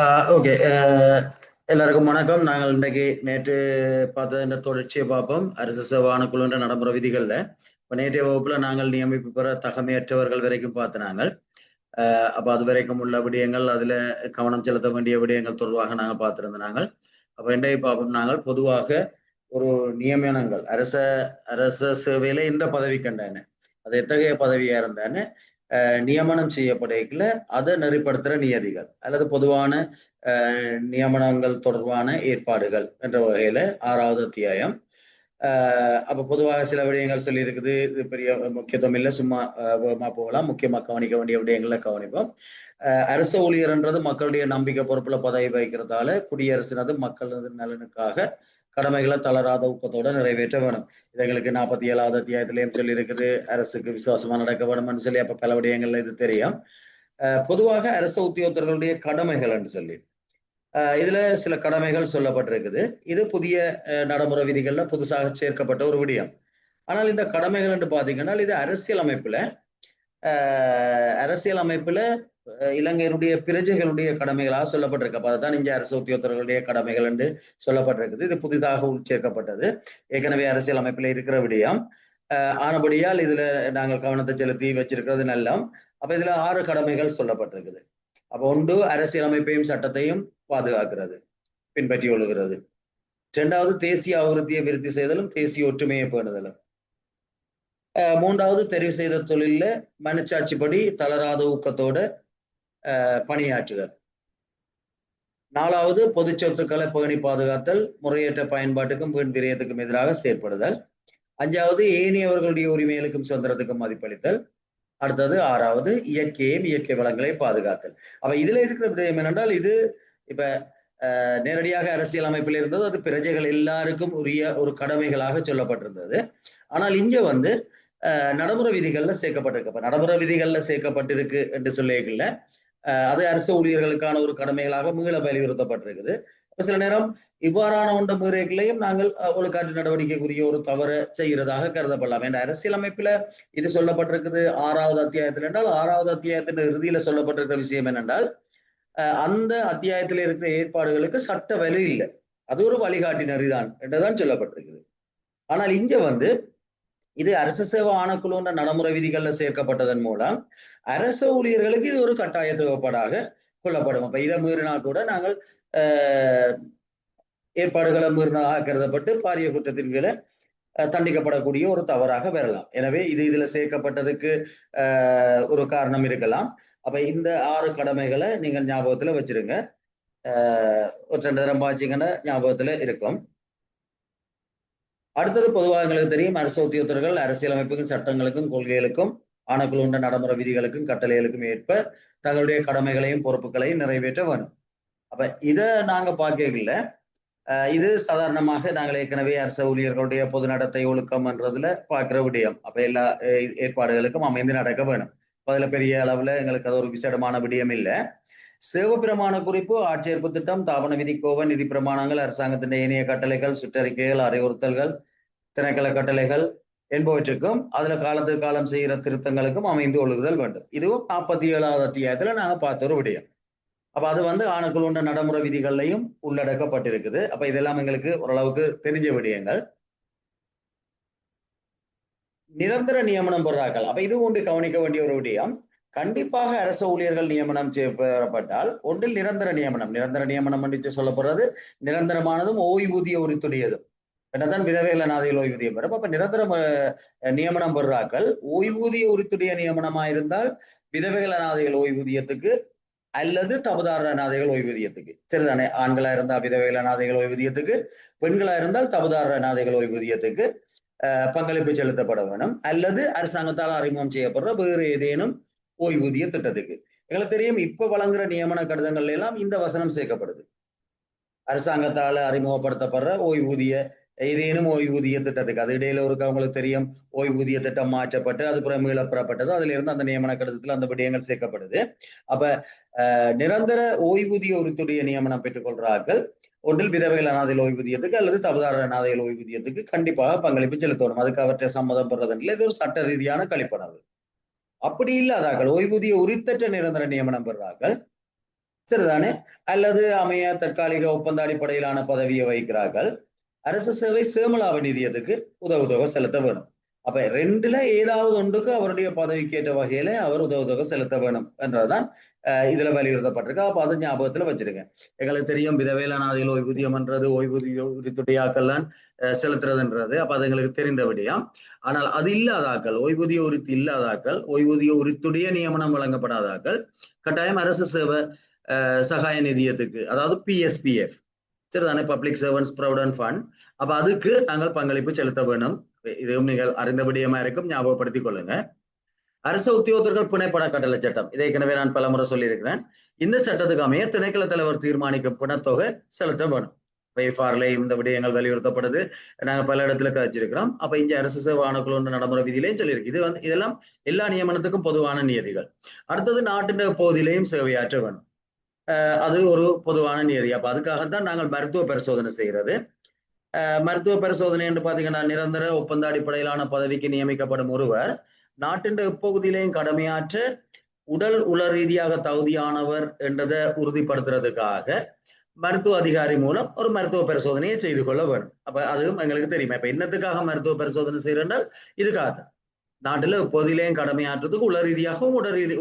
Okay. எல்லாருக்கும் வணக்கம். நாங்கள் இன்றைக்கு நேற்று பார்த்த இந்த தொடர்ச்சியை பார்ப்போம். அரசு சேவை ஆணைக்குழுன்ற நடைமுறை விதிகள்ல இப்போ நேற்றைய வகுப்புல நாங்கள் நியமிப்பு பெற தகமையற்றவர்கள் வரைக்கும் பார்த்த நாங்கள். அப்ப அது வரைக்கும் உள்ள விடயங்கள், அதுல கவனம் செலுத்த வேண்டிய விடயங்கள் தொடர்பாக நாங்கள் பார்த்திருந்த நாங்கள். அப்ப இன்றைய பார்ப்போம் நாங்கள் பொதுவாக ஒரு நியமனங்கள் அரச அரச சேவையில இந்த பதவி கண்டான அது எத்தகைய பதவியா இருந்தான்னு நியமனம் செய்யப்படையில அதை நெறிப்படுத்துற நியதிகள் அல்லது பொதுவான நியமனங்கள் தொடர்பான ஏற்பாடுகள் என்ற வகையில 6வது அத்தியாயம். அப்ப பொதுவாக சில விடயங்கள் சொல்லி இருக்குது. இது பெரிய முக்கியத்துவம் இல்லை, சும்மா போகலாம். முக்கியமா கவனிக்க வேண்டிய விடயங்களை கவனிப்போம். அரசு ஊழியர்ன்றது மக்களுடைய நம்பிக்கை பொறுப்புல பதவி வகிக்கிறதால குடியரசினது மக்களது நலனுக்காக கடமைகளை தளராத ஊக்கத்தோட நிறைவேற்ற வேணும். இது எங்களுக்கு 47வது அத்தியாயத்திலையும் சொல்லி இருக்குது. அரசுக்கு விசுவாசமா நடக்க வேணும்னு சொல்லி அப்ப பல விடயங்கள்ல இது தெரியும். பொதுவாக அரசு உத்தியோகத்தர்களுடைய கடமைகள் என்று சொல்லி இதுல சில கடமைகள் சொல்லப்பட்டிருக்குது. இது புதிய நடைமுறை விதிகள்ல புதுசாக சேர்க்கப்பட்ட ஒரு விடயம். ஆனால் இந்த கடமைகள் என்று பாத்தீங்கன்னா இது அரசியல் அமைப்புல இலங்கையினுடைய பிரஜைகளுடைய கடமைகளாக சொல்லப்பட்டிருக்கு. அப்ப அதுதான் இங்க அரசு உத்தியோகத்தர்களுடைய கடமைகள் என்று சொல்லப்பட்டிருக்குது. இது புதிதாக உட்சேர்க்கப்பட்டது. ஏற்கனவே அரசியல் அமைப்புல இருக்கிற விடயம். ஆனபடியால் இதுல நாங்கள் கவனத்தை செலுத்தி வச்சிருக்கிறது நல்லம். அப்ப இதுல 6 கடமைகள் சொல்லப்பட்டிருக்குது. அப்ப ஒன்று அரசியலமைப்பையும் சட்டத்தையும் பாதுகாக்கிறது, பின்பற்றி ஒழுகிறது. 2வது தேசிய அபிவிருத்தியை விருத்தி செய்தலும் தேசிய ஒற்றுமையை பேணுதலும். 3வது தெரிவு செய்த தொழில மனச்சாட்சிப்படி தளராத ஊக்கத்தோட பணியாற்றுதல். 4வது பொது சொத்துக்களை பேணி பாதுகாத்தல், முறையற்ற பயன்பாட்டுக்கும் வீண் விரயத்துக்கும் எதிராக செயற்படுதல். 5வது ஏனையவர்களுடைய உரிமைகளுக்கும் சுதந்திரத்துக்கும் மதிப்பளித்தல். அடுத்தது 6வது இயற்கையும் இயற்கை வளங்களை பாதுகாத்தல். அப்ப இதுல இருக்கிற விடயம் என்னென்றால் இது இப்ப நேரடியாக அரசியல் அமைப்பில் இருந்தது, அது பிரஜைகள் எல்லாருக்கும் உரிய ஒரு கடமைகளாக சொல்லப்பட்டிருந்தது. ஆனால் இங்க நடைமுறை விதிகள்ல சேர்க்கப்பட்டிருக்கு. அப்ப நடைமுறை விதிகள்ல சேர்க்கப்பட்டிருக்கு என்று சொல்லிக்கல அது அரசு ஊழியர்களுக்கான ஒரு கடமைகளாக மீள வலியுறுத்தப்பட்டிருக்குது. சில நேரம் இவ்வாறான ஒன்ற முறைகளையும் நாங்கள் ஒழுக்காற்று நடவடிக்கைக்குரிய ஒரு தவறு செய்கிறதாக கருதப்படலாம். என்ற அரசியலமைப்புல இது சொல்லப்பட்டிருக்குது 6வது அத்தியாயத்தில் என்றால் 6வது அத்தியாயத்தின் இறுதியில சொல்லப்பட்டிருக்கிற விஷயம் என்னென்றால் அந்த அத்தியாயத்தில் இருக்கிற ஏற்பாடுகளுக்கு சட்ட வலு இல்லை, அது ஒரு வழிகாட்டி நெறிதான் என்றுதான் சொல்லப்பட்டிருக்குது. ஆனால் இங்க இது அரசு சேவை ஆணைக்குழுன்ற நடைமுறை விதிகள்ல சேர்க்கப்பட்டதன் மூலம் அரசு ஊழியர்களுக்கு இது ஒரு கட்டாய தேவைப்பாடாக கொள்ளப்படும். அப்ப இதை மீறினா கூட நாங்கள் ஏற்பாடுகளை மீறினதாக கருதப்பட்டு பாரிய குற்றத்தின் கீழே தண்டிக்கப்படக்கூடிய ஒரு தவறாக வரலாம். எனவே இது இதுல சேர்க்கப்பட்டதுக்கு ஒரு காரணம் இருக்கலாம். அப்ப இந்த 6 கடமைகளை நீங்கள் ஞாபகத்துல வச்சிருங்க. ஒரு 2 தரம் பாய்ச்சிங்கன்னா ஞாபகத்துல இருக்கும். அடுத்தது பொதுவாக எங்களுக்கு தெரியும், அரசு உத்தியோகத்தர்கள் அரசியலமைப்புக்கும் சட்டங்களுக்கும் கொள்கைகளுக்கும் ஆணைக்குழுண்ட நடைமுறை விதிகளுக்கும் கட்டளைகளுக்கும் ஏற்ப தங்களுடைய கடமைகளையும் பொறுப்புகளையும் நிறைவேற்ற வேணும். அப்ப இதை நாங்க பார்க்கல. இது சாதாரணமாக நாங்கள் ஏற்கனவே அரசு ஊழியர்களுடைய பொது நடத்தை ஒழுக்கம் என்றதுல பார்க்கிற விடயம். அப்ப எல்லா ஏற்பாடுகளுக்கும் அமைந்து நடக்க வேணும். அதுல பெரிய அளவுல எங்களுக்கு அது ஒரு விசேடமான விடயம் இல்லை. சிவபிரமாண குறிப்பு, ஆட்சேர்ப்பு திட்டம், தாபன விதி கோவன், நிதி பிரமாணங்கள், அரசாங்கத்தின் இணைய கட்டளைகள், சுற்றறிக்கைகள், அறிவுறுத்தல்கள், திணைக்கள கட்டளைகள் என்பவற்றுக்கும் அதுல காலத்துக்கு காலம் செய்கிற திருத்தங்களுக்கும் அமைந்து ஒழுகுதல் வேண்டும். இதுவும் 47வது அத்தியாயத்துல நாங்க பார்த்த ஒரு விடயம். அப்ப அது ஆணைக்குழுண்ட நடைமுறை விதிகள்லையும் உள்ளடக்கப்பட்டிருக்குது. அப்ப இதெல்லாம் எங்களுக்கு ஓரளவுக்கு தெரிஞ்ச விடயங்கள். நிரந்தர நியமனம் பெறார்கள். அப்ப இது ஒன்று கவனிக்க வேண்டிய ஒரு விடயம். கண்டிப்பாக அரசு ஊழியர்கள் நியமனம் பெறப்பட்டால் ஒன்றில் நிரந்தர நியமனம் என்று சொல்லப்படுறது நிரந்தரமானதும் ஓய்வூதிய உரித்துடையதும் என்னதான் விதவைகள் அனாதைகள் ஓய்வூதியம் பெறும். அப்ப நிரந்தர நியமனம் பெறாக்கள் ஓய்வூதிய உரித்துடைய நியமனமாயிருந்தால் விதவைகள் அனாதைகள் ஓய்வூதியத்துக்கு அல்லது தபுதார அனாதைகள் ஓய்வூதியத்துக்கு சரிதானே. ஆண்களா இருந்தால் விதவைகள் அனாதைகள் ஓய்வூதியத்துக்கு, பெண்களா இருந்தால் தபுதார அனாதைகள் ஓய்வூதியத்துக்கு பங்களிப்பு செலுத்தப்பட வேணும். அல்லது அரசாங்கத்தால் அறிமுகம் செய்யப்படுற வேறு ஏதேனும் ஓய்வூதிய திட்டத்துக்கு. எங்களுக்கு தெரியும் இப்ப வழங்குற நியமன கடிதங்கள்ல எல்லாம் இந்த வசனம் சேர்க்கப்படுது. அரசாங்கத்தால அறிமுகப்படுத்தப்படுற ஏதேனும் ஓய்வூதிய திட்டத்துக்கு. அது இடையில ஒரு அவங்களுக்கு தெரியும் ஓய்வூதிய திட்டம் மாற்றப்பட்டு அது புறம் மீளப்பெறப்பட்டது. அதுல இருந்து அந்த நியமன கடிதத்துல அந்த விடயங்கள் சேர்க்கப்படுது. அப்ப நிரந்தர ஓய்வூதிய உரித்துடைய நியமனம் பெற்றுக்கொள்றார்கள் ஒன்றில் விதவைகள் அனாதைகள் ஓய்வூதியத்துக்கு அல்லது தபுதார அனாதைகள் ஓய்வூதியத்துக்கு கண்டிப்பாக பங்களிப்பு செலுத்தணும். அதுக்கு அவற்றை சம்மதம் பெறதில்லை. இது ஒரு சட்ட ரீதியான கழிப்பனவு. அப்படி இல்லாதார்கள் ஓய்வூதிய உரித்தற்ற நிரந்தர நியமனம் பெறார்கள் சரிதானே? அல்லது அமைய தற்காலிக ஒப்பந்த அடிப்படையிலான பதவியை வகிக்கிறார்கள். அரசு சேவை சேமலாப நிதியத்துக்கு உதவுதொகை செலுத்த வேணும். அப்ப ரெண்டுல ஏதாவது ஒன்றுக்கு அவருடைய பதவிக்கு ஏற்ற வகையில அவர் உதவுதொகை செலுத்த வேணும் என்றதுதான் இதுல வலியுறுத்தப்பட்டிருக்கு. அப்ப அதை ஞாபகத்துல வச்சிருக்கேன். எங்களுக்கு தெரியும் விதவேலனாதிகள் ஓய்வூதியம் என்றது ஓய்வூதிய உரித்துடையாக்கள்லாம் செலுத்துறதுன்றது. அப்ப அது எங்களுக்கு தெரிந்த விடயம். ஆனால் அது இல்லாதாக்கள், ஓய்வூதிய உரித்து இல்லாதாக்கள், ஓய்வூதிய உரித்துடைய நியமனம் வழங்கப்படாதாக்கள் கட்டாயம் அரசு சேவை சகாய நிதியத்துக்கு, அதாவது பிஎஸ்பிஎஃப், சரிதானே, பப்ளிக் சர்வன்ஸ் ப்ரொவிடன்ட் ஃபண்ட். அப்ப அதுக்கு நாங்கள் பங்களிப்பு செலுத்த வேணும். இதுவும் நீங்கள் அறிந்த விடயமா இருக்கும், ஞாபகப்படுத்திக் கொள்ளுங்க. அரசு உத்தியோகத்தர்கள் பிணைப்பண கட்டளை சட்டம், இதை ஏற்கனவே நான் பலமுறை சொல்லியிருக்கிறேன். இந்த சட்டத்துக்கு அமைய திணைக்கள தலைவர் தீர்மானிக்கும் பிணத்தொகை செலுத்த வேணும். வைஃபார்லையும் இந்த விடயங்கள் வலியுறுத்தப்படுது. நாங்க பல இடத்துல கழிச்சிருக்கிறோம். அப்ப இங்க அரசு சேவை ஆணைக்குழு நடைமுறை விதியிலையும் சொல்லியிருக்கு. இது இதெல்லாம் எல்லா நியமனத்துக்கும் பொதுவான நியதிகள். அடுத்தது நாட்டின் பகுதியிலையும் சேவையாற்ற வேணும். அது ஒரு பொதுவான நியதி. அப்ப அதுக்காகத்தான் நாங்கள் மருத்துவ பரிசோதனை செய்கிறது. மருத்துவ பரிசோதனை என்று பாத்தீங்கன்னா, நிரந்தர ஒப்பந்த அடிப்படையிலான பதவிக்கு நியமிக்கப்படும் ஒருவர் நாட்டின் எப்பகுதியிலையும் கடமையாற்ற உடல் உள ரீதியாக தகுதியானவர் என்றதை உறுதிப்படுத்துறதுக்காக மருத்துவ அதிகாரி மூலம் ஒரு மருத்துவ பரிசோதனையை செய்து கொள்ள வேண்டும். அப்ப அதுவும் எங்களுக்கு தெரியுமா. இப்ப என்னத்துக்காக மருத்துவ பரிசோதனை செய்யறால் இதுக்காக நாட்டுல எப்போதிலையும் கடமையாற்றுறதுக்கு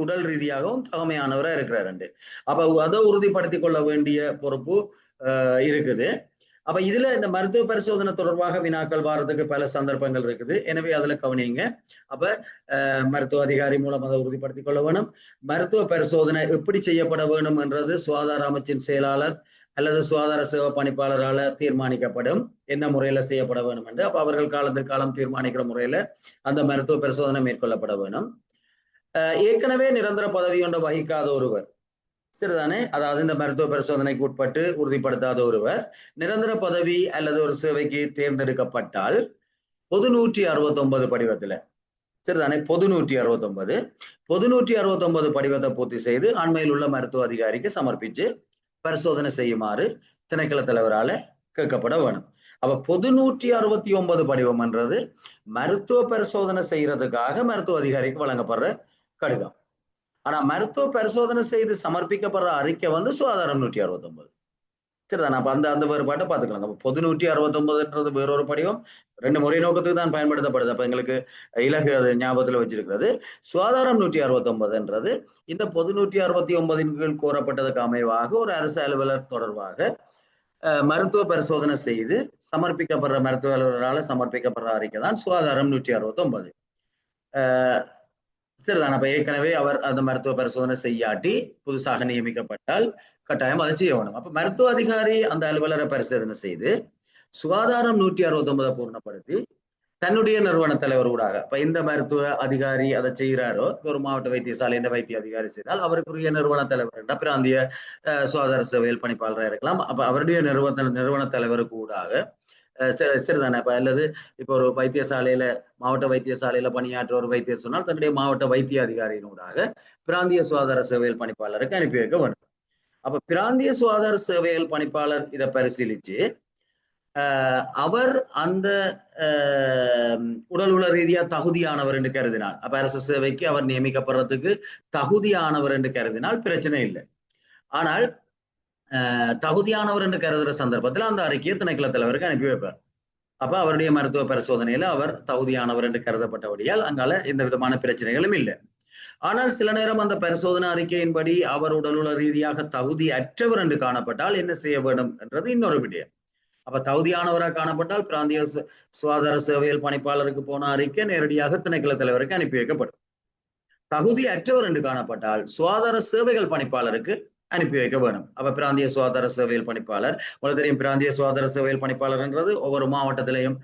உடல் ரீதியாகவும் தகமையானவரா இருக்கிறாரு. அப்ப அதை உறுதிப்படுத்திக் கொள்ள வேண்டிய பொறுப்பு இருக்குது. அப்ப இதுல இந்த மருத்துவ பரிசோதனை தொடர்பாக வினாக்கள் வாரத்துக்கு பல சந்தர்ப்பங்கள் இருக்குது. எனவே அதுல கவனிங்க. அப்ப மருத்துவ அதிகாரி மூலம் அதை உறுதிப்படுத்திக் கொள்ள வேணும். மருத்துவ பரிசோதனை எப்படி செய்யப்பட வேணும் என்றது சுகாதார அமைச்சின் செயலாளர் அல்லது சுகாதார சேவை பணிப்பாளரால தீர்மானிக்கப்படும், என்ன முறையில செய்யப்பட வேணும் என்று. அப்ப அவர்கள் காலத்திற்கு காலம் தீர்மானிக்கிற முறையில அந்த மருத்துவ பரிசோதனை மேற்கொள்ளப்பட வேணும். ஏற்கனவே நிரந்தர பதவி ஒன்றை வகிக்காத ஒருவர், சரிதானே, அதாவது இந்த மருத்துவ பரிசோதனைக்கு உட்பட்டு உறுதிப்படுத்தாத ஒருவர் நிரந்தர பதவி அல்லது ஒரு சேவைக்கு தேர்ந்தெடுக்கப்பட்டால் பொது 169 படிவத்துல, சரிதானே, பொது 169 படிவத்தை பூர்த்தி செய்து அண்மையில் உள்ள மருத்துவ அதிகாரிக்கு சமர்ப்பிச்சு பரிசோதனை செய்யுமாறு திணைக்கள தலைவரால கேட்கப்பட வேணும். அப்ப பொது 169 படிவம் என்றது மருத்துவ பரிசோதனை செய்யறதுக்காக மருத்துவ அதிகாரிக்கு வழங்கப்படுற கடிதம். ஆனா மருத்துவ பரிசோதனை செய்து சமர்ப்பிக்கப்படுற அறிக்கை சுகாதாரம் 169, சரிதானே. அப்ப அந்த வேறுபாட்டை பார்த்துக்கலாம். அப்ப பொது 169ன்றது வேறொரு படிவம், ரெண்டு முறை நோக்கத்துக்கு தான் பயன்படுத்தப்படுது. அப்ப எங்களுக்கு இலகு அது ஞாபகத்துல வச்சிருக்கிறது. சுகாதாரம் 169ன்றது இந்த பொது 169 கீழ் கோரப்பட்டதுக்கு அமைவாக ஒரு அரசு அலுவலர் தொடர்பாக மருத்துவ பரிசோதனை செய்து சமர்ப்பிக்கப்படுற மருத்துவ அலுவலரால சமர்ப்பிக்கப்படுற அறிக்கை தான் சுகாதாரம் 169. சரிதான். அப்ப ஏற்கனவே அவர் அந்த மருத்துவ பரிசோதனை செய்யாட்டி புதுசாக நியமிக்கப்பட்டால் கட்டாயம் அதை செய்ய வேணும். அப்ப மருத்துவ அதிகாரி அந்த அலுவலரை பரிசோதனை செய்து சுகாதாரம் 169 பூர்ணப்படுத்தி தன்னுடைய நிறுவன தலைவர் ஊடாக, இப்ப இந்த மருத்துவ அதிகாரி அதை செய்கிறாரோ, ஒரு மாவட்ட வைத்தியசாலை வைத்திய அதிகாரி செய்தால் அவருக்குரிய நிறுவன தலைவர் என்ற பிராந்திய சுகாதார சேவையில் பணிப்பாளராக இருக்கலாம். அப்ப அவருடைய நிறுவன தலைவருக்கு ஊடாக சரிதானே. இப்ப அல்லது இப்ப ஒரு வைத்தியசாலையில மாவட்ட வைத்தியசாலையில பணியாற்ற ஒரு வைத்தியர் சொன்னால் தன்னுடைய மாவட்ட வைத்திய அதிகாரியினூடாக பிராந்திய சுகாதார சேவையில் பணிப்பாளருக்கு அனுப்பி வைக்க வேண்டும். அப்ப பிராந்திய சுகாதார சேவையில் பணிப்பாளர் இதை பரிசீலிச்சு அவர் அந்த உடல் உள ரீதியா தகுதியானவர் என்று கருதினால், அப்ப அரசு சேவைக்கு அவர் நியமிக்கப்படுறதுக்கு தகுதியானவர் என்று கருதினால் பிரச்சனை இல்லை. ஆனால் தகுதியானவர் என்று கருதுற சந்தர்ப்பத்தில் அந்த அறிக்கையை திணைக்கள தலைவருக்கு அனுப்பி வைப்பார். அப்ப அவருடைய மருத்துவ பரிசோதனையில அவர் தகுதியானவர் என்று கருதப்பட்டபடியால் அங்கால எந்த விதமான பிரச்சனைகளும் இல்லை. ஆனால் சில நேரம் அந்த பரிசோதனை அறிக்கையின்படி அவர் உடலுள்ள ரீதியாக தகுதி அற்றவர் என்று காணப்பட்டால் என்ன செய்ய வேண்டும் என்றது இன்னொரு விடயம். அப்ப தகுதியானவராக காணப்பட்டால் பிராந்திய சுகாதார சேவையில் பணிப்பாளருக்கு போன அறிக்கை நேரடியாக திணைக்கள தலைவருக்கு அனுப்பி வைக்கப்படும். தகுதி அற்றவர் என்று காணப்பட்டால் சுகாதார சேவைகள் பணிப்பாளருக்கு அனுப்பி வைக்க வேணும். அப்ப பிராந்திய சுகாதார சேவையில் பணிப்பாளர், உங்களுக்கு தெரியும் பிராந்திய சுகாதார சேவையில் பணிப்பாளர் என்றது ஒவ்வொரு மாவட்டத்திலையும்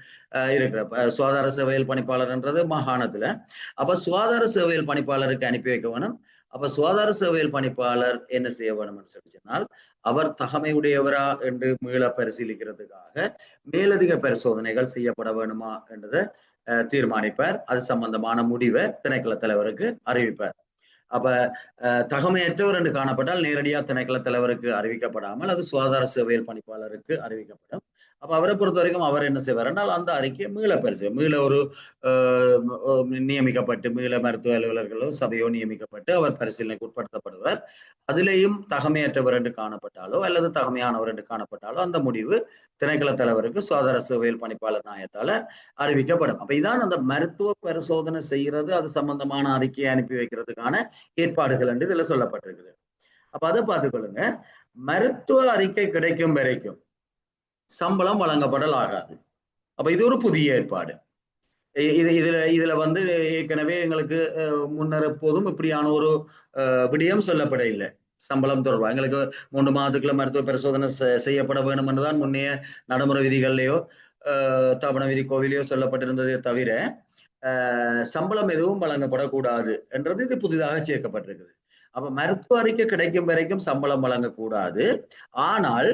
இருக்கிற சுகாதார சேவையில் பணிப்பாளர் என்றது மாகாணத்துல. அப்ப சுகாதார சேவையில் பணிப்பாளருக்கு அனுப்பி வைக்க வேணும். அப்ப சுகாதார சேவையில் பணிப்பாளர் என்ன செய்ய வேணும் என்று சொல்லி சொன்னால், அவர் தகமையுடையவரா என்று மீள பரிசீலிக்கிறதுக்காக மேலதிக பரிசோதனைகள் செய்யப்பட வேணுமா என்றதை தீர்மானிப்பார். அது சம்பந்தமான முடிவை திணைக்கள தலைவருக்கு அறிவிப்பார். அப்ப தகமையற்றவர் என்று காணப்பட்டால் நேரடியாக திணைக்கள தலைவருக்கு அறிவிக்கப்படாமல் அது சுகாதார சேவையில் பணிப்பாளருக்கு அறிவிக்கப்படும். அப்ப அவரை பொறுத்த வரைக்கும் அவர் என்ன செய்வார் என்றால் அந்த அறிக்கையை மீள ஒரு நியமிக்கப்பட்டு மீள மருத்துவ அலுவலர்களோ சபையோ நியமிக்கப்பட்டு அவர் பரிசீலனைக்கு உட்படுத்தப்படுவார். அதிலேயும் தகமையற்றவர் என்று காணப்பட்டாலோ அல்லது தகமையானவர் என்று காணப்பட்டாலோ அந்த முடிவு திணைக்கள தலைவருக்கு சுகாதார சேவையில் பணிப்பாளர் நாயத்தால அறிவிக்கப்படும். அப்ப இதான் அந்த மருத்துவ பரிசோதனை செய்யறது, அது சம்பந்தமான அறிக்கையை அனுப்பி வைக்கிறதுக்கான ஏற்பாடுகள் என்று இதுல சொல்லப்பட்டிருக்குது. அப்ப அதை பார்த்துக்கொள்ளுங்க. மருத்துவ அறிக்கை கிடைக்கும் வரைக்கும் சம்பளம் வழங்கப்படல் ஆகாது. அப்ப இது ஒரு புதிய ஏற்பாடு. இதுல வந்து ஏற்கனவே எங்களுக்கு முன்னர் எப்போதும் இப்படியான ஒரு விடயம் சொல்லப்பட இல்லை. சம்பளம் தொடர்பா எங்களுக்கு 3 மாதத்துக்குள்ள மருத்துவ பரிசோதனை செய்யப்பட வேண்டும் என்றுதான் முன்னைய நடைமுறை விதிகள்லயோ தாபன விதி கோவிலையோ சொல்லப்பட்டிருந்ததே தவிர சம்பளம் எதுவும் வழங்கப்படக்கூடாது என்றது இது புதிதாக சேர்க்கப்பட்டிருக்குது. அப்ப மருத்துவ அறிக்கை கிடைக்கும் வரைக்கும் சம்பளம் வழங்கக்கூடாது. ஆனால்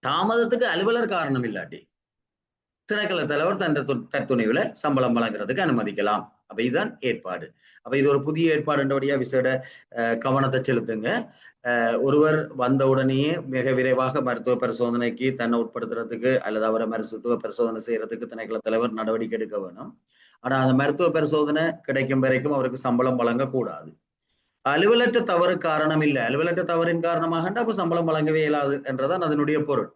தாமதத்துக்கு அலுவலர் காரணம் இல்லாட்டி திணைக்கள தலைவர் தன் தத்துணைவுல சம்பளம் வழங்குறதுக்கு அனுமதிக்கலாம். அப்ப இதுதான் ஏற்பாடு. அப்ப இது ஒரு புதிய ஏற்பாடு என்றபடியா விசேட கவனத்தை செலுத்துங்க. ஒருவர் வந்த உடனேயே மிக விரைவாக மருத்துவ பரிசோதனைக்கு தன்னை உட்படுத்துறதுக்கு அல்லது அவரை மருத்துவ பரிசோதனை செய்யறதுக்கு திணைக்கள தலைவர் நடவடிக்கை எடுக்க வேணும். ஆனா அந்த மருத்துவ பரிசோதனை கிடைக்கும் வரைக்கும் அவருக்கு சம்பளம் வழங்கக்கூடாது. அலுவலற்ற தவறு காரணம் இல்லை, அலுவலற்ற தவறின் காரணமாக அப்ப சம்பளம் வழங்கவே இயலாது என்றதான் அதனுடைய பொருள்.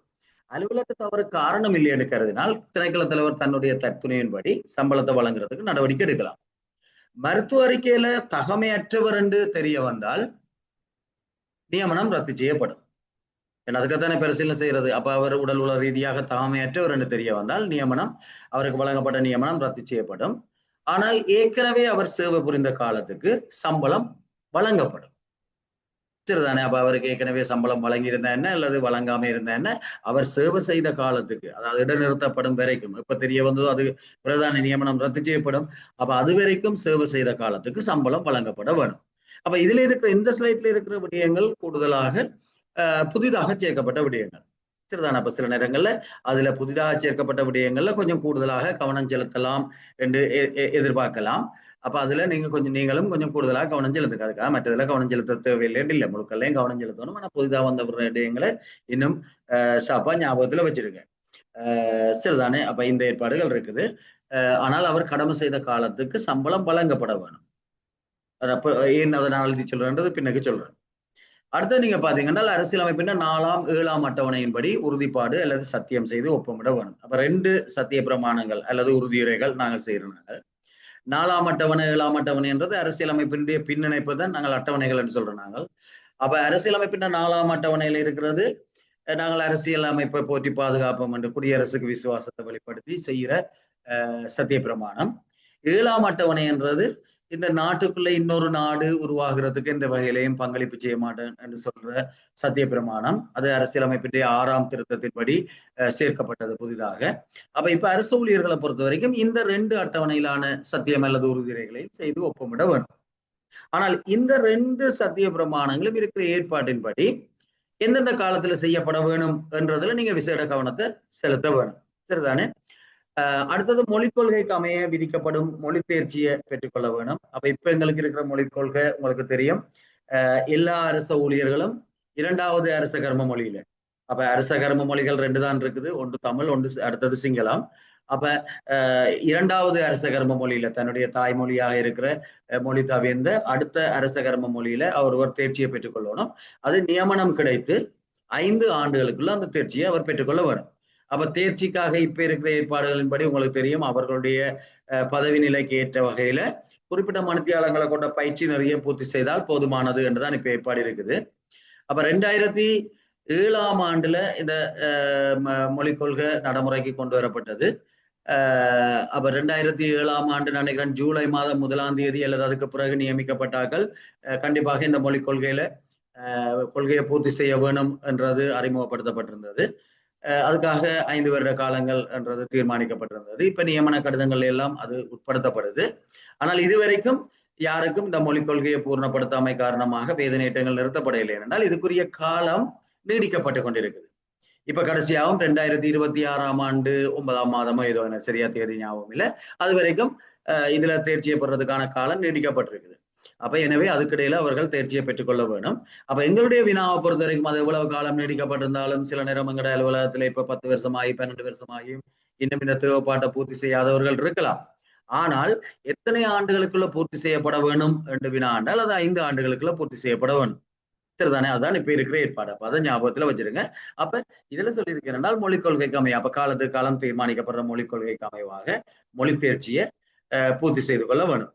அலுவலற்ற தவறு காரணம் இல்லை என்று கருதினால் திணைக்கள தலைவர் தன்னுடைய தத்துணையின்படி சம்பளத்தை வழங்குறதுக்கு நடவடிக்கை எடுக்கலாம். மருத்துவ அறிக்கையில தகமையற்றவர் என்று தெரிய வந்தால் நியமனம் ரத்து செய்யப்படும். அதுக்குத்தானே பரிசீலனை செய்யறது. அப்ப அவர் உடல் உள ரீதியாக தகமையற்றவர் என்று தெரிய வந்தால் நியமனம், அவருக்கு வழங்கப்பட்ட நியமனம் ரத்து செய்யப்படும். ஆனால் ஏற்கனவே அவர் சேவை புரிந்த காலத்துக்கு சம்பளம் வழங்கப்படும். சரிதானே? அப்ப அவருக்கு ஏற்கனவே சம்பளம் வழங்கி இருந்தா என்ன அல்லது வழங்காம இருந்தா என்ன, அவர் சேவை செய்த காலத்துக்கு, அதாவது இடைநிறுத்தப்படும் வரைக்கும், இப்ப தெரிய வந்ததோ அது பிரதான நியமனம் ரத்து செய்யப்படும். அப்ப அது வரைக்கும் சேவை செய்த காலத்துக்கு சம்பளம் வழங்கப்பட வேணும். அப்ப இதுல இருக்கிற இந்த ஸ்லைட்ல இருக்கிற விடயங்கள் கூடுதலாக புதிதாக சேர்க்கப்பட்ட விடயங்கள். சரிதானே? அப்ப சில நேரங்கள்ல அதுல புதிதாக சேர்க்கப்பட்ட விடயங்கள்ல கொஞ்சம் கூடுதலாக கவனம் செலுத்தலாம் என்று எதிர்பார்க்கலாம். அப்ப அதுல நீங்களும் கொஞ்சம் கூடுதலாக கவனம் செலுத்துங்க. அதுக்காக மற்றதுல கவனம் செலுத்த தேவையில்லை இல்லை, முழுக்கள்லையும் கவனம் செலுத்தணும். ஆனா புதிதாக வந்த விடயங்களை இன்னும் ஷாப்பா ஞாபகத்துல வச்சிருங்க. சரிதானே? அப்ப இந்த ஏற்பாடுகள் இருக்குது. ஆனால் அவர் கடமை செய்த காலத்துக்கு சம்பளம் வழங்கப்பட வேணும். ஏன் அதை நான் எழுதி சொல்றேன்றது பின்னுக்கு சொல்றேன். அடுத்து நீங்க பாத்தீங்கன்னா அரசியலமைப்பின் 4ஆம் 7ஆம் அட்டவணையின்படி உறுதிப்பாடு அல்லது சத்தியம் செய்து ஒப்பமிட வேணும். அப்ப 2 சத்திய பிரமாணங்கள் அல்லது உறுதியுரைகள் நாங்கள் செய்யறோம். 4ஆம் அட்டவணை 7ஆம் அட்டவணை என்றது அரசியலமைப்பினுடைய பின்னிணைப்பு தான் நாங்கள் அட்டவணைகள் என்று சொல்றோம். நாங்கள் அப்ப அரசியலமைப்பின் 4ஆம் அட்டவணையில இருக்கிறது, நாங்கள் அரசியல் அமைப்பை போற்றி பாதுகாப்போம் என்று குடியரசுக்கு விசுவாசத்தை வெளிப்படுத்தி செய்யற சத்திய பிரமாணம். 7ஆம் அட்டவணை என்றது இந்த நாட்டுக்குள்ள இன்னொரு நாடு உருவாகிறதுக்கு இந்த வகையிலையும் பங்களிப்பு செய்ய மாட்டேன் என்று சொல்ற சத்திய பிரமாணம். அது அரசியலமைப்பினுடைய 6ஆம் திருத்தத்தின்படி சேர்க்கப்பட்டது புதிதாக. அப்ப இப்ப அரசு ஊழியர்களை பொறுத்த வரைக்கும் இந்த 2 அட்டவணையிலான சத்தியம் அல்லது உறுதியைகளையும் செய்து ஒப்பமிட வேண்டும். ஆனால் இந்த 2 சத்திய பிரமாணங்களும் இருக்கிற ஏற்பாட்டின்படி எந்தெந்த காலத்துல செய்யப்பட வேணும் என்றதுல நீங்க விசேட கவனத்தை செலுத்த வேணும். சரிதானே? அடுத்தது மொழிக் கொள்கைக்கு அமைய விதிக்கப்படும் மொழி தேர்ச்சியை பெற்றுக்கொள்ள வேணும். அப்ப இப்ப எங்களுக்கு இருக்கிற மொழிக் கொள்கை உங்களுக்கு தெரியும். எல்லா அரச ஊழியர்களும் 2வது அரச கர்ம மொழியில, அப்ப அரச கர்ம மொழிகள் 2 தான் இருக்குது, ஒன்று தமிழ், ஒன்று அடுத்தது சிங்களம். அப்ப 2வது அரச கர்ம மொழியில தன்னுடைய தாய்மொழியாக இருக்கிற மொழி தவிர்ந்த அடுத்த அரச கர்ம மொழியில ஒருவர் தேர்ச்சியை பெற்றுக்கொள்ளணும். அது நியமனம் கிடைத்து 5 ஆண்டுகளுக்குள்ள அந்த தேர்ச்சியை அவர் பெற்றுக்கொள்ள வேணும். அப்ப தேர்ச்சிக்காக இப்ப இருக்கிற ஏற்பாடுகளின்படி உங்களுக்கு தெரியும், அவர்களுடைய பதவி நிலைக்கு ஏற்ற வகையில குறிப்பிட்ட மணித்தியாலங்களை கொண்ட பயிற்சி நிறைய பூர்த்தி செய்தால் போதுமானது என்றுதான் இப்ப ஏற்பாடு இருக்குது. அப்ப 2007ஆம் ஆண்டுல இந்த மொழிக் கொள்கை நடைமுறைக்கு கொண்டு வரப்பட்டது. அப்ப 2007ஆம் ஆண்டு நினைக்கிறேன் ஜூலை மாதம் 1ஆம் தேதி அல்லது அதுக்கு பிறகு நியமிக்கப்பட்டார்கள். கண்டிப்பாக இந்த மொழிக் கொள்கையை பூர்த்தி செய்ய வேணும் என்றது அறிமுகப்படுத்தப்பட்டிருந்தது. அதுக்காக 5 வருட காலங்கள் என்றது தீர்மானிக்கப்பட்டிருந்தது. இப்ப நியமன கடிதங்கள் எல்லாம் அது உட்படுத்தப்படுது. ஆனால் இதுவரைக்கும் யாருக்கும் இந்த மொழிக் கொள்கையை பூர்ணப்படுத்தாமை காரணமாக வேதனையேற்றங்கள் நிறுத்தப்படவில்லை என்றால் இதுக்குரிய காலம் நீடிக்கப்பட்டு கொண்டிருக்குது. இப்ப கடைசியாகவும் 2026ஆம் ஆண்டு 9ஆம் மாதமோ ஏதோ சரியா தேதி ஞாபகம் இல்லை, அது வரைக்கும் இதுல தேர்ச்சியை பெறதுக்கான காலம் நீடிக்கப்பட்டிருக்குது. அப்ப எனவே அதுக்கிடையில அவர்கள் தேர்ச்சியை பெற்றுக்கொள்ள வேணும். அப்ப எங்களுடைய வினாவை பொறுத்த வரைக்கும் அது எவ்வளவு காலம் நீடிக்கப்பட்டிருந்தாலும் சில நேரம் எங்களுடைய அலுவலகத்துல இப்ப 10 வருஷமாகி 12 வருஷமாகி இன்னும் இந்த தேவைப்பாட்டை பூர்த்தி செய்யாதவர்கள் இருக்கலாம். ஆனால் எத்தனை ஆண்டுகளுக்குள்ள பூர்த்தி செய்யப்பட வேணும் என்று வினா என்றால் அது 5 ஆண்டுகளுக்குள்ள பூர்த்தி செய்யப்பட வேணும். சரிதானே? அதான் இப்ப இருக்கிற ஏற்பாடு. அப்ப அதை ஞாபகத்துல வச்சிருங்க. அப்ப இதுல சொல்லியிருக்கிறேன் மொழிக் கொள்கைக்கு அமைய அப்ப காலத்துக்கு காலம் தீர்மானிக்கப்படுற மொழிக் கொள்கைக்கு அமைவாக மொழி தேர்ச்சியை பூர்த்தி செய்து கொள்ள வேணும்.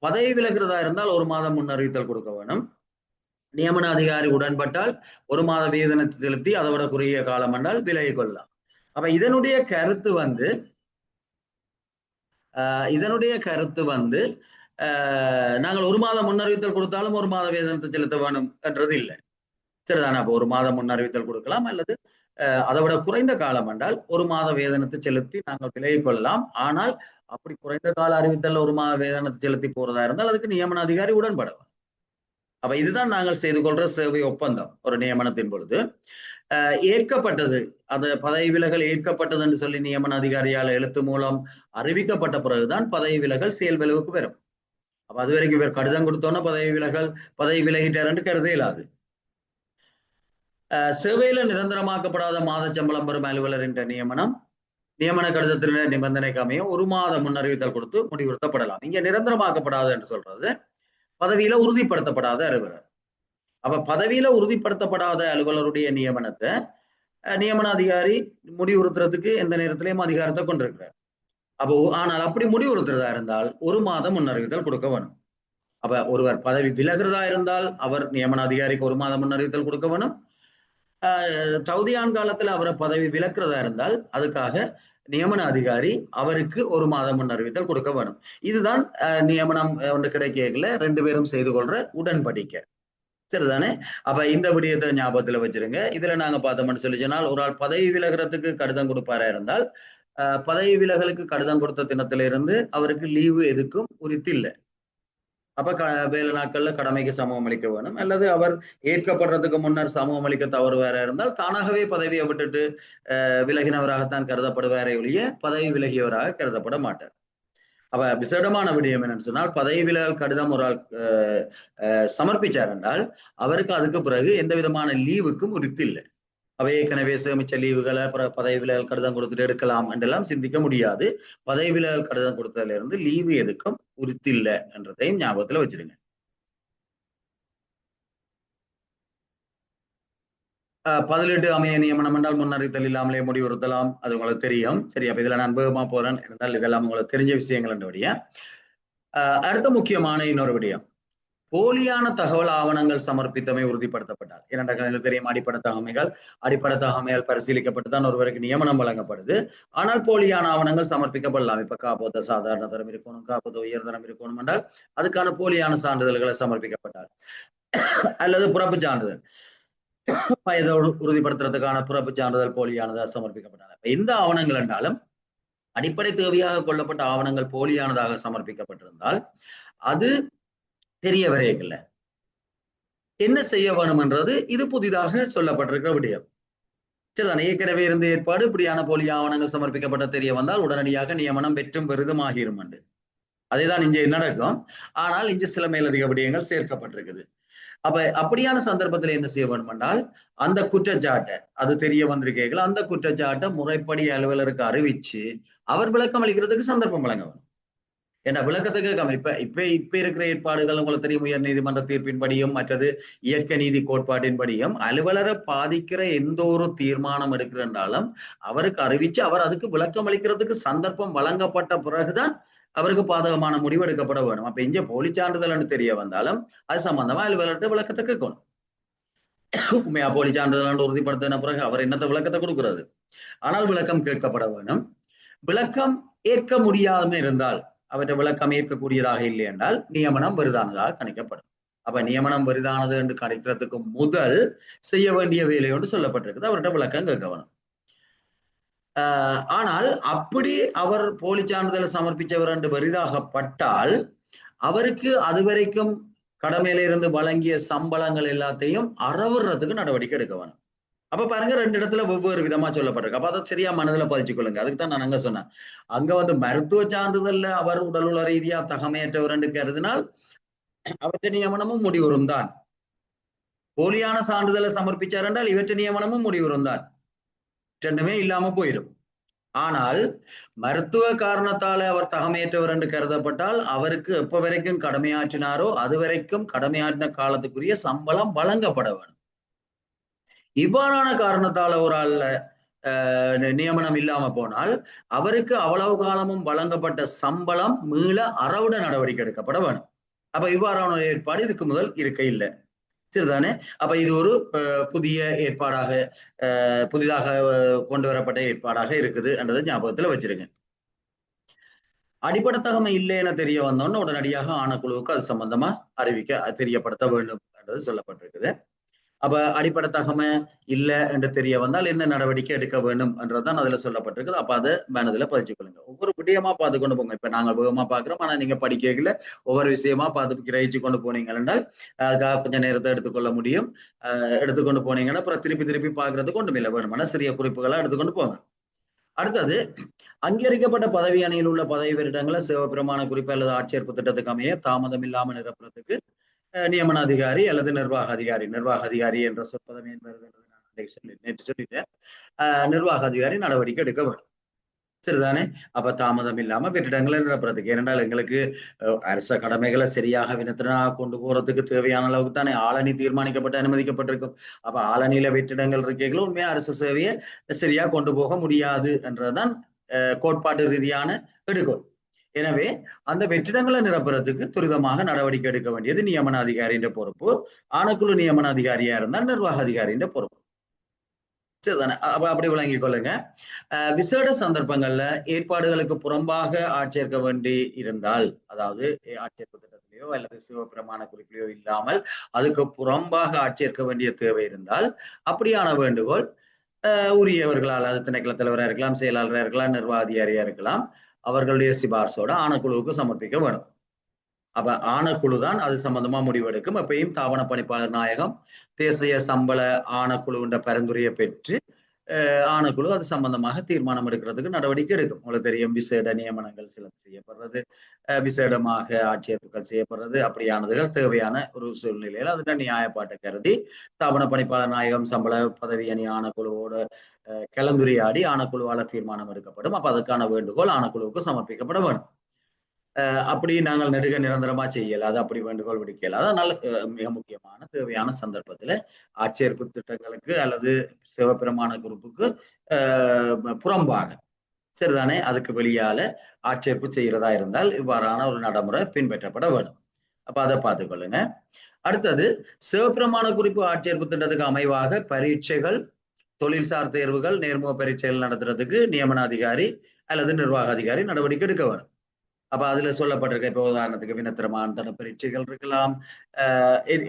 பதவி விலகிறதா இருந்தால் 1 மாதம் முன்னறிவித்தல் கொடுக்க வேணும். நியமன அதிகாரி உடன்பட்டால் 1 மாத வேதனத்தை செலுத்தி அதை விட குறுகிய காலம் என்றால் விலகிக் கொள்ளலாம். அப்ப இதனுடைய கருத்து வந்து நாங்கள் 1 மாதம் முன்னறிவித்தல் கொடுத்தாலும் 1 மாத வேதனத்தை செலுத்த வேணும் என்றது இல்லை. சரிதானே? அப்போ 1 மாதம் முன்னறிவித்தல் கொடுக்கலாம் அல்லது அதை விட குறைந்த காலம் என்றால் 1 மாத வேதனத்தை செலுத்தி நாங்கள் விலகிக் கொள்ளலாம். ஆனால் அப்படி குறைந்த கால அறிவித்தல் 1 மாத வேதனத்தை செலுத்தி போறதா இருந்தால் அதுக்கு நியமன அதிகாரி உடன்படுவார். அப்ப இதுதான் நாங்கள் செய்து கொள்ற சேவை ஒப்பந்தம். ஒரு நியமனத்தின் பொழுது ஏற்கப்பட்டது அந்த பதவி விலகல் ஏற்கப்பட்டது என்று சொல்லி நியமன அதிகாரியால் எழுத்து மூலம் அறிவிக்கப்பட்ட பிறகுதான் பதவி விலகல் செயல் விளைவுக்கு வரும். அப்ப அது வரைக்கும் இவர் கடிதம் கொடுத்தோன்னா பதவி விலகிட்டார் கருதே இல்லாது. சேவையில நிரந்தரமாக்கப்படாத மாத சம்பளம் பெறும் அலுவலர் என்ற நியமன கடிதத்தின நிபந்தனைக்கு அமைய 1 மாத முன்னறிவித்தல் கொடுத்து முடிவுறுத்தப்படலாம். இங்க நிரந்தரமாக்கப்படாது என்று சொல்றது பதவியில உறுதிப்படுத்தப்படாத அலுவலர். அப்ப பதவியில உறுதிப்படுத்தப்படாத அலுவலருடைய நியமனத்தை நியமன அதிகாரி முடிவுறுத்துறதுக்கு எந்த நேரத்திலையும் அதிகாரத்தை கொண்டிருக்கிறார். அப்போ ஆனால் அப்படி முடிவுறுத்துறதா இருந்தால் 1 மாதம் முன்னறிவித்தல் கொடுக்க வேணும். அப்ப ஒருவர் பதவி விலகிறதா இருந்தால் அவர் நியமன அதிகாரிக்கு 1 மாதம் முன்னறிவித்தல் கொடுக்க வேணும். தகுதியான் காலத்துல அவரை பதவி விலக்கிறதா இருந்தால் அதுக்காக நியமன அதிகாரி அவருக்கு 1 மாதம் முன்னறிவித்தல் கொடுக்க வேணும். இதுதான் நியமனம் ஒன்று கிடைக்கல 2 பேரும் செய்து கொள்ற உடன்படிக்கை. சரிதானே? அப்ப இந்த விடயத்தை ஞாபகத்துல வச்சிருங்க. இதுல நாங்க பார்த்தோம்னு சொல்லி சொன்னால் ஒரு ஆள் பதவி விலகிறதுக்கு கடிதம் கொடுப்பாரா இருந்தால் பதவி விலகலுக்கு கடிதம் கொடுத்த தினத்தில இருந்து அவருக்கு லீவு எதுக்கும் உரித்து இல்லை. அப்ப வேலை நாட்கள்ல கடமைக்கு சமூகம் அளிக்க வேணும். அல்லது அவர் ஏற்கப்படுறதுக்கு முன்னர் சமூகம் அளிக்க தவறுவாரா இருந்தால் தானாகவே பதவியை விட்டுட்டு விலகினவராகத்தான் கருதப்படுவாரே ஒழிய பதவி விலகியவராக கருதப்பட மாட்டார். அப்ப விசேடமான விடயம் என்னன்னு சொன்னால் பதவி விலகல் கடிதம் ஒரு ஆள் சமர்ப்பிச்சார் என்றால் அவருக்கு அதுக்கு பிறகு எந்த விதமான லீவுக்கும் உரித்து இல்லை. அவை ஏற்கனவே சேமிச்ச லீவுகளை பதவி விலகல் கடிதம் கொடுத்துட்டு எடுக்கலாம் என்றெல்லாம் சிந்திக்க முடியாது. பதவி விலகல் கடிதம் கொடுத்ததுல இருந்து லீவு எதுக்கும் உரித்து இல்லை என்றதையும் ஞாபகத்துல வச்சிருங்க. 18 அமைய நியமனம் என்றால் முன்னறித்தல் இல்லாமலே முடிவுறுத்தலாம். அது உங்களுக்கு தெரியும். சரி, அப்ப இதுல நான் வேகமா போறேன் என்றால் இதெல்லாம் உங்களுக்கு தெரிஞ்ச விஷயங்கள் என்றபடிய அடுத்த முக்கியமான இன்னொரு விடயம் போலியான தகவல் ஆவணங்கள் சமர்ப்பித்தமை உறுதிப்படுத்தப்பட்டால். இரண்டு தெரியும் அடிப்படை தகமையால் பரிசீலிக்கப்பட்டுதான் ஒருவருக்கு நியமனம் வழங்கப்படுது. ஆனால் போலியான ஆவணங்கள் சமர்ப்பிக்கப்படலாம். இப்ப காப்போத்த சாதாரண தரம் இருக்கணும், காப்போத்த உயர்தரம் இருக்கணும் என்றால் அதுக்கான போலியான சான்றிதழ்களை சமர்ப்பிக்கப்பட்டால் அல்லது பிறப்பு சான்றிதழ் வயதோடு உறுதிப்படுத்துறதுக்கான பிறப்பு சான்றிதழ் போலியானதா சமர்ப்பிக்கப்பட்டால் எந்த ஆவணங்கள் என்றாலும் அடிப்படை தேவையாக கொள்ளப்பட்ட ஆவணங்கள் போலியானதாக சமர்ப்பிக்கப்பட்டிருந்தால் அது தெரிய வரையில என்ன செய்ய வேணும் என்றது இது புதிதாக சொல்லப்பட்டிருக்கிற விடயம். சரிதான், ஏற்கனவே இருந்த ஏற்பாடு இப்படியான போலி ஆவணங்கள் சமர்ப்பிக்கப்பட்ட தெரிய வந்தால் உடனடியாக நியமனம் வெற்றும் பெரிதுமாகிரும் என்று அதேதான் இங்கே நடக்கும். ஆனால் இங்கு சில மேலதிக விடயங்கள் சேர்க்கப்பட்டிருக்குது. அப்ப அப்படியான சந்தர்ப்பத்தில் என்ன செய்ய வேண்டும் என்றால் அந்த குற்றச்சாட்டை அது தெரிய வந்திருக்கீங்களா அந்த குற்றச்சாட்டை முறைப்படி அலுவலருக்கு அறிவிச்சு அவர் விளக்கம் அளிக்கிறதுக்கு சந்தர்ப்பம் வழங்க வேணும். ஏன்னா விளக்கத்துக்கு இப்ப இருக்கிற ஏற்பாடுகள் உங்களுக்கு தெரியும். உயர் நீதிமன்ற தீர்ப்பின்படியும் மற்றது இயற்கை நீதி கோட்பாட்டின்படியும் அலுவலரை பாதிக்கிற எந்த ஒரு தீர்மானம் எடுக்கிறனாலும் அவருக்கு அறிவிச்சு அவர் அதுக்கு விளக்கம் அளிக்கிறதுக்கு சந்தர்ப்பம் வழங்கப்பட்ட பிறகுதான் அவருக்கு பாதகமான முடிவு எடுக்கப்பட வேணும். அப்ப இங்க போலி சான்றிதழ் தெரிய வந்தாலும் அது சம்பந்தமா அலுவலர்கிட்ட விளக்கத்தை கேட்கணும். உண்மையா போலி சான்றிதழ் உறுதிப்படுத்தின பிறகு அவர் என்னத்த விளக்கத்தை கொடுக்கிறது. ஆனால் விளக்கம் கேட்கப்பட வேணும். விளக்கம் ஏற்க முடியாம இருந்தால் அவற்றை விளக்கம் ஏற்கக்கூடியதாக இல்லை என்றால் நியமனம் பெரிதானதாக கணிக்கப்படும். அப்ப நியமனம் பெரிதானது என்று கணிக்கிறதுக்கு முதல் செய்ய வேண்டிய வேலை ஒன்று சொல்லப்பட்டிருக்குது. அவர்கிட்ட விளக்கம் கேட்க வேணும். ஆனால் அப்படி அவர் போலி சான்றிதழ் சமர்ப்பிச்சவர் என்று பெரிதாகப்பட்டால் அவருக்கு அதுவரைக்கும் கடமையில இருந்து வழங்கிய சம்பளங்கள் எல்லாத்தையும் அறவுறதுக்கு நடவடிக்கை எடுக்க வேணும். அப்ப பாருங்க 2 இடத்துல வெவ்வேறு விதமா சொல்லப்பட்டிருக்கு. அப்ப அதை சரியா மனதுல பதிச்சு கொள்ளுங்க. அதுக்கு தான் நான் அங்க சொன்னேன். அங்க மருத்துவ சான்றிதழ்ல அவர் உடலுள்ள ரீதியா தகமையற்றவர் என்று கருதினால் அவற்றை நியமனமும் முடிவுறும் தான். போலியான சான்றிதழை சமர்ப்பிச்சார் என்றால் இவற்றை நியமனமும் முடிவுறும் தான். ரெண்டுமே இல்லாம போயிடும். ஆனால் மருத்துவ காரணத்தால அவர் தகமையற்றவர் என்று கருதப்பட்டால் அவருக்கு எப்ப வரைக்கும் கடமையாற்றினாரோ அது வரைக்கும் கடமையாற்றின காலத்துக்குரிய சம்பளம் வழங்கப்பட வேண்டும். இவ்வாறான காரணத்தால ஒரு ஆள்ல நியமனம் இல்லாம போனால் அவருக்கு அவ்வளவு காலமும் வழங்கப்பட்ட சம்பளம் மீள அறவிட நடவடிக்கை எடுக்கப்பட வேணும். அப்ப இவ்வாறான ஒரு ஏற்பாடு இதுக்கு முதல் இருக்க இல்லை. சரிதானே? அப்ப இது ஒரு புதிய ஏற்பாடாக புதிதாக கொண்டு வரப்பட்ட ஏற்பாடாக இருக்குது என்றதை ஞாபகத்துல வச்சிருங்க. அடிப்படை தகமை இல்லை என தெரிய வந்தோன்னு உடனடியாக ஆணைக்குழுவுக்கு அது சம்பந்தமா தெரியப்படுத்த வேண்டும் என்றது சொல்லப்பட்டிருக்குது. அப்ப அடிப்படை தகமை இல்லை என்று தெரிய வந்தால் என்ன நடவடிக்கை எடுக்க வேண்டும் என்றதுதான் அதுல சொல்லப்பட்டிருக்குது. அப்ப அதை மனதுல பதிச்சு கொள்ளுங்க. ஒவ்வொரு விடயமா பார்த்து கொண்டு போங்க. இப்ப நாங்கள் வேகமா பாக்குறோம், ஆனா நீங்க படிக்கல ஒவ்வொரு விஷயமா பார்த்து கிரகிச்சு கொண்டு போனீங்க என்றால் அதுக்காக கொஞ்சம் நேரத்தை எடுத்துக்கொள்ள முடியும். எடுத்துக்கொண்டு போனீங்கன்னா அப்புறம் திருப்பி பாக்குறதுக்கு ஒன்றும் இல்லை. வேணும்னா சிறிய குறிப்புகளா எடுத்துக்கொண்டு போங்க. அடுத்தது, அங்கீகரிக்கப்பட்ட பதவி அணியில் உள்ள பதவி வருடங்களை சிவபிரமாண குறிப்பு அல்லது ஆட்சேர்ப்பு திட்டத்துக்கு அமைய தாமதம் இல்லாமல் நிரப்புறதுக்கு நியமன அதிகாரி அல்லது நிர்வாக அதிகாரி என்ற சொற்பதவி நேற்று சொல்லிட்டேன். நிர்வாக அதிகாரி நடவடிக்கை எடுக்க வேண்டும். சரிதானே? அப்ப தாமதம் இல்லாம வெற்றிடங்களை நிரப்புறதுக்கு. ஏனென்றால் எங்களுக்கு அரச கடமைகளை சரியாக வினத்தினாக கொண்டு போறதுக்கு தேவையான அளவுக்கு தானே ஆளணி தீர்மானிக்கப்பட்டு அனுமதிக்கப்பட்டிருக்கும். அப்ப ஆளணியில வெற்றிடங்கள் இருக்கீங்களோ உண்மையா அரசு சேவையை சரியா கொண்டு போக முடியாது என்றதுதான் கோட்பாட்டு ரீதியான எடுக்கும். எனவே அந்த வெற்றிடங்களை நிரப்புறதுக்கு துரிதமாக நடவடிக்கை எடுக்க வேண்டியது நியமன அதிகாரியின் பொறுப்பு. ஆணைக்குழு நியமன அதிகாரியா இருந்தால் நிர்வாக அதிகாரியின் பொறுப்பு. சரிதானே? அப்படி விளங்கிக் கொள்ளுங்க. விசேட சந்தர்ப்பங்கள்ல ஏற்பாடுகளுக்கு புறம்பாக ஆட்சேர்க்க வேண்டி இருந்தால், அதாவது ஆட்சேர்ப்பு திட்டத்திலேயோ அல்லது சிவபிரமாண குறிப்பிலேயோ இல்லாமல் அதுக்கு புறம்பாக ஆட்சேர்க்க வேண்டிய தேவை இருந்தால் அப்படியான வேண்டுகோள் உரியவர்களால், அது திணைக்கள தலைவராக இருக்கலாம், செயலாளராக இருக்கலாம், நிர்வாக அதிகாரியா இருக்கலாம், அவர்களுடைய சிபார்சோட ஆணைக்குழுவுக்கு சமர்ப்பிக்க வேணும். அப்ப ஆணைக்குழு தான் அது சம்பந்தமா முடிவெடுக்கும். எப்பயும் தாவன பணிப்பாளர் நாயகம் தேசிய சம்பள ஆணைக்குழுவின் பரிந்துரையை பெற்று ஆணைக்குழு அது சம்பந்தமாக தீர்மானம் எடுக்கிறதுக்கு நடவடிக்கை எடுக்கும். உங்களுக்கு தெரியும், விசேட நியமனங்கள் சில செய்யப்படுறது, விசேடமாக ஆட்சேர்ப்புகள் செய்யப்படுறது, அப்படியானதுகள் தேவையான ஒரு சூழ்நிலையில அதுல நியாயப்பாட்டை கருதி தாபன பணிப்பாளர் நாயகம் சம்பள பதவி அணி ஆணைக்குழுவோட கலந்துரையாடி ஆணைக்குழுவால தீர்மானம் எடுக்கப்படும். அப்ப அதுக்கான வேண்டுகோள் ஆணைக்குழுவுக்கு சமர்ப்பிக்கப்பட வேண்டும். அப்படி நாங்கள் நெடுக நிரந்தரமா செய்யல, அது அப்படி வேண்டுகோள் விடுக்கல. அதனால மிக முக்கியமான தேவையான சந்தர்ப்பத்துல ஆட்சேர்ப்பு திட்டங்களுக்கு அல்லது சிவபிரமாண குரூப்புக்கு புறம்பாக, சரிதானே, அதுக்கு வெளியால ஆட்சேர்ப்பு செய்யறதா இருந்தால் இவ்வாறான ஒரு நடைமுறை பின்பற்றப்பட வேண்டும். அப்ப அதை பார்த்துக்கொள்ளுங்க. அடுத்தது, சிவபிரமாண குறிப்பு ஆட்சேர்ப்பு திட்டத்துக்கு அமைவாக பரீட்சைகள், தொழில்சார் தேர்வுகள், நேர்முக பரீட்சைகள் நடத்துறதுக்கு நியமன அதிகாரி அல்லது நிர்வாக அதிகாரி நடவடிக்கை எடுக்க வேண்டும். அப்ப அதுல சொல்லப்பட்டிருக்க, இப்ப உதாரணத்துக்கு வினத்திரமான பரீட்சைகள் இருக்கலாம்.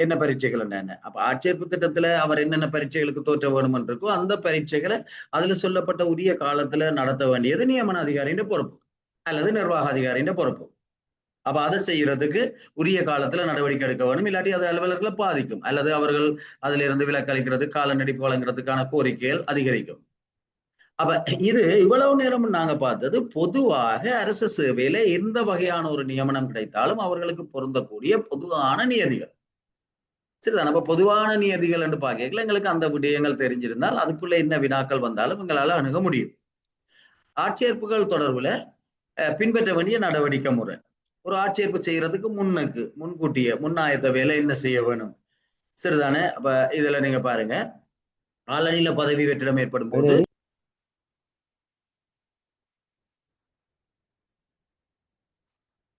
என்ன பரீட்சைகள் என்ன, அப்ப ஆட்சேர்ப்பு திட்டத்துல அவர் என்னென்ன பரீட்சைகளுக்கு தோற்ற வேணும் இருக்கோ அந்த பரீட்சைகளை அதுல சொல்லப்பட்ட உரிய காலத்துல நடத்த வேண்டியது நியமன அதிகாரியின் பொறுப்பு அல்லது நிர்வாக அதிகாரியின் பொறுப்பு. அப்ப அதை செய்யறதுக்கு உரிய காலத்துல நடவடிக்கை எடுக்க வேணும். இல்லாட்டி அது அலுவலர்களை பாதிக்கும் அல்லது அவர்கள் அதுல இருந்து விலக்களிக்கிறது, கால நடிப்பு வழங்குறதுக்கான கோரிக்கைகள் அதிகரிக்கும். அப்ப இது இவ்வளவு நேரம் நாங்க பார்த்தது பொதுவாக அரசு சேவையில எந்த வகையான ஒரு நியமனம் கிடைத்தாலும் அவர்களுக்கு பொருந்தக்கூடிய பொதுவான நியதிகள். சரிதான். அப்ப பொதுவான நியதிகள் என்று பார்க்கல எங்களுக்கு அந்த விடயங்கள் தெரிஞ்சிருந்தால் அதுக்குள்ள என்ன வினாக்கள் வந்தாலும் எங்களால அணுக முடியும். ஆட்சேர்ப்புகள் தொடர்புல பின்பற்ற வேண்டிய நடவடிக்கை முறை. ஒரு ஆட்சேர்ப்பு செய்யறதுக்கு முன்கூட்டிய முன்னாயத்த வேலை என்ன செய்ய வேணும், சரிதானே? அப்ப இதுல நீங்க பாருங்க, ஆளணியில பதவி வெற்றிடம் ஏற்படும் போது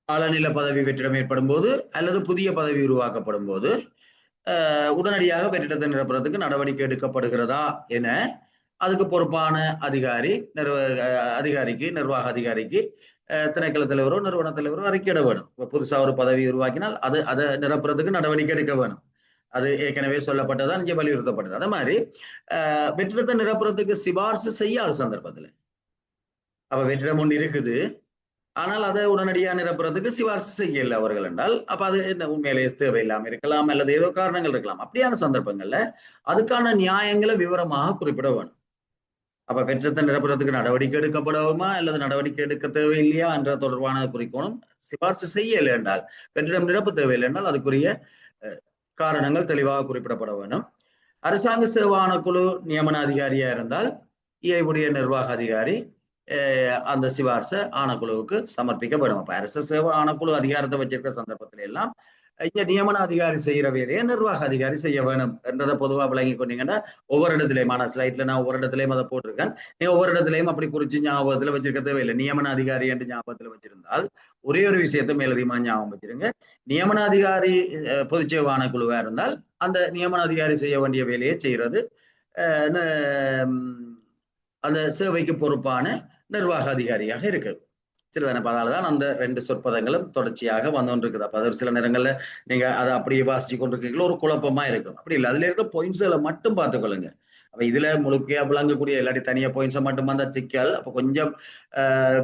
ஆளநில பதவி வெற்றிடம் ஏற்படும் போது அல்லது புதிய பதவி உருவாக்கப்படும் போது உடனடியாக வெற்றிடத்தை நிரப்புறதுக்கு நடவடிக்கை எடுக்கப்படுகிறதா என அதுக்கு பொறுப்பான அதிகாரிக்கு நிர்வாக அதிகாரிக்கு திணைக்கள தலைவரோ நிறுவன தலைவரோ அறிக்கையிட வேணும். புதுசா ஒரு பதவி உருவாக்கினால் அதை நிரப்புறதுக்கு நடவடிக்கை எடுக்க வேணும். அது ஏற்கனவே சொல்லப்பட்டதான், இங்கே வலியுறுத்தப்பட்டது. அதே மாதிரி வெற்றிடத்தை நிரப்புறதுக்கு சிபார்சு செய்யாத சந்தர்ப்பத்துல, அப்ப வெற்றிடம் ஒன்று இருக்குது ஆனால் அதை உடனடியாக நிரப்புறதுக்கு சிபார்சு செய்யல அவர்கள் என்றால் அப்ப அது என்ன உண்மையிலேயே தேவையில்லாம இருக்கலாம் அல்லது ஏதோ காரணங்கள் இருக்கலாம். அப்படியான சந்தர்ப்பங்கள்ல அதுக்கான நியாயங்களை விவரமாக குறிப்பிட வேணும். அப்ப வெற்றிடத்தை நிரப்புறதுக்கு நடவடிக்கை எடுக்கப்படுமா அல்லது நடவடிக்கை எடுக்க தேவையில்லையா என்ற தொடர்பான குறிக்கோளும் சிபார்சு செய்யலை என்றால் வெற்றிடம் நிரப்பு தேவையில்லை என்றால் அதுக்குரிய காரணங்கள் தெளிவாக குறிப்பிடப்பட வேண்டும். அரசாங்க சேவை ஆணைக்குழு நியமன அதிகாரியா இருந்தால் இயைவுடைய நிர்வாக அதிகாரி அந்த சிபார்சை ஆணைக்குழுவுக்கு சமர்ப்பிக்கப்படும். அப்ப அரசு சேவை ஆணைக்குழு அதிகாரத்தை வச்சிருக்கிற சந்தர்ப்பத்தில எல்லாம் இங்க நியமன அதிகாரி செய்யற வேலையை நிர்வாக அதிகாரி செய்ய வேணும் என்றதை பொதுவா விளங்கி கொண்டீங்கன்னா ஒவ்வொரு இடத்துலயும் ஆனா ஸ்லைட்ல நான் ஒவ்வொரு இடத்துலயும் அதை போட்டிருக்கேன். நீங்க ஒவ்வொரு இடத்துலயும் அப்படி குறிச்சு ஞாபகத்துல வச்சிருக்க தேவையில்லை. நியமன அதிகாரி என்று ஞாபகத்துல வச்சிருந்தால் ஒரே ஒரு விஷயத்தை மேலதிகமா ஞாபகம் வச்சிருங்க. நியமன அதிகாரி பொதுச்சேவை ஆணைக்குழுவா இருந்தால் அந்த நியமன அதிகாரி செய்ய வேண்டிய வேலையை செய்யறது அந்த சேவைக்கு பொறுப்பான நிர்வாக அதிகாரியாக இருக்கு. சரிதானே? அதனாலதான் அந்த 2 சொற்பதங்களும் தொடர்ச்சியாக வந்து கொண்டிருக்குது. அப்ப அது சில நேரங்கள்ல நீங்க அதை அப்படியே வாசிச்சு கொண்டிருக்கீங்களோ ஒரு குழப்பமா இருக்கும். அப்படி இல்லை, அதுல இருக்கிற பாயிண்ட்ஸ்களை மட்டும் பார்த்துக்கொள்ளுங்க. அப்ப இதுல முழுக்கையா விளங்கக்கூடிய இல்லாட்டி தனியா பாயிண்ட்ஸை மட்டும் வந்தா சிக்கல். அப்ப கொஞ்சம்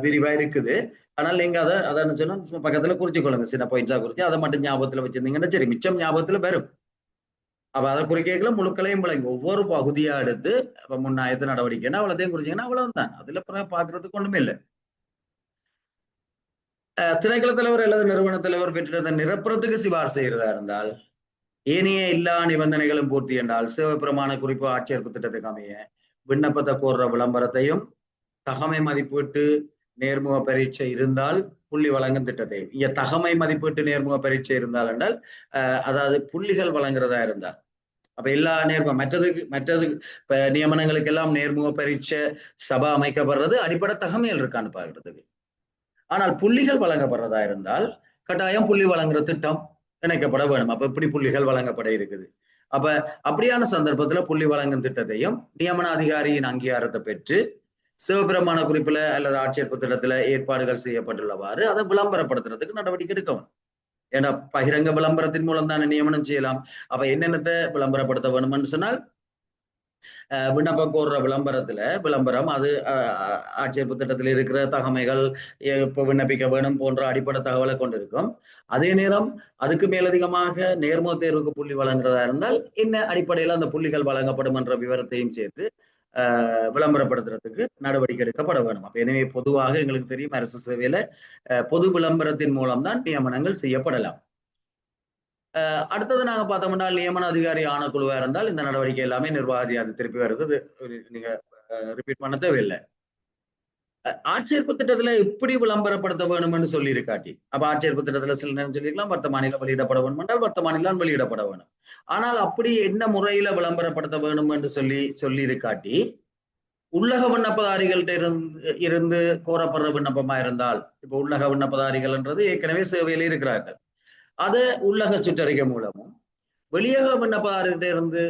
விரிவா இருக்குது. ஆனால் நீங்க அதை சொன்னா பக்கத்துல குறிச்சுக்கொள்ளுங்க. சின்ன பாயிண்ட்ஸா குறிச்சு அதை மட்டும் ஞாபகத்துல வச்சிருந்தீங்கன்னா சரி, மிச்சம் ஞாபகத்துல வரும். அப்ப அதை குறிக்கல முழுக்களையும் விளங்கி ஒவ்வொரு பகுதியா எடுத்து அப்ப முன்னாயத்து நடவடிக்கைன்னா அவ்வளோத்தையும் குறிச்சிங்கன்னா அவ்வளவுதான். அதுல பாக்குறதுக்கு ஒண்ணுமே இல்லை. திணைக்கள தலைவர் அல்லது நிறுவன தலைவர் வெற்றிடத்தை நிரப்புறதுக்கு சிபார் செய்யறதா இருந்தால் ஏனைய எல்லா நிபந்தனைகளும் பூர்த்தி என்றால் சேவை பிரமாண குறிப்பு ஆட்சேர்ப்பு திட்டத்துக்கு அமைய விண்ணப்பத்தை கோர்ற விளம்பரத்தையும் தகமை மதிப்பீட்டு நேர்முக பரீட்சை இருந்தால் புள்ளி வழங்கும் திட்டத்தை இங்க தகமை மதிப்பீட்டு நேர்முக பரீட்சை இருந்தால் என்றால் அதாவது புள்ளிகள் வழங்குறதா இருந்தால் அப்ப எல்லா மற்றது இப்ப நியமனங்களுக்கு எல்லாம் நேர்முக பரீட்சை சபா அமைக்கப்படுறது அடிப்படை தகமைகள் இருக்கான்னு பாக்குறதுக்கு. ஆனால் புள்ளிகள் வழங்கப்படுறதா இருந்தால் கட்டாயம் புள்ளி வழங்குற திட்டம் இணைக்கப்பட வேணும். அப்ப இப்படி புள்ளிகள் வழங்கப்பட இருக்குது. அப்ப அப்படியான சந்தர்ப்பத்துல புள்ளி வழங்கும் திட்டத்தையும் நியமன அதிகாரியின் அங்கீகாரத்தை பெற்று சிவபிரமாண குறிப்புல அல்லது ஆட்சேர்ப்பு திட்டத்துல ஏற்பாடுகள் செய்யப்பட்டுள்ளவாறு அதை விளம்பரப்படுத்துறதுக்கு நடவடிக்கை எடுக்கணும். ஏன்னா பகிரங்க விளம்பரத்தின் மூலம் தானே நியமனம் செய்யலாம். அப்ப என்னென்னத்தை விளம்பரப்படுத்த வேணும்னு சொன்னால் விண்ணப்பம் கோர்ற விளம்பரம் அது ஆட்சேர்ப்பு திட்டத்தில் இருக்கிற தகமைகள் இப்போ விண்ணப்பிக்க வேணும் போன்ற அடிப்படை தகவலை கொண்டிருக்கும். அதே நேரம் அதுக்கு மேலதிகமாக நேர்முக தேர்வுக்கு புள்ளி வழங்குறதா இருந்தால் என்ன அடிப்படையில் அந்த புள்ளிகள் வழங்கப்படும் என்ற விவரத்தையும் சேர்த்து விளம்பரப்படுத்துறதுக்கு நடவடிக்கை எடுக்கப்பட வேணும். அப்ப எனவே பொதுவாக எங்களுக்கு தெரியும் அரசு சேவையில பொது விளம்பரத்தின் மூலம்தான் நியமனங்கள் செய்யப்படலாம். அடுத்தது நாங்க பார்த்தோம்னா நியமன அதிகாரி ஆணைக்குழுவா இருந்தால் இந்த நடவடிக்கை எல்லாமே நிர்வாக அது திருப்பி வருது. நீங்க ரிப்பீட் பண்ண தேவையில்லை. ஆட்சேர்ப்பு திட்டத்துல எப்படி விளம்பரப்படுத்த வேணும்னு சொல்லி இருக்காட்டி அப்ப ஆட்சேர்ப்பு திட்டத்துல சில நேரம் சொல்லிக்கலாம் வர்த்தமானில வெளியிடப்பட வேணும் என்றால் வர்த்தமானிலாம் வெளியிடப்பட வேணும். ஆனால் அப்படி என்ன முறையில விளம்பரப்படுத்த வேணும் என்று சொல்லி இருக்காட்டி உள்ளக விண்ணப்பதாரிகள்கிட்ட இருந்து கோரப்படுற விண்ணப்பமா இருந்தால் இப்ப உள்ளக விண்ணப்பதாரிகள்ன்றது ஏற்கனவே சேவையில இருக்கிறார்கள். அதை உள்ளக சுற்றறிக்கை மூலமும் வெளியக விண்ணப்பதாரிகிட்ட இருந்து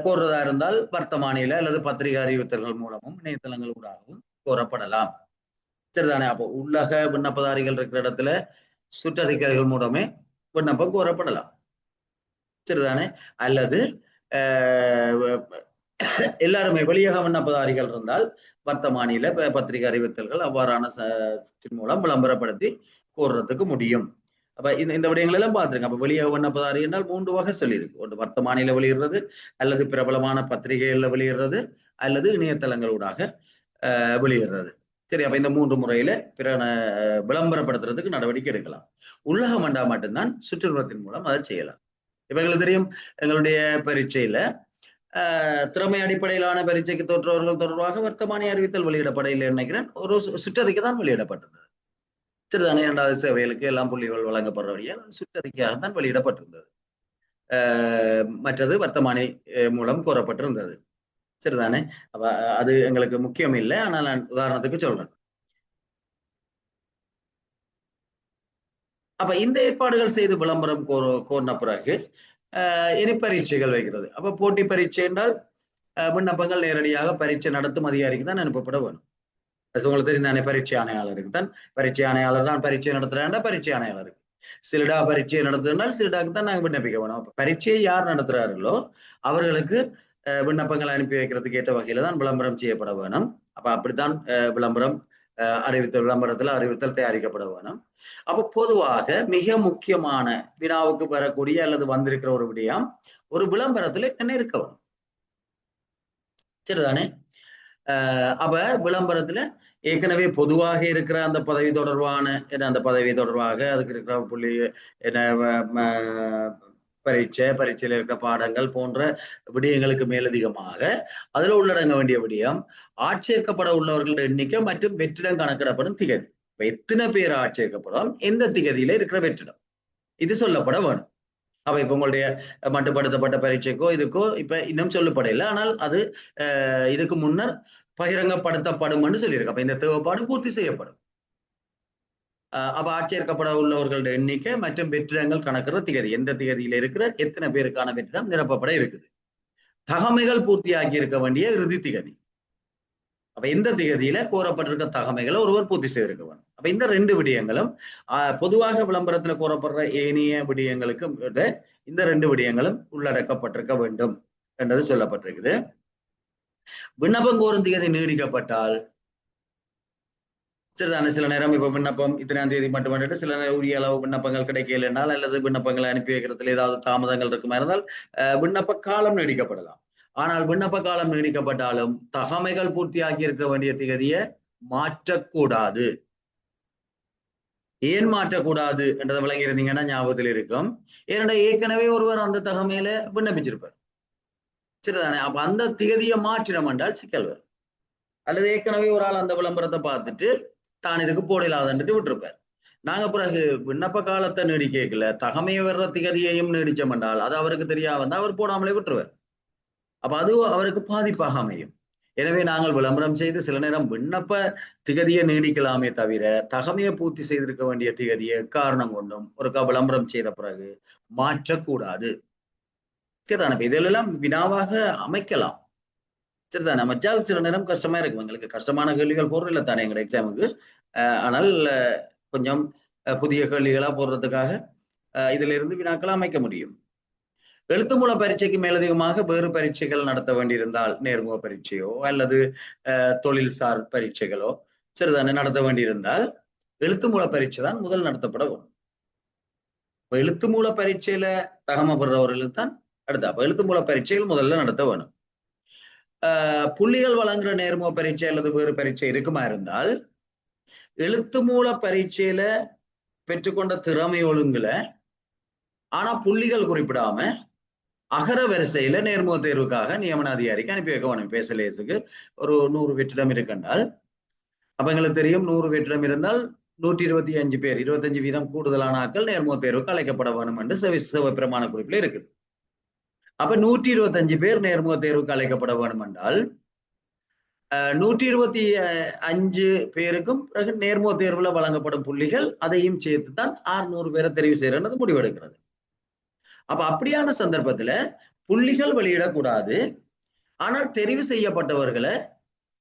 கோர்றதா இருந்தால் வர்த்தமானில அல்லது பத்திரிகை அறிவித்தல்கள் மூலமும் இணையதளங்கள் ஊடாகவும் கோரப்படலாம். சரிதானே? அப்போ உள்ளக விண்ணப்பதாரிகள் இருக்கிற இடத்துல சுற்றறிக்கைகள் மூலமே விண்ணப்பம் கோரப்படலாம். சரிதானே? அல்லது எல்லாருமே வெளியக விண்ணப்பதாரிகள் இருந்தால் வர்த்தமானில பத்திரிகை அறிவித்தல்கள் அவ்வாறான மூலம் விளம்பரப்படுத்தி கோர்றதுக்கு முடியும். அப்ப இந்த விடயங்கள் எல்லாம் பார்த்துருங்க. அப்ப வெளியக விண்ணப்பதாரி என்றால் 3 வகை சொல்லியிருக்கு. ஒன்று வர்த்தமானில வெளியிடுறது, அல்லது பிரபலமான பத்திரிகைகள்ல வெளியிடுறது, அல்லது இணையதளங்களூடாக வெளியிடுறது. சரி, அப்ப இந்த 3 முறையில விளம்பரப்படுத்துறதுக்கு நடவடிக்கை எடுக்கலாம். உள்ளக மண்டா மட்டும்தான் சுற்றுலாத்தின் மூலம் அதை செய்யலாம். இப்ப எங்களுக்கு தெரியும் எங்களுடைய பரீட்சையில திறமை அடிப்படையிலான பரீட்சைக்கு தோற்றவர்கள் தொடர்பாக வர்த்தமானி அறிவித்தல் வெளியிடப்படையில் நினைக்கிறேன் ஒரு சுற்றறிக்கை தான் வெளியிடப்பட்டது. சரிதானே? 2வது சேவைகளுக்கு எல்லாம் புள்ளிகள் வழங்கப்படுறபடியால் சுற்றறிக்கையாக தான் வெளியிடப்பட்டிருந்தது. மற்றது வர்த்தமானி மூலம் கோரப்பட்டிருந்தது. சரிதானே? அப்ப அது எங்களுக்கு முக்கியம் இல்லை. ஆனால் நான் உதாரணத்துக்கு சொல்றேன். அப்ப இந்த ஏற்பாடுகள் செய்து விளம்பரம் கோர்ன பிறகு இனி பரீட்சைகள் வைக்கிறது. அப்ப போட்டி பரீட்சை என்றால் விண்ணப்பங்கள் நேரடியாக பரீட்சை நடத்தும் அதிகாரிக்கு தான் அனுப்பப்பட வேணும். உங்களுக்கு தெரிந்தானே பரீட்சை ஆணையாளருக்கு தான் பரீட்சை ஆணையாளர் தான் பரீட்சை நடத்துறாண்டா பரீட்சை ஆணையாளருக்கு சிலிடா பரீட்சையை நடத்துனால் சிலிடாக்கு தான் நாங்கள் விண்ணப்பிக்க வேணும். அப்ப பரீட்சையை யார் நடத்துறார்களோ அவர்களுக்கு விண்ணப்பங்கள் அனுப்பி வைக்கிறதுக்கு ஏற்ற வகையில தான் விளம்பரம் செய்யப்பட வேணும். அப்ப அப்படித்தான் விளம்பரம் விளம்பரத்துல அறிவித்தல் தயாரிக்கப்பட வேணும். அப்ப பொதுவாக மிக முக்கியமான வினாவுக்கு வரக்கூடிய அல்லது வந்திருக்கிற ஒரு விடயம் ஒரு விளம்பரத்துல என்ன இருக்க வேணும். சரிதானே? அப்ப விளம்பரத்துல ஏற்கனவே பொதுவாக இருக்கிற அந்த பதவி தொடர்பான அந்த பதவி தொடர்பாக அதுக்கு இருக்கிற புள்ளி என்ன பரீட்சையில இருக்கிற பாடங்கள் போன்ற விடயங்களுக்கு மேலதிகமாக அதுல உள்ளடங்க வேண்டிய விடயம் ஆட்சேர்க்கப்பட உள்ளவர்களுடைய எண்ணிக்கை மற்றும் வெற்றிடம் கணக்கிடப்படும் திகதி. எத்தனை பேர் ஆட்சேர்க்கப்படும், எந்த திகதியில இருக்கிற வெற்றிடம், இது சொல்லப்பட வேணும். அப்ப இப்ப உங்களுடைய மட்டுப்படுத்தப்பட்ட பரீட்சைக்கோ இதுக்கோ இப்ப இன்னும் சொல்லப்படல, ஆனால் அது இதுக்கு முன்னர் பகிரங்கப்படுத்தப்படும் என்று சொல்லியிருக்கு. அப்ப இந்த தேவைப்பாடு பூர்த்தி செய்யப்படும். அப்ப ஆட்சேர்க்கப்பட உள்ளவர்களுடைய எண்ணிக்கை மற்றும் வெற்றிடங்கள் கணக்குற திகதி, எந்த திகதியில இருக்கிற எத்தனை பேருக்கான வெற்றிடம் நிரப்பப்பட இருக்குது. தகமைகள் பூர்த்தியாகி இருக்க வேண்டிய இறுதி திகதி. அப்ப இந்த திகதியில கோரப்பட்டிருக்க தகமைகளை ஒருவர் பூர்த்தி செய்திருக்க வேண்டும். அப்ப இந்த 2 விடயங்களும் பொதுவாக விளம்பரத்துல கோரப்படுற ஏனைய விடயங்களுக்கு இந்த 2 விடயங்களும் உள்ளடக்கப்பட்டிருக்க வேண்டும் என்றது சொல்லப்பட்டிருக்குது. விண்ணப்பம் கோரும் திகதி நீடிக்கப்பட்டால் சரிதானே, சில நேரம் இப்ப விண்ணப்பம் இத்தனாம் தேதி மட்டும் வந்துட்டு சில நேரம் உரிய அளவு விண்ணப்பங்கள் கிடைக்கலைன்னால் அல்லது விண்ணப்பங்களை அனுப்பி வைக்கிறதுல ஏதாவது தாமதங்கள் இருக்குமா இருந்தால் விண்ணப்ப காலம் நீடிக்கப்படலாம். ஆனால் விண்ணப்ப காலம் நீடிக்கப்பட்டாலும் தகமைகள் பூர்த்தியாகி இருக்க வேண்டிய திகதியை மாற்றக்கூடாது. ஏன் மாற்றக்கூடாது என்றதை விளங்கி இருந்தீங்கன்னா ஞாபகத்தில் இருக்கும். ஏனென்றால் ஏற்கனவே ஒருவர் அந்த தகமையில விண்ணப்பிச்சிருப்பார். சரிதானே? அப்ப அந்த திகதியை மாற்றினம் என்றால் சிக்கல் வரும். அல்லது ஏற்கனவே ஒரு ஆள் அந்த விளம்பரத்தை பார்த்துட்டு தான் இதுக்கு போடலாதுன்ட்டு விட்டுருப்பார். நாங்க பிறகு விண்ணப்ப காலத்தை நீடிக்கல, தகமையை வர்ற திகதியையும் நீடிச்சோம் என்றால் அது அவருக்கு தெரியாம வந்தா அவர் போடாமலே விட்டுருவார். அப்ப அது அவருக்கு பாதிப்பாக அமையும். எனவே நாங்கள் விளம்பரம் செய்து சில நேரம் விண்ணப்ப திகதியை நீடிக்கலாமே தவிர தகமையை பூர்த்தி செய்திருக்க வேண்டிய திகதியை காரணம் கொண்டும் ஒருக்கா விளம்பரம் செய்த பிறகு மாற்றக்கூடாது. சரிதானே? இதெல்லாம் வினாவாக அமைக்கலாம். சரிதான், அமைச்சால் சில நேரம் கஷ்டமா இருக்கும். எங்களுக்கு கஷ்டமான கேள்விகள் போடுறதில்ல தானே எங்களோட எக்ஸாமுக்கு. ஆனால் கொஞ்சம் புதிய கேள்விகளா போடுறதுக்காக இதுல இருந்து வினாக்களை அமைக்க முடியும். எழுத்து மூல பரீட்சைக்கு மேலதிகமாக வேறு பரீட்சைகள் நடத்த வேண்டியிருந்தால், நேர்முக பரீட்சையோ அல்லது தொழில்சார் பரீட்சைகளோ சரிதானே நடத்த வேண்டியிருந்தால் எழுத்து மூல பரீட்சை தான் முதல் நடத்தப்பட வேணும். எழுத்து மூல பரீட்சையில தகமை பெறுறவர்களுக்கு தான் அடுத்த அப்ப எழுத்து மூல பரீட்சைகள் முதல்ல நடத்த வேணும். புள்ளிகள் வழங்குற நேர்முக பரீட்சை அல்லது வேறு பரீட்சை இருக்குமா இருந்தால் எழுத்து மூல பரீட்சையில பெற்றுக்கொண்ட திறமை ஒழுங்குல ஆனா புள்ளிகள் குறிப்பிடாம அகர வரிசையில நேர்முக தேர்வுக்காக நியமன அதிகாரிக்கு அனுப்பி வைக்க வேணும். பேசலேசுக்கு ஒரு 100 வெற்றிடம் இருக்குன்றால் அப்ப எங்களுக்கு தெரியும் 100 வெற்றிடம் இருந்தால் 125 பேர் 25% கூடுதலான ஆட்கள் நேர்முக தேர்வுக்கு அழைக்கப்பட வேணும் என்று சேவை பிரமாண குறிப்பில் இருக்குது. அப்ப 125 பேர் நேர்முக தேர்வுக்கு அழைக்கப்பட வேண்டும் என்றால் 125 பேருக்கும் பிறகு நேர்முக தேர்வுல வழங்கப்படும் புள்ளிகள் அதையும் சேர்த்துதான் 600 பேரை தெரிவு செய்யறது முடிவெடுக்கிறது. அப்ப அப்படியான சந்தர்ப்பத்துல புள்ளிகள் வெளியிடக்கூடாது. ஆனால் தெரிவு செய்யப்பட்டவர்களை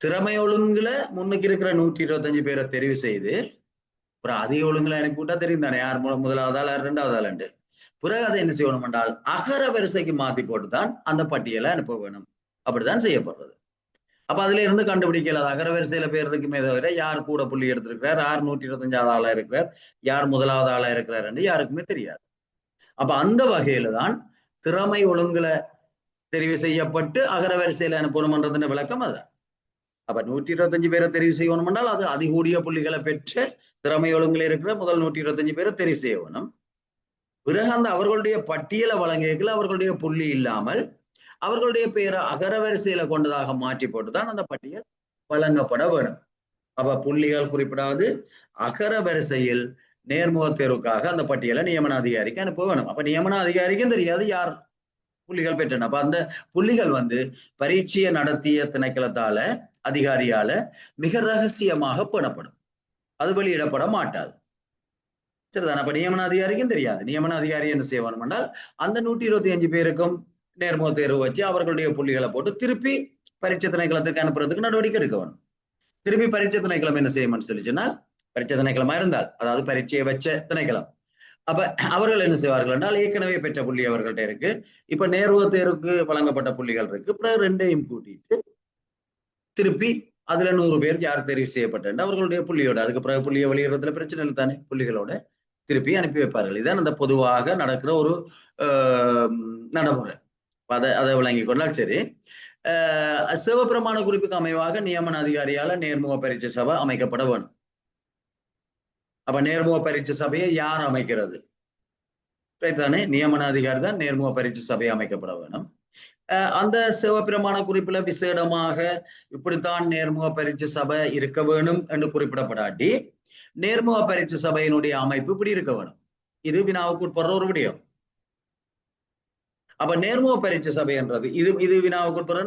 திறமை ஒழுங்குல முன்னுக்கு இருக்கிற 125 பேரை தெரிவு செய்து அப்புறம் அதிக ஒழுங்குல அனுப்பிவிட்டா தெரியும் தானே யார் முதலாவது ஆள் யார் 2வது ஆள். பிறகு அதை என்ன செய்யணும் என்றால் அகர வரிசைக்கு மாத்தி போட்டுதான் அந்த பட்டியலை அனுப்ப வேணும். அப்படித்தான் செய்யப்படுறது. அப்ப அதுல இருந்து கண்டுபிடிக்கல அகர வரிசையில பேர் இருக்குமே தவிர யார் கூட புள்ளி எடுத்திருக்கிறார், யார் 125வது ஆளா இருக்கிறார், யார் முதலாவது ஆளா இருக்கிறார் என்று யாருக்குமே தெரியாது. அப்ப அந்த வகையில தான் திறமை ஒழுங்குல தெரிவு செய்யப்பட்டு அகர வரிசையில அனுப்பணும்ன்றதுன்னு விளக்கம் அதுதான். அப்ப 125 பேரை தெரிவு செய்யணும் என்றால் அது அதிகூடிய புள்ளிகளை பெற்று திறமை ஒழுங்குல இருக்கிற முதல் 125 பேரை தெரிவு செய்ய வேணும். பிறகு அந்த அவர்களுடைய பட்டியலை வழங்கியதுல அவர்களுடைய புள்ளி இல்லாமல் அவர்களுடைய பெயரை அகர வரிசையில கொண்டதாக மாற்றி போட்டுதான் அந்த பட்டியல் வழங்கப்பட வேணும். அப்ப புள்ளிகள் குறிப்பிடாது அகர வரிசையில் நேர்முக தேர்வுக்காக அந்த பட்டியலை நியமன அதிகாரிக்கு அனுப்ப வேணும். அப்ப நியமன அதிகாரிக்கும் தெரியாது யார் புள்ளிகள் பெற்றன. அப்ப அந்த புள்ளிகள் பரீட்சையை நடத்திய திணைக்களத்தால அதிகாரியால மிக ரகசியமாக பேணப்படும். அது வெளியிடப்பட மாட்டாது. சரிதானே? அப்ப நியமன அதிகாரிக்கும் தெரியாது. நியமன அதிகாரி என்ன செய்வான் என்றால் அந்த 125 பேருக்கும் நேர்முக தேர்வு வச்சு அவர்களுடைய புள்ளிகளை போட்டு திருப்பி பரீட்சை திணைக்களத்துக்கு அனுப்புறதுக்கு நடவடிக்கை எடுக்க வேணும். திருப்பி பரீட்சை திணைக்களம் என்ன செய்யணும்னு சொல்லிச்சுன்னா பரீட்சை திணைக்களமா இருந்தால் அதாவது பரீட்சையை வச்ச திணைக்களம் அப்ப அவர்கள் என்ன செய்வார்கள் என்றால் ஏற்கனவே பெற்ற புள்ளி அவர்கள்ட்ட இருக்கு, இப்ப நேர்முக தேர்வுக்கு வழங்கப்பட்ட புள்ளிகள் இருக்கு, பிறகு 2ஐயும் கூட்டிட்டு திருப்பி அதுல 100 பேர் யார் தெரிவு செய்யப்பட்ட அவர்களுடைய புள்ளியோட அதுக்கு பிறகு புள்ளியை வெளியிடறதுல பிரச்சனை இல்லை தானே, புள்ளிகளோட திருப்பி அனுப்பி வைப்பார்கள். இதான் அந்த பொதுவாக நடக்கிற ஒரு நடைமுறை. அதை விளங்கி கொண்டால் சரி. சேவ பிரமாண குறிப்புக்கு அமைவாக நியமன அதிகாரியால நேர்முக பரீட்சை சபை அமைக்கப்பட வேணும். அப்ப நேர்முக பரீட்சை சபையை யார் அமைக்கிறது? தானே, நியமன அதிகாரி தான் நேர்முக பரீட்சை சபை அமைக்கப்பட வேணும். அந்த சேவ பிரமாண குறிப்புல விசேடமாக இப்படித்தான் நேர்முக பரீட்சை சபை இருக்க வேணும் என்று குறிப்பிடப்படாட்டி நேர்முக பரீட்சை சபையினுடைய அமைப்பு இப்படி இருக்க வேணும். இது வினாவுக்கு உட்படுற ஒரு விடயம். அப்ப நேர்முக பரீட்சை சபை என்றது இது வினாவுக்கு உட்படுற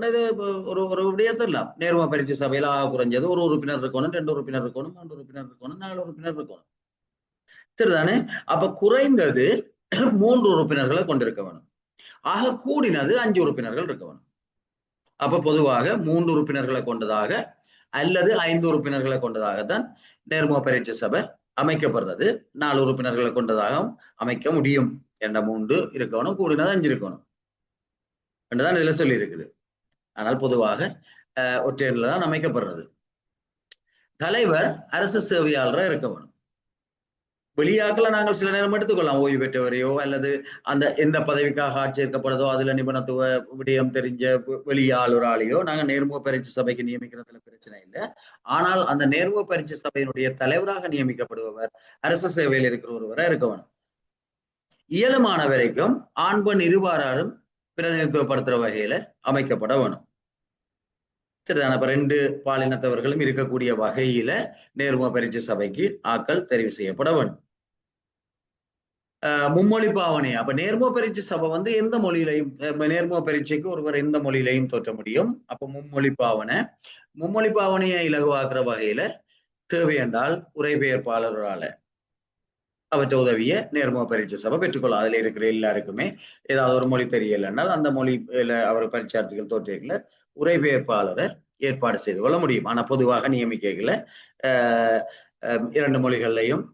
ஒரு விடயத்தெல்லாம். நேர்முக பரீட்சை சபையில குறைஞ்சது ஒரு உறுப்பினர் இருக்கணும், 2 உறுப்பினர் இருக்கணும், 3 உறுப்பினர் இருக்கணும், 4 உறுப்பினர் இருக்கணும். சரிதானே? அப்ப குறைந்தது 3 உறுப்பினர்களை கொண்டிருக்க வேணும். ஆக கூடினது 5 உறுப்பினர்கள் இருக்க வேணும். அப்ப பொதுவாக 3 உறுப்பினர்களை கொண்டதாக அல்லது 5 உறுப்பினர்களை கொண்டதாகத்தான் நேர்முக பரீட்சை சபை அமைக்கப்படுறது. 4 உறுப்பினர்களை கொண்டதாகவும் அமைக்க முடியும். என்ற 3 இருக்கணும், கூடினது 5 இருக்கணும் என்றுதான் இதுல சொல்லி இருக்குது. ஆனால் பொதுவாக ஒற்றையன்ல தான் அமைக்கப்படுறது. தலைவர் அரசு சேவையாளராக இருக்க வேணும். வெளியாக்கல நாங்கள் சில நேரம் எடுத்துக்கொள்ளலாம், ஓய்வு பெற்றவரையோ அல்லது அந்த எந்த பதவிக்காக ஆட்சேர்க்கப்படுதோ அதுல நிபுணத்துவ விடயம் தெரிஞ்ச வெளியாளராலேயோ நாங்க நேர்முக பரீட்சை சபைக்கு நியமிக்கிறதுல பிரச்சனை இல்லை. ஆனால் அந்த நேர்முக பரீட்சை சபையினுடைய தலைவராக நியமிக்கப்படுபவர் அரசு சேவையில் இருக்கிற ஒருவரை இருக்க வேணும். இயலுமான வரைக்கும் ஆண் பெண் இருபாராலும் பிரதிநிதித்துவப்படுத்துற வகையில அமைக்கப்பட வேணும். சரிதான? அப்ப 2 பாலினத்தவர்களும் இருக்கக்கூடிய வகையில நேர்முக பரீட்சை சபைக்கு ஆட்கள் தெரிவு செய்யப்பட வேணும். மும்மொழி பாவனை. அப்ப நேர்முக பரீட்சை சபை எந்த மொழியிலையும், நேர்முக பரீட்சைக்கு ஒருவர் எந்த மொழியிலையும் தோற்ற முடியும். அப்ப மும்மொழி பாவனையை இலகுவாக்குற வகையில தேவை என்றால் உரைபெயர்ப்பாளரால அவற்றை உதவிய நேர்முக பரீட்சை சபை பெற்றுக்கொள்ளும். அதுல இருக்கிற எல்லாருக்குமே ஏதாவது ஒரு மொழி தெரியலைன்னால் அந்த மொழியில அவர் பரீட்சார்த்திகள் தோற்றியல உரைபெயர்ப்பாளரை ஏற்பாடு செய்து கொள்ள முடியும். ஆனா பொதுவாக நியமிக்கைகளை 2 மொழிகள்லையும்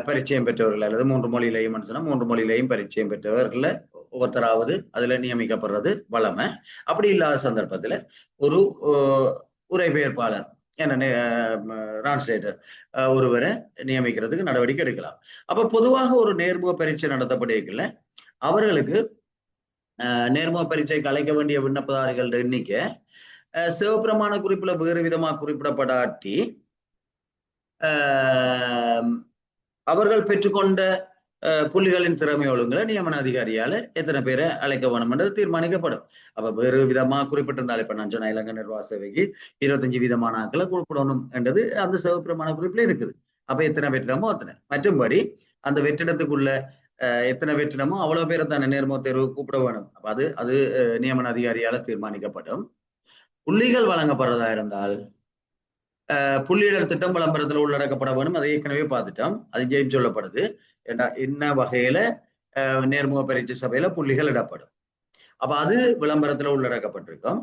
பரிச்சயம் பெற்றவர்கள் அல்லது 3 மொழியிலையும் சொன்னா 3 மொழியிலையும் பரிச்சயம் பெற்றவர்கள ஒவ்வொருத்தராவது அதுல நியமிக்கப்படுறது வளமை. அப்படி இல்லாத சந்தர்ப்பத்துல ஒரு உரைபெயர்ப்பாளர் டிரான்ஸ்லேட்டர் ஒருவரை நியமிக்கிறதுக்கு நடவடிக்கை எடுக்கலாம். அப்ப பொதுவாக ஒரு நேர்முக பரீட்சை நடத்தப்படல அவர்களுக்கு நேர்முக பரீட்சைக்கு அழைக்க வேண்டிய விண்ணப்பதாரிகளோட எண்ணிக்கை சிவபிரமாண குறிப்புல வேறு விதமா குறிப்பிடப்படாட்டி அவர்கள் பெற்றுக்கொண்ட புள்ளிகளின் திறமை ஒழுங்குல நியமன அதிகாரியால எத்தனை பேரை அழைக்க வேணும்ன்றது தீர்மானிக்கப்படும். அப்ப வேறு விதமா குறிப்பிட்டிருந்தால் இப்ப நான் சொன்ன இலங்கை நிர்வாக சேவைக்கு 25 வீதமான ஆட்களை குறிப்பிடணும் என்றது அந்த சிவபிரமாண குறிப்புல இருக்குது. அப்ப எத்தனை வெற்றிடமோ அத்தனை. மற்றும்படி அந்த வெற்றிடத்துக்குள்ள எத்தனை வெற்றிடமோ அவ்வளவு பேரை தானே நேர்முக தேர்வு கூப்பிட வேணும். அப்ப அது நியமன அதிகாரியால தீர்மானிக்கப்படும். புள்ளிகள் வழங்கப்படுறதா இருந்தால் புள்ளியிடல் திட்டம் விளம்பரத்துல உள்ளடக்கப்பட வேணும். அதை ஏற்கனவே பார்த்துட்டோம். அது ஜெயம் சொல்லப்படுது. என்ன வகையில நேர்முக பரீட்சை சபையில புள்ளிகள் இடப்படும். அப்ப அது விளம்பரத்துல உள்ளடக்கப்பட்டிருக்கும்.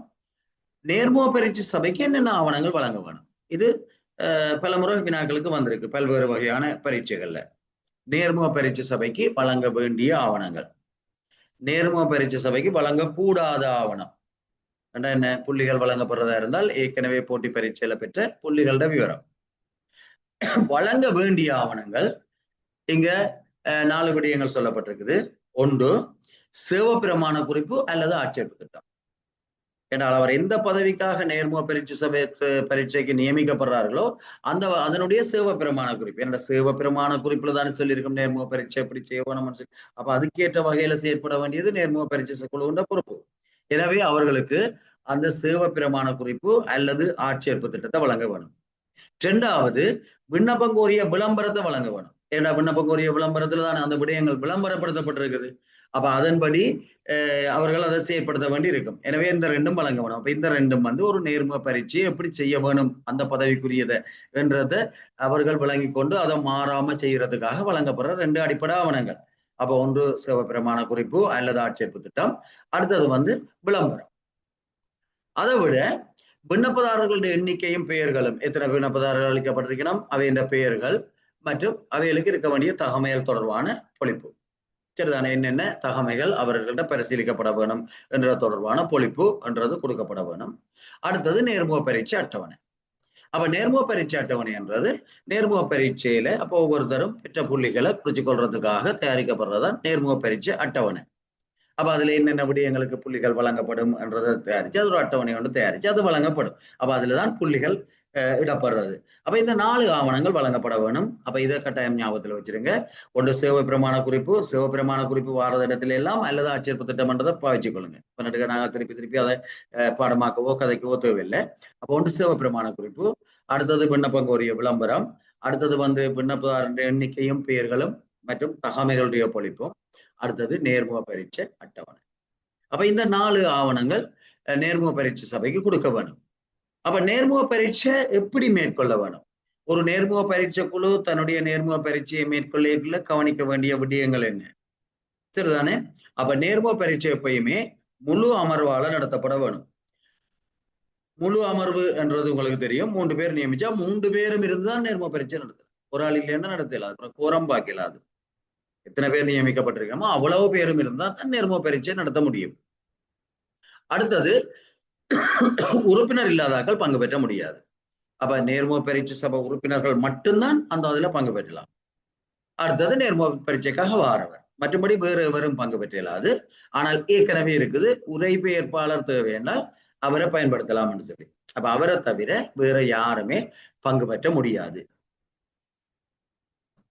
நேர்முக பரீட்சை சபைக்கு என்னென்ன ஆவணங்கள் வழங்க வேணும்? இது பல முறை வினாக்களுக்கு வந்திருக்கு பல்வேறு வகையான பரீட்சைகள்ல. நேர்முக பரீட்சை சபைக்கு வழங்க வேண்டிய ஆவணங்கள், நேர்முக பரீட்சை சபைக்கு வழங்கக்கூடாத ஆவணம் என்ன? புள்ளிகள் வழங்கப்படுறதா இருந்தால் ஏற்கனவே போட்டி பரீட்சையில பெற்ற புள்ளிகளோட விவரம். வழங்க வேண்டிய ஆவணங்கள் இங்க 4 விடயங்கள் சொல்லப்பட்டிருக்குது. 1 சிவபிரமாண குறிப்பு அல்லது ஆட்சேர்ப்பு திட்டம். என்றால் அவர் எந்த பதவிக்காக நேர்முக பரீட்சைக்கு நியமிக்கப்படுறார்களோ அதனுடைய சிவபிரமாண குறிப்பு. என்னோட சிவபிரமாண குறிப்புல தானே சொல்லியிருக்கும் நேர்முக பரீட்சை எப்படி செய்யணும்னு சொல்லி. அப்ப அதுக்கேற்ற வகையில செயற்பட வேண்டியது நேர்முக பரீட்சை குழுவின் பொறுப்பு. எனவே அவர்களுக்கு அந்த சிவபிரமாண குறிப்பு அல்லது ஆட்சேர்ப்பு திட்டத்தை வழங்க வேணும். 2வது விண்ணப்பம் கோரிய விளம்பரத்தை வழங்க வேணும். ஏன்னா விண்ணப்பம் கோரிய விளம்பரத்துல தான் அந்த விடயங்கள் விளம்பரப்படுத்தப்பட்டிருக்குது. அப்ப அதன்படி அவர்கள் அதை செயற்படுத்த வேண்டி இருக்கும். எனவே இந்த 2ம் வழங்க வேணும். அப்ப இந்த 2ம் ஒரு நேர்முக பரீட்சையை எப்படி செய்ய வேணும் அந்த பதவிக்குரியதை என்றதை அவர்கள் விளங்கி கொண்டு அதை மாறாம செய்யறதுக்காக வழங்கப்படுற 2 அடிப்படை ஆவணங்கள். அப்ப 1 சிவபிரமாண குறிப்பு அல்லது ஆட்சேர்ப்பு திட்டம், அடுத்தது விளம்பரம். அதை விட விண்ணப்பதாரர்களுடைய எண்ணிக்கையும் பெயர்களும், எத்தனை விண்ணப்பதாரர்கள் அளிக்கப்பட்டிருக்கணும், அவையின் பெயர்கள் மற்றும் அவைகளுக்கு இருக்க வேண்டிய தகமைகள் தொடர்பான பொழிப்பு. சரிதானே? என்னென்ன தகமைகள் அவர்கள்ட்ட பரிசீலிக்கப்பட வேணும் என்ற தொடர்பான பொழிப்பு என்றது கொடுக்கப்பட வேணும். அடுத்தது நேர்முக பரீட்சை அட்டவணை. அப்ப நேர்முக பரீட்சை அட்டவணை என்றது நேர்முக பரீட்சையில அப்போ ஒவ்வொருத்தரும் பெற்ற புள்ளிகளை குறிச்சு கொள்றதுக்காக தயாரிக்கப்படுறதுதான் நேர்முக பரீட்சை அட்டவணை. அப்ப அதுல என்னென்ன விடயங்களுக்கு புள்ளிகள் வழங்கப்படும் என்றதை தயாரிச்சு அது ஒரு அட்டவணை ஒன்று தயாரிச்சு அது வழங்கப்படும். அப்ப அதுலதான் புள்ளிகள் இடப்படுறது. அப்ப இந்த 4 ஆவணங்கள் வழங்கப்பட வேணும். அப்ப இதை கட்டாயம் ஞாபகத்துல வச்சிருங்க. ஒன்று சேவை பிரமாண குறிப்பு, சேவை பிரமாண குறிப்பு வாரத இடத்துல எல்லாம் அல்லது ஆட்சேர்ப்பு திட்டம்ன்றதை பாவிச்சு கொள்ளுங்க. இப்ப நாங்கள் திருப்பி அதை பாடமாக்கவோ கதைக்கவோ தேவையில்லை. அப்போ ஒன்று சேவை பிரமாண குறிப்பு, அடுத்தது விண்ணப்பம் கோரிய விளம்பரம், அடுத்தது விண்ணப்பதாரருடைய எண்ணிக்கையும் பெயர்களும் மற்றும் தகமைகளுடைய பொழிப்பும், அடுத்தது நேர்முக பரீட்சை அட்டவணை. அப்ப இந்த 4 ஆவணங்கள் நேர்முக பரீட்சை சபைக்கு கொடுக்க வேணும். அப்ப நேர்முக பரீட்சை எப்படி மேற்கொள்ள வேணும்? ஒரு நேர்முக பரீட்சை குழு தன்னுடைய நேர்முக பரீட்சையை மேற்கொள்ள கவனிக்க வேண்டிய விடயங்கள் என்ன? சரிதானே? அப்ப நேர்முக பரீட்சை எப்பயுமே முழு அமர்வால நடத்தப்பட வேணும். முழு அமர்வு என்றது உங்களுக்கு தெரியும். 3 பேர் நியமிச்சா 3 பேரும் இருந்துதான் நேர்முக பரீட்சை நடத்தும். ஒரு ஆள் இல்லைன்னா நடத்தலாது. அப்புறம் கோரம் பாக்கலாது. எத்தனை பேர் நியமிக்கப்பட்டிருக்கோமோ அவ்வளவு பேரும் இருந்தால் தான் நேர்முக பரீட்சை நடத்த முடியும். அடுத்தது உறுப்பினர் இல்லாதாக்கள் பங்கு பெற்ற முடியாது. அப்ப நேர்முக பரீட்சை சபை உறுப்பினர்கள் மட்டும்தான் அந்த அதுல பங்கு பெற்றலாம். அடுத்தது நேர்முக பரீட்சைக்காக வாரவர், மற்றபடி வேறு எவரும் பங்கு பெற்றலாது. ஆனால் ஏற்கனவே இருக்குது உரைபெயர்ப்பாளர் தேவை என்றால் அவரை பயன்படுத்தலாம் என்று சொல்லி. அப்ப அவரை தவிர வேற யாருமே பங்கு பெற்ற முடியாது.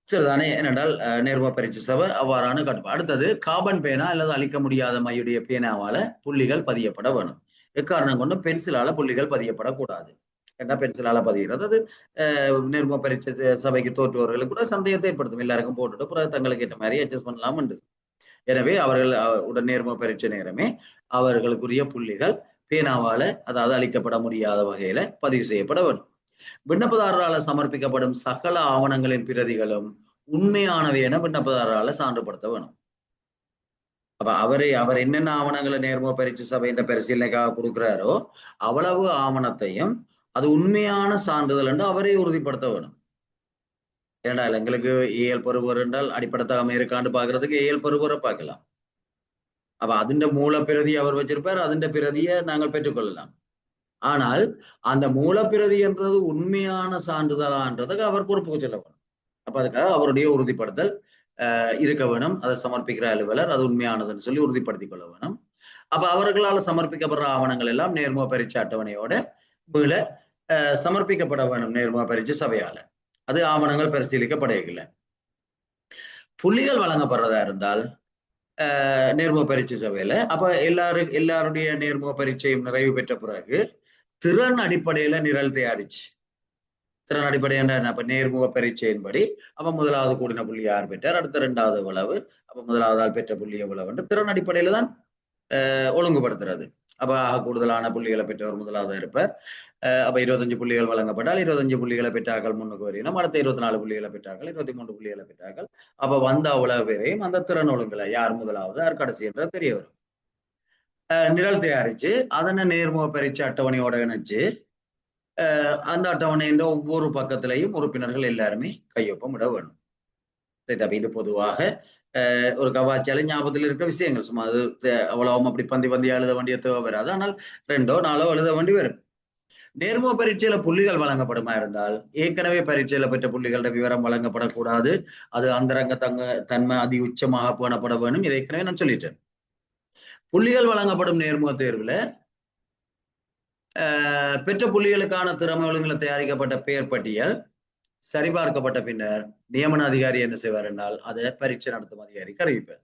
சரிதானே? ஏனென்றால் நேர்முக பரீட்சை சபை அவ்வாறான கட்டுப்பாடு. அடுத்தது கார்பன் பேனா அல்லது அழிக்க முடியாத மையுடைய பேனாவால புள்ளிகள் பதியப்பட வேணும். எக்காரணம் கொண்டு பென்சிலால புள்ளிகள் பதியப்படக்கூடாது. ஏன்னா பென்சிலால பதிகிறது அது நேர்முக பரீட்சை சபைக்கு தோற்றுவர்களுக்கு கூட சந்தேகத்தை ஏற்படுத்தும். எல்லாருக்கும் போட்டுட்டு பிறகு தங்களுக்கு ஏற்ற மாதிரி அட்ஜஸ்ட் பண்ணலாம். எனவே அவர்கள் உடன் நேர்முக பரீட்சை நேரமே அவர்களுக்குரிய புள்ளிகள் பேனாவால அதாவது அளிக்கப்பட முடியாத வகையில பதிவு செய்யப்பட வேண்டும். விண்ணப்பதாரரால் சமர்ப்பிக்கப்படும் சகல ஆவணங்களின் பிரதிகளும் உண்மையானவை என விண்ணப்பதாரரால் சான்றுபடுத்த வேணும். அப்ப அவர் என்னென்ன ஆவணங்களை நேர்முக பரீட்சை சபை என்ற பரிசீலனைக்காக கொடுக்கிறாரோ அவ்வளவு ஆவணத்தையும் அது உண்மையான சான்றிதழ் என்று அவரை உறுதிப்படுத்த வேணும். ஏனென்றால் எங்களுக்கு ஏஎல் பெறுவர் என்றால் அடிப்படை இருக்காண்டு பாக்குறதுக்கு ஏஎல் பெறுவரை பார்க்கலாம். அப்ப அதுண்ட மூல பிரதி அவர் வச்சிருப்பார், அதுண்ட பிரதியை நாங்கள் பெற்றுக்கொள்ளலாம். ஆனால் அந்த மூலப்பிரதி என்றது உண்மையான சான்றிதழான்றதுக்கு அவர் பொறுப்புக்கு சொல்ல வேணும். அப்ப அதுக்காக அவருடைய உறுதிப்படுத்தல் இருக்க வேணும். அதை சமர்ப்பிக்கிற அலுவலர் அது உண்மையானதுன்னு சொல்லி உறுதிப்படுத்திக் கொள்ள வேணும். அப்ப அவர்களால் சமர்ப்பிக்கப்படுற ஆவணங்கள் எல்லாம் நேர்முக பரீட்சை அட்டவணையோட கீழே சமர்ப்பிக்கப்பட வேணும் நேர்முக பரீட்சை சபையால. அது ஆவணங்கள் பரிசீலிக்கப்படையில புள்ளிகள் வழங்கப்படுறதா இருந்தால் நேர்முக பரீட்சை சபையில அப்ப எல்லாருடைய நேர்முக பரீட்சையும் நிறைவு பெற்ற பிறகு திறன் அடிப்படையில நிரல் தயாரிச்சு, திறன் அடிப்படையான அப்ப நேர்முக பரீட்சையின்படி அப்ப முதலாவது கூடின புள்ளி யார் பெற்றார், அடுத்த 2வது எவ்வளவு, அப்ப முதலாவது ஆள் பெற்ற புள்ளி எவ்வளவு திறன் அடிப்படையில தான் ஒழுங்குபடுத்துறது. அப்ப கூடுதலான புள்ளிகளை பெற்றவர் முதலாவது இருப்பார். அப்ப 25 புள்ளிகள் வழங்கப்பட்டால் 25 புள்ளிகளை பெற்றார்கள் முன்னுக்கு வரையினும், அடுத்த 24 புள்ளிகளை பெற்றார்கள், 23 புள்ளிகளை பெற்றார்கள். அப்ப வந்த அவ்வளவு பேரையும் அந்த திறன் ஒழுங்குல யார் முதலாவது யார் கடைசி என்றது தெரிய வரும். நிரல் தயாரிச்சு அதனை நேர்முக பரீட்சை அட்டவணையோட இணைச்சு அந்த அட்டவணையின் ஒவ்வொரு பக்கத்திலையும் உறுப்பினர்கள் எல்லாருமே கையொப்பம் இட வேணும். அப்ப இது பொதுவாக ஒரு கவாச்சால ஞாபகத்தில் இருக்கிற விஷயங்கள். சும்மா அது அவ்வளவு அப்படி பந்தியா எழுத வேண்டிய தேவை வராது. ஆனால் 2ஓ 4ஓ எழுத வேண்டி வரும். நேர்முக பரீட்சையில புள்ளிகள் வழங்கப்படுமா இருந்தால் ஏற்கனவே பரீட்சையில பெற்ற புள்ளிகளோட விவரம் வழங்கப்படக்கூடாது. அது அந்தரங்க தன்மை அதி உச்சமாக பேணப்பட வேணும். இதை ஏற்கனவே நான் சொல்லிட்டேன். புள்ளிகள் வழங்கப்படும் நேர்முக தேர்வுல பெற்ற புள்ளிகளுக்கான திறமை ஒழுங்குல தயாரிக்கப்பட்ட பெயர் பட்டியல் சரிபார்க்கப்பட்ட பின்னர் நியமன அதிகாரி என்ன செய்வார் என்றால் அதை பரீட்சை நடத்தும் அதிகாரிக்கு அறிவிப்பார்.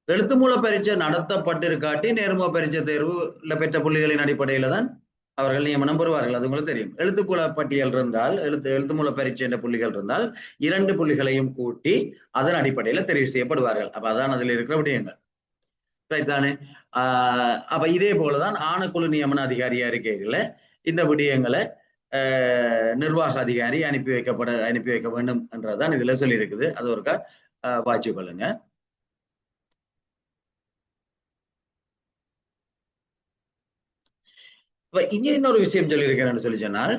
எழுத்து மூல பரீட்சை நடத்தப்பட்டிருக்காட்டி நேர்முக பரீட்சை தேர்வுல பெற்ற புள்ளிகளின் அடிப்படையில தான் அவர்கள் நியமனம் பெறுவார்கள். அது உங்களுக்கு தெரியும். எழுத்துப்புல பட்டியல் இருந்தால் எழுத்து மூல பரீட்சை என்ற புள்ளிகள் இருந்தால் 2 புள்ளிகளையும் கூட்டி அதன் அடிப்படையில தெரிவு செய்யப்படுவார்கள். அப்ப அதான் அதுல இருக்கிற விடயங்கள். தானே? அப்ப இதே போலதான் ஆணைக்குழு நியமன அதிகாரியா இருக்கைகள்ல இந்த விடயங்களை நிர்வாக அதிகாரி அனுப்பி வைக்க வேண்டும் என்றதான் இதுல சொல்லி இருக்குது. அது ஒருக்கா வாய்ச்சி கொள்ளுங்க. இங்க இன்னொரு விஷயம் சொல்லியிருக்கேன்னு சொல்லி சொன்னால்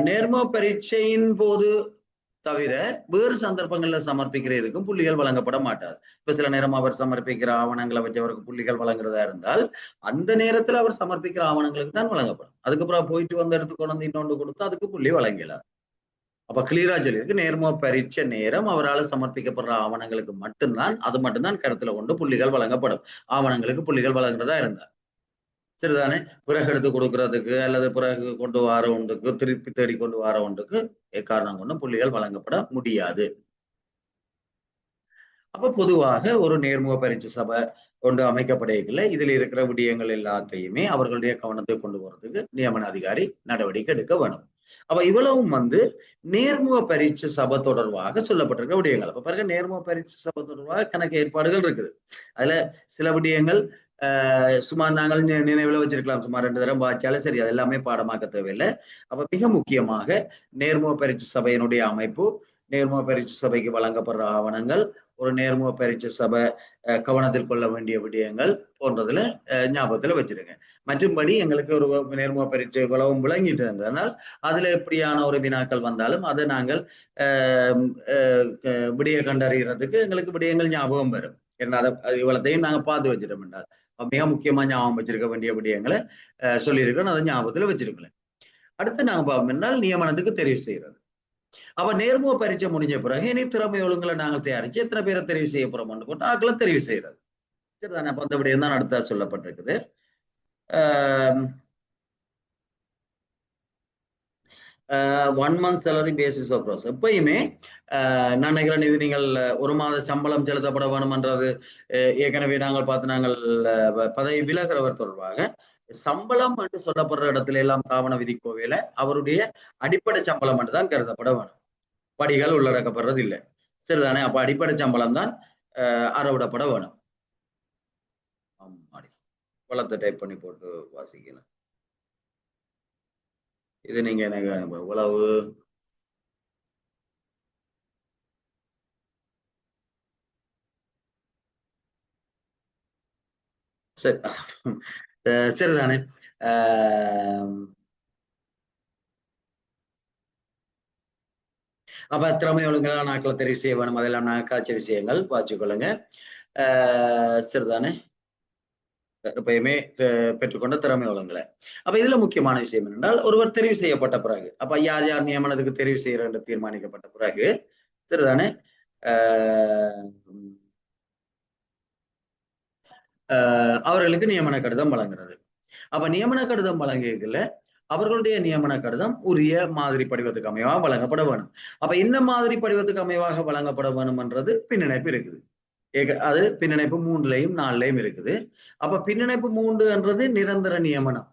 நேர்முக பரீட்சையின் போது தவிர வேறு சந்தர்ப்பங்கள்ல சமர்ப்பிக்கிறதுக்கும் புள்ளிகள் வழங்கப்பட மாட்டார். இப்ப சில நேரம் அவர் சமர்ப்பிக்கிற ஆவணங்களை வச்சு அவருக்கு புள்ளிகள் வழங்குறதா இருந்தால் அந்த நேரத்துல அவர் சமர்ப்பிக்கிற ஆவணங்களுக்கு தான் வழங்கப்படும். அதுக்கப்புறம் போயிட்டு வந்து எடுத்து கொண்டு இன்னொன்று கொடுத்து அதுக்கு புள்ளி வழங்கலாம். அப்ப கிளியரா சொல்லியிருக்கு, நேர்முக பரீட்சை நேரம் அவரால் சமர்ப்பிக்கப்படுற ஆவணங்களுக்கு மட்டும்தான், அது மட்டும்தான் கருத்துல கொண்டு புள்ளிகள் வழங்கப்படும். ஆவணங்களுக்கு புள்ளிகள் வழங்குறதா இருந்தா சரிதானே. பிறகு எடுத்து கொடுக்கறதுக்கு அல்லது பிறகு கொண்டு வர ஒன்றுக்கு திருப்பி தேடி கொண்டு வர ஒன்றுக்கு எக்காரணம் கொண்டும் புள்ளிகள் வழங்கப்பட முடியாது. அப்ப பொதுவாக ஒரு நேர்முக பரீட்சை சபை கொண்டு அமைக்கப்படையில இதில் இருக்கிற விடயங்கள் எல்லாத்தையுமே அவர்களுடைய கவனத்தை கொண்டு போறதுக்கு நியமன அதிகாரி நடவடிக்கை எடுக்க வேணும். அப்ப இவ்வளவும் நேர்முக பரீட்சை சபை தொடர்பாக சொல்லப்பட்டிருக்க விடயங்கள். அப்ப பிறகு நேர்முக பரீட்சை சபை தொடர்பாக கணக்கு ஏற்பாடுகள் இருக்குது. அதுல சில விடயங்கள் சுமார் நாங்கள் நினைவுல வச்சிருக்கலாம், சுமார் 2 தரம் வாய்ச்சாலும் சரி, அது எல்லாமே பாடமாக்க தேவையில்லை. அப்ப மிக முக்கியமாக நேர்முக பரீட்சை சபையினுடைய அமைப்பு, நேர்முக பரீட்சை சபைக்கு வழங்கப்படுற ஆவணங்கள், ஒரு நேர்முக பரீட்சை சபை கவனத்தில் கொள்ள வேண்டிய விடயங்கள் போன்றதுல ஞாபகத்துல வச்சிருங்க. மற்றும்படி எங்களுக்கு ஒரு நேர்முக பரீட்சை இவ்வளவும் விளங்கிட்டு இருந்ததனால் அதுல எப்படியான ஒரு வினாக்கள் வந்தாலும் அதை நாங்கள் விடிய கண்டறிகிறதுக்கு எங்களுக்கு விடயங்கள் ஞாபகம் வரும். ஏன்னா அதை இவ்வளத்தையும் நாங்க பார்த்து வச்சிட்டோம் என்றால் மிக முக்கியமா ஞாபகம் வச்சிருக்க வேண்டிய விடயங்களை சொல்லியிருக்கிறோம், அதை ஞாபகத்துல வச்சிருக்கல. அடுத்து நாங்க பார்ப்போம் என்றால் நியமனத்துக்கு தெரிவு செய்யறது. அப்ப நேர்முக பரீட்சை முடிஞ்ச பிறகு இனி திறமை ஒழுங்குகளை நாங்கள் தயாரிச்சு எத்தனை பேரை தெரிவு செய்ய போறோம்னு போட்டு ஆக்களை தெரிவு செய்யறது. சரிதானே. அப்ப அந்த விடயம் தான் அடுத்த சொல்லப்பட்டிருக்குது. 1 month salary basis of process. எப்பயுமே நான் நினைக்கிறேன் இது நீங்கள் 1 மாத சம்பளம் செலுத்தப்பட வேணும்ன்றது ஏற்கனவே நாங்கள் பார்த்து நாங்கள் பதவி விலகிறவர் தொடர்பாக சம்பளம் என்று சொல்லப்படுற இடத்துல எல்லாம் தாவண விதிக்கோவையில அவருடைய அடிப்படை சம்பளம் என்று தான் கருதப்பட வேணும். படிகள் உள்ளடக்கப்படுறது இல்லை. சரிதானே. அப்ப அடிப்படை சம்பளம் தான் அறவிடப்பட வேணும். வளத்தை டைப் பண்ணி போட்டு வாசிக்கலாம். இது நீங்க எனக்கு உழவு சரி சரிதானே. அப்ப திறமை ஒழுங்கெல்லாம் நாட்களை தெரிவு செய்ய வேணும். அதெல்லாம் நான் காய்ச்ச விஷயங்கள் வாச்சிக்கொள்ளுங்க. சரிதானே. எப்பயுமே பெற்றுக்கொண்ட திறமை ஒழுங்குல. அப்ப இதுல முக்கியமான விஷயம் என்னென்றால் ஒருவர் தெரிவு செய்யப்பட்ட பிறகு, அப்ப யார் யார் நியமனத்துக்கு தெரிவு செய்யற என்று தீர்மானிக்கப்பட்ட பிறகு சரிதானே அவர்களுக்கு நியமன கடிதம் வழங்குறது. அப்ப நியமன கடிதம் வழங்கியதுல அவர்களுடைய நியமன கடிதம் உரிய மாதிரி படிவத்துக்கு அமைவாக வழங்கப்பட வேணும். அப்ப என்ன மாதிரி படிவத்துக்கு அமைவாக வழங்கப்பட வேணும்ன்றது பின்னிணைப்பு இருக்குது. அது பின்னிணைப்பு 3லயும் 4லயும் இருக்குது. அப்ப பின்னிணைப்பு 3என்றது நிரந்தர நியமனம்,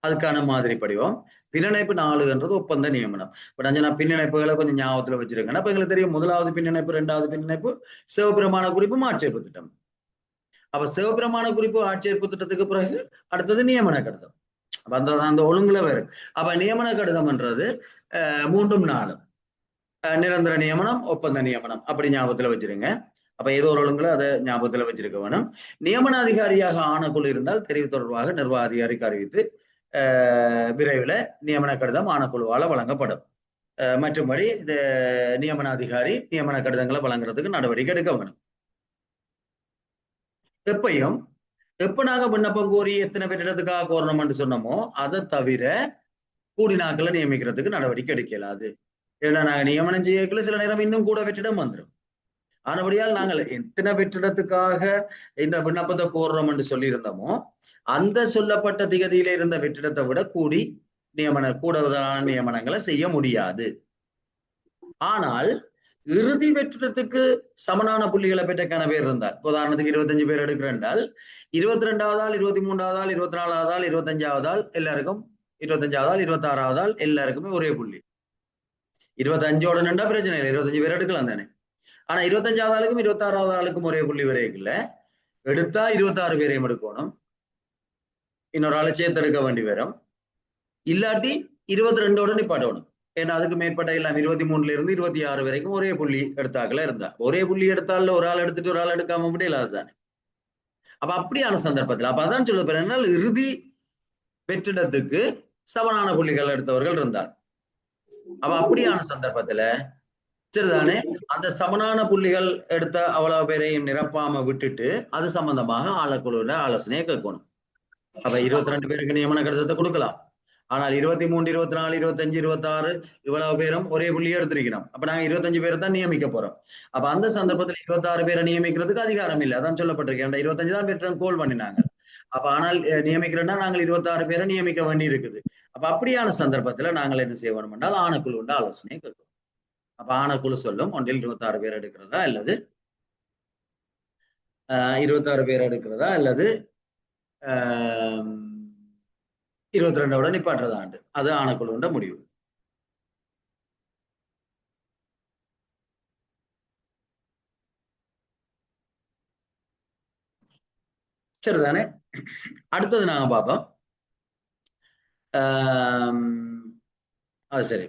அதுக்கான மாதிரி படிவம். பின்னிணைப்பு 4என்றது ஒப்பந்த நியமனம். இப்ப நான் பின்னிணைப்புகளை கொஞ்சம் ஞாபகத்துல வச்சிருக்கேன். அப்ப எங்களுக்கு தெரியும், முதலாவது பின்னிணைப்பு, 2வது பின்னிணைப்பு சிவபிரமாண குறிப்பு ஆட்சேர்ப்பு திட்டம். அப்ப சிவபிரமாண குறிப்பு ஆட்சேர்ப்பு திட்டத்துக்கு பிறகு அடுத்தது நியமன கடிதம். அப்ப அந்த ஒழுங்குல வரும். அப்ப நியமன கடிதம்ன்றது 3ம் 4ம் நிரந்தர நியமனம், ஒப்பந்த நியமனம் அப்படி ஞாபகத்துல வச்சிருங்க. அப்ப ஏதோ ஒரு ஒழுங்குல அதை ஞாபகத்துல வச்சிருக்க வேணும். நியமன அதிகாரியாக ஆணைக்குழு இருந்தால் தெரிவு தொடர்பாக நிர்வாக அதிகாரிக்கு அறிவித்து விரைவில் நியமன கடிதம் ஆணைக்குழுவால வழங்கப்படும். மற்றும்படி இந்த நியமன அதிகாரி நியமன கடிதங்களை வழங்குறதுக்கு நடவடிக்கை எடுக்க வேணும். எப்பயும் எப்ப நாங்க விண்ணப்பம் கோரி எத்தனை வெற்றிடத்துக்காக கோரணும்னு சொன்னோமோ அதை தவிர கூடி நாட்களை நியமிக்கிறதுக்கு நடவடிக்கை எடுக்கலாது. ஏன்னா நாங்க நியமனம் செய்யக்குள்ள சில நேரம் இன்னும் கூட வெற்றிடம் வந்துடும். ஆனபடியால் நாங்கள் எத்தனை வெற்றிடத்துக்காக இந்த விண்ணப்பத்தை கோர்றோம் என்று சொல்லி இருந்தோமோ அந்த சொல்லப்பட்ட திகதியில இருந்த வெற்றிடத்தை விட கூடுதலான நியமனங்களை செய்ய முடியாது. ஆனால் இறுதி வெற்றிடத்துக்கு சமனான புள்ளிகளை பெற்ற பேர் இருந்தால், உதாரணத்துக்கு 25 பேர் எடுக்கிறேன்றால் 22வது ஆள், 23வது ஆள், 24வது ஆள், 25வது ஆள் எல்லாருக்கும், 25வது ஆள், 26வது ஆள் எல்லாருக்குமே ஒரே புள்ளி. 25ஓட நின்றா பிரச்சனை இல்லை, 25 பேர் எடுக்கலாம் தானே. ஆனா 25வது ஆளுக்கும் 26வது ஆளுக்கும் ஒரே புள்ளி வரைக்குள்ள எடுத்தா 26 பேரையும் எடுக்கணும், இன்னொரு ஆளை சேர்த்து எடுக்க வேண்டி வரும். இல்லாட்டி 22ஓட நிப்பாட்டணும். ஏன்னா அதுக்கு மேற்பட்ட எல்லாம் 23ல இருந்து 26 வரைக்கும் ஒரே புள்ளி எடுத்தாக்கல இருந்தா, ஒரே புள்ளி எடுத்தால ஒரு ஆள் எடுத்துட்டு ஒரு ஆள் எடுக்காம விட இல்லாததானே. அப்ப அப்படியான சந்தர்ப்பத்தில் அப்ப அதான் சொல்ல போறேன், இறுதி வெற்றிடத்துக்கு சமனான புள்ளிகள் எடுத்தவர்கள் இருந்தார். அப்ப அப்படியான சந்தர்ப்பத்துல சரிதானே அந்த சமனான புள்ளிகள் எடுத்த அவ்வளவு பேரையும் நிரப்பாம விட்டுட்டு அது சம்பந்தமாக ஆழக்குழுல ஆலோசனையை கேட்கணும். அப்ப 22 பேருக்கு நியமன கடிதத்தை கொடுக்கலாம். ஆனால் 23, 24, 25, 26 இவ்வளவு பேரும் ஒரே புள்ளி எடுத்திருக்கணும். அப்ப நாங்க 25 பேரை தான் நியமிக்க போறோம். அப்ப அந்த சந்தர்ப்பத்தில் 26 பேரை நியமிக்கிறதுக்கு அதிகாரம் இல்லை. அதான் சொல்லப்பட்டிருக்கேன். 25 தான் பேர் கோல் பண்ணினாங்க. அப்ப ஆனால் நியமிக்கிறோம்னா நாங்கள் 26 பேரை நியமிக்க வேண்டி இருக்குது. அப்ப அப்படியான சந்தர்ப்பத்துல நாங்கள் என்ன செய்ய வேணும் என்றால் ஆணைக்குழு உண்டு ஆலோசனை கேட்கும். அப்ப ஆணைக்குழு சொல்லும் ஒன்றில் 26 பேர் எடுக்கிறதா அல்லது 26 பேர் எடுக்கிறதா அல்லது 22 நிப்பாட்டுறதா ஆண்டு. அது ஆணைக்குழு உண்ட முடிவு. சரிதானே? அடுத்தது நாங்க பார்ப்போம். அது சரி.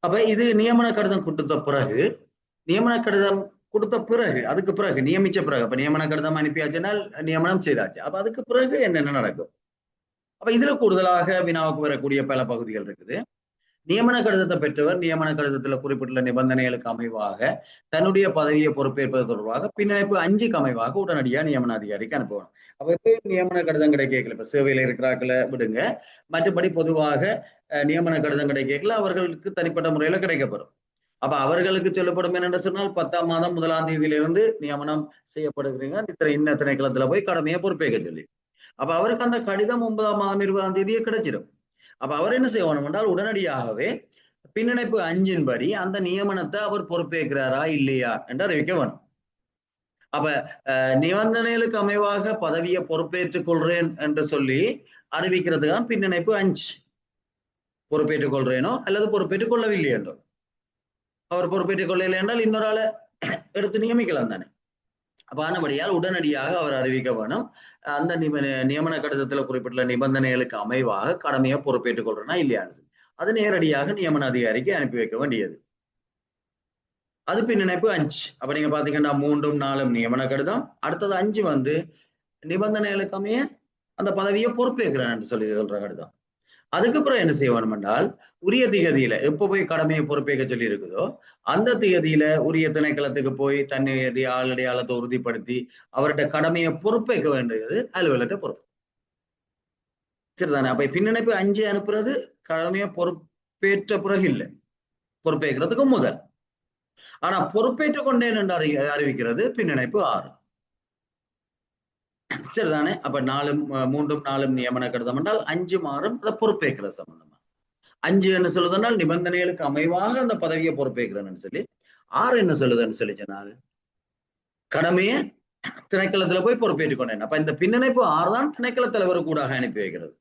அப்ப இது நியமன கடிதம் கொடுத்த பிறகு அதுக்கு பிறகு நியமிச்ச பிறகு அப்ப நியமன கடிதம் அனுப்பியாச்சுனால் நியமனம் செய்தாச்சு. அப்ப அதுக்கு பிறகு என்னென்ன நடக்கும்? அப்ப இதுல கூடுதலாக வினாவுக்கு வரக்கூடிய பல பகுதிகள் இருக்குது. நியமன கடிதத்தை பெற்றவர் நியமன கடிதத்துல குறிப்பிட்டுள்ள நிபந்தனைகளுக்கு அமைவாக தன்னுடைய பதவியை பொறுப்பேற்பது தொடர்பாக பின்னிணைப்பு 5க்கு அமைவாக உடனடியா நியமன அதிகாரிக்கு அனுப்பணும். அப்ப எப்ப நியமன கடிதம் கிடைக்கல, இப்ப சேவையில இருக்கிறாக்களை விடுங்க, மற்றபடி பொதுவாக நியமன கடிதம் கிடைக்கல அவர்களுக்கு தனிப்பட்ட முறையில கிடைக்கப்படும். அப்ப அவர்களுக்கு சொல்லப்படும் என்னென்னு சொன்னால் 10ஆம் மாதம் 1ஆம் தேதியிலிருந்து நியமனம் செய்யப்படுகிறீங்க, இன்ன திணைக்களத்துல போய் கடமையை பொறுப்பேற்க சொல்லி. அப்ப அவருக்கு அந்த கடிதம் 9ஆம் மாதம் 20ஆம் தேதியே கிடைச்சிடும். அப்ப அவர் என்ன செய்யணும் என்றால் உடனடியாகவே பின்னிணைப்பு 5 படி அந்த நியமனத்தை அவர் பொறுப்பேற்கிறாரா இல்லையா என்று அறிவிக்க வேணும். அப்ப நிபந்தனைகளுக்கு அமைவாக பதவியை பொறுப்பேற்றுக் கொள்றேன் என்று சொல்லி அறிவிக்கிறதுதான் பின்னிணைப்பு 5. பொறுப்பேற்றுக் கொள்றேனோ அல்லது பொறுப்பேற்றுக் கொள்ளவில்லை என்றோ. அவர் பொறுப்பேற்றுக் கொள்ளவில்லை என்றால் இன்னொரு ஆளை எடுத்து நியமிக்கலாம் தானே. அப்ப ஆனபடியால் உடனடியாக அவர் அறிவிக்க வேணும் அந்த நியமன கடிதத்துல குறிப்பிட்டுள்ள நிபந்தனைகளுக்கு அமைவாக கடமையை பொறுப்பேற்றுக் கொள்றேன்னா இல்லையான்னு. அது நேரடியாக நியமன அதிகாரிக்கு அனுப்பி வைக்க வேண்டியது. அது பின்னிணைப்பு 5. அப்ப நீங்க பாத்தீங்கன்னா 3ம் 4ம் நியமன கடிதம், அடுத்தது 5 நிபந்தனைகளுக்கு அமைய அந்த பதவியை பொறுப்பேற்கிறேன் என்று சொல்லி சொல்ற கடிதம். அதுக்கப்புறம் என்ன செய்ய வேணும் என்றால் உரிய திகதியில எப்ப போய் கடமையை பொறுப்பேற்க சொல்லி இருக்குதோ அந்த திகதியில உரிய திணைக்களத்துக்கு போய் தன்னுடைய ஆளடையாளத்தை உறுதிப்படுத்தி அவருடைய கடமையை பொறுப்பேற்க வேண்டியது அலுவலகத்தை பொறுப்பு. சரிதானே? அப்ப பின்னிணைப்பு 5 அனுப்புறது கடமையை பொறுப்பேற்ற பிறகு இல்லை, பொறுப்பேற்கிறதுக்கு முதல். ஆனா பொறுப்பேற்றுக் கொண்டேன் என்று அறிவிக்கிறது பின்னிணைப்பு 6. சரிதானே? அப்ப 3ம் 4ம் நியமன கடிதம் என்றால் 5 மாறும் அதை பொறுப்பேற்கிற சம்பந்தமா. 5 என்ன சொல்லுதுனால் நிபந்தனைகளுக்கு அமைவாக அந்த பதவியை பொறுப்பேற்கிறேன்னு சொல்லி. 6 என்ன சொல்லுதுன்னு சொல்லி சொன்னால் கடமையை திணைக்களத்துல போய் பொறுப்பேற்றுக் கொண்டேன். அப்ப இந்த பின்னிணைப்பு 6 தான் திணைக்கள தலைவர் கூட அனுப்பி வைக்கிறது.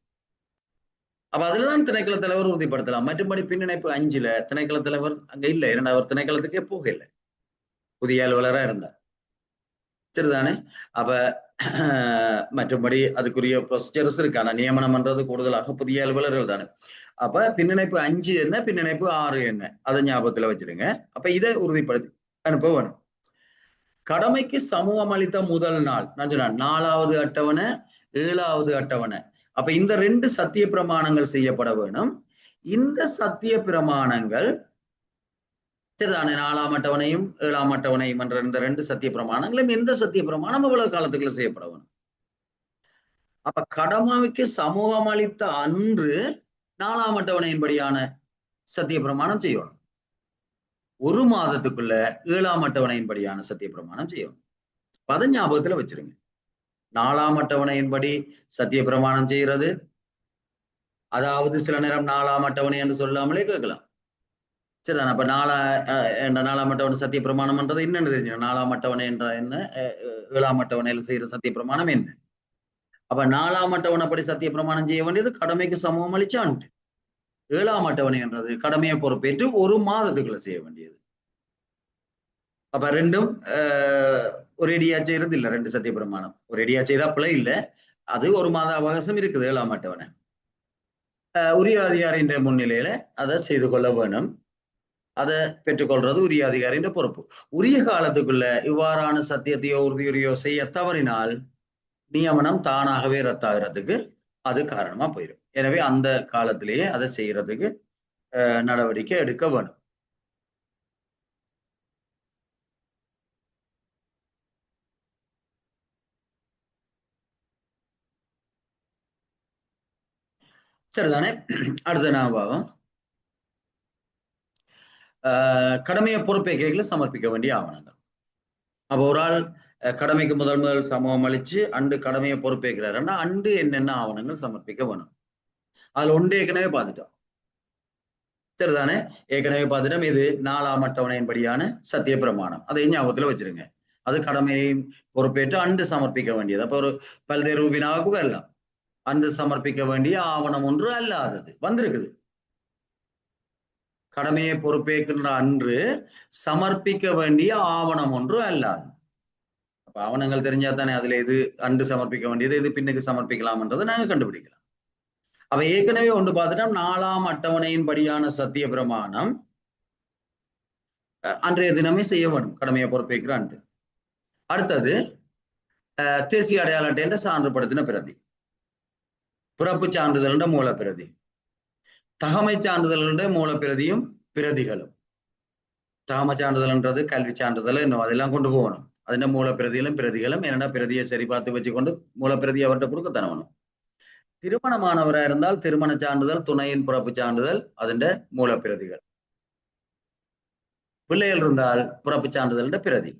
அப்ப அதுலதான் திணைக்கள தலைவர் உறுதிப்படுத்தலாம். மற்றபடி பின்னிணைப்பு 5ல திணைக்கள தலைவர் அங்க இல்லை, அவர் திணைக்களத்துக்கே போக இல்லை, புதிய அலுவலரா இருந்தார். சரிதானே? அப்ப மற்றபடி அதுக்குரிய ப்ரொசீஜர்ஸ் இருக்கு. ஆனா நியமனம் பண்றது கூடுதலாக புதிய அலுவலர்கள் தானே. அப்ப பின்னிணைப்பு 5 என்ன, பின்னிணைப்பு 6 என்ன, அதை ஞாபகத்துல வச்சிருங்க. அப்ப இதை உறுதிப்படுத்தி அனுப்ப வேணும். கடமைக்கு சமூகம் அளித்த முதல் நாள் நான் சொன்னேன் 4வது அட்டவணை 7வது அட்டவணை. அப்ப இந்த 2 சத்திய பிரமாணங்கள் செய்யப்பட வேணும். இந்த சத்திய பிரமாணங்கள் சரிதானே, 4ஆம் அட்டவணையும் 7ஆம் அட்டவணையும் என்ற இந்த 2 சத்திய பிரமாணங்களும் எந்த சத்திய பிரமாணம் எவ்வளவு காலத்துக்குள்ள செய்யப்பட வேணும். அப்ப கடமைக்கு சமூகம் அளித்த அன்று 4ஆம் அட்டவணையின்படியான சத்திய பிரமாணம் செய்யணும். 1 மாதத்துக்குள்ள 7ஆம் அட்டவணையின்படியான சத்திய பிரமாணம் செய்யணும். அதை ஞாபகத்துல வச்சிருங்க. 4ஆம் அட்டவணையின்படி சத்திய பிரமாணம் செய்யறது, அதாவது சில நேரம் 4ஆம் அட்டவணை என்று சொல்லாமலே கேட்கலாம். சரிதானே? அப்ப 4ஆம் அட்டவணை சத்திய பிரமாணம் என்றது என்னன்னு தெரிஞ்சுக்கணும். 4ஆம் அட்டவணை என்ற என்ன, 7ஆம் அட்டவணையில் செய்யற சத்திய பிரமாணம் என்ன. அப்ப 4ஆம் அட்டவணைப்படி சத்திய பிரமாணம் செய்ய வேண்டியது கடமைக்கு சமூகம் அளிச்சான்ட்டு. 7ஆம் அட்டவணை என்றது கடமையை பொறுப்பேற்று 1 மாதத்துக்குள்ள செய்ய வேண்டியது. அப்ப 2ம் ஒரேடியா செய்யறது இல்ல. 2 சத்திய பிரமாணம் ஒரேடியா செய்தா பிழை இல்லை. அது 1 மாத அவகாசம் இருக்குது 7ஆம் அட்டவணை. உரிய அதிகாரியின் முன்னிலையில அதை செய்து கொள்ள வேணும். அதை பெற்றுக்கொள்றது உரிய அதிகாரியின் பொறுப்பு. உரிய காலத்துக்குள்ள இவ்வாறான சத்தியத்தையோ உறுதியுறையோ செய்ய தவறினால் நியமனம் தானாகவே ரத்தாகிறதுக்கு அது காரணமா போயிடும். எனவே அந்த காலத்திலேயே அதை செய்யறதுக்கு நடவடிக்கை எடுக்க வேணும். சரிதானே? அடுத்த ஞாபகம் கடமையை பொறுப்பேற்கைகளை சமர்ப்பிக்க வேண்டிய ஆவணங்கள். அப்ப ஒரு ஆள் கடமைக்கு முதல் சமூகம் அளிச்சு அண்டு கடமையை பொறுப்பேற்கிறாருன்னா அண்டு என்னென்ன ஆவணங்கள் சமர்ப்பிக்க வேணும். அதுல ஒன்று ஏற்கனவே பார்த்துட்டோம். சரிதானே? ஏற்கனவே பார்த்துட்டோம். இது 4ஆம் அட்டவணையின்படியான சத்திய பிரமாணம். அதை ஞாபகத்துல வச்சிருங்க. அது கடமையை பொறுப்பேற்று அண்டு சமர்ப்பிக்க வேண்டியது. அப்ப ஒரு பல்வேறு வினாவுக்கு வரலாம். அன்று சமர்ப்பிக்க வேண்டிய ஆவணம் ஒன்று அல்லாதது வந்திருக்குது. கடமையை பொறுப்பேற்கின்ற அன்று சமர்ப்பிக்க வேண்டிய ஆவணம் ஒன்று அல்லாது. அப்ப ஆவணங்கள் தெரிஞ்சா தானே அதுல எது அன்று சமர்ப்பிக்க வேண்டியது எது பின்னுக்கு சமர்ப்பிக்கலாம்ன்றதை நாங்க கண்டுபிடிக்கலாம். அவ ஏற்கனவே ஒன்று பார்த்துட்டோம். 4ஆம் அட்டவணையின் படியான சத்திய பிரமாணம் அன்றைய தினமே செய்ய வேணும் கடமையை பொறுப்பேற்கிற அன்று. அடுத்தது தேசிய அடையாள அட்டை என்ற சான்றுபடுத்தின பிரதி, பிறப்பு சான்றிதழ் மூல பிரதி, தகமை சான்றிதழ்ன்ற மூல பிரதியும் பிரதிகளும். தகமை சான்றிதழ்ன்றது கல்வி சான்றிதழ் இன்னும் அதெல்லாம் கொண்டு போகணும். അതിന്റെ மூலப்பிரதிகளும் பிரதிகளும் என்னன்னா பிரதியை சரி பார்த்து வச்சுக்கொண்டு மூலப்பிரதி அவர்கிட்ட கொடுக்க தரணும். திருமணமானவரா இருந்தால் திருமண சான்றிதழ், துணையின் பிறப்பு சான்றிதழ் അതിന്റെ மூலப்பிரதிகள். பிள்ளைகள் இருந்தால் பிறப்பு சான்றிதழ் பிரதி.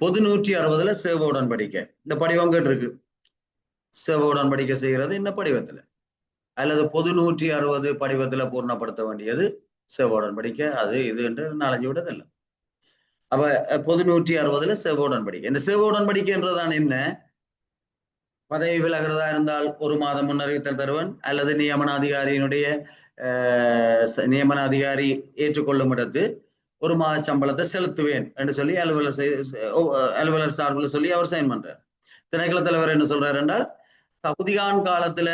பொது 160 சேவ உடன்படிக்கை இந்த படிவம் கேட்டிருக்கு. சேவ உடன்படிக்கை செய்கிறது இந்த படிவத்துல அல்லது பொது 160 படிவத்துல பூர்ணப்படுத்த வேண்டியது சேவ உடன்படிக்கை. அது இது என்று 4-5 விடதில்லை. அப்ப பொது 160 சேவ உடன்படிக்கை. இந்த சேவ உடன்படிக்கை என்றதான் என்ன? பதவி விலகிறதா இருந்தால் 1 மாதம் முன்னறிவித்தல் தருவன் அல்லது நியமன அதிகாரியினுடைய நியமன அதிகாரி ஏற்றுக்கொள்ளும் இடத்து 1 மாத சம்பளத்தை செலுத்துவேன் என்று சொல்லி அலுவலர் சார்பில் சொல்லி அவர் சைன் பண்றார். திணைக்கள தலைவர் என்ன சொல்றாரு என்றால் தகுதிகான் காலத்துல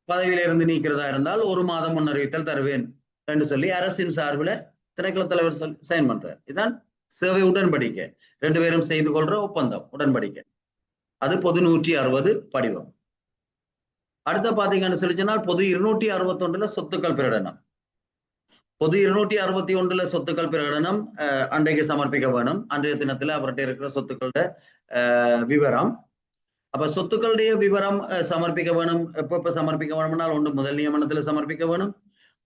பதவியில இருந்து நீக்கிறதா இருந்தால் 1 மாதம் முன்னறிவித்தல் தருவேன் என்று சொல்லி அரசின் சார்பில் திணைக்கள தலைவர் சைன் பண்றார். இதுதான் சேவை உடன்படிக்கை. 2 பேரும் செய்து கொள்ற ஒப்பந்தம் உடன்படிக்கை. அது பொது 160 படிவம். அடுத்த பாத்தீங்கன்னு சொல்லிச்சனால் பொது 261 சொத்துக்கள் பிரகடனம். பொது 261 சொத்துக்கள் பிரகடனம் அன்றைக்கு சமர்ப்பிக்க வேணும். அன்றைய தினத்துல அவர்கிட்ட இருக்கிற சொத்துக்களோட விவரம். அப்ப சொத்துக்களுடைய விவரம் சமர்ப்பிக்க வேணும். எப்ப சமர்ப்பிக்க வேணும்னால் ஒன்று முதல் நியமனத்துல சமர்ப்பிக்க வேணும்.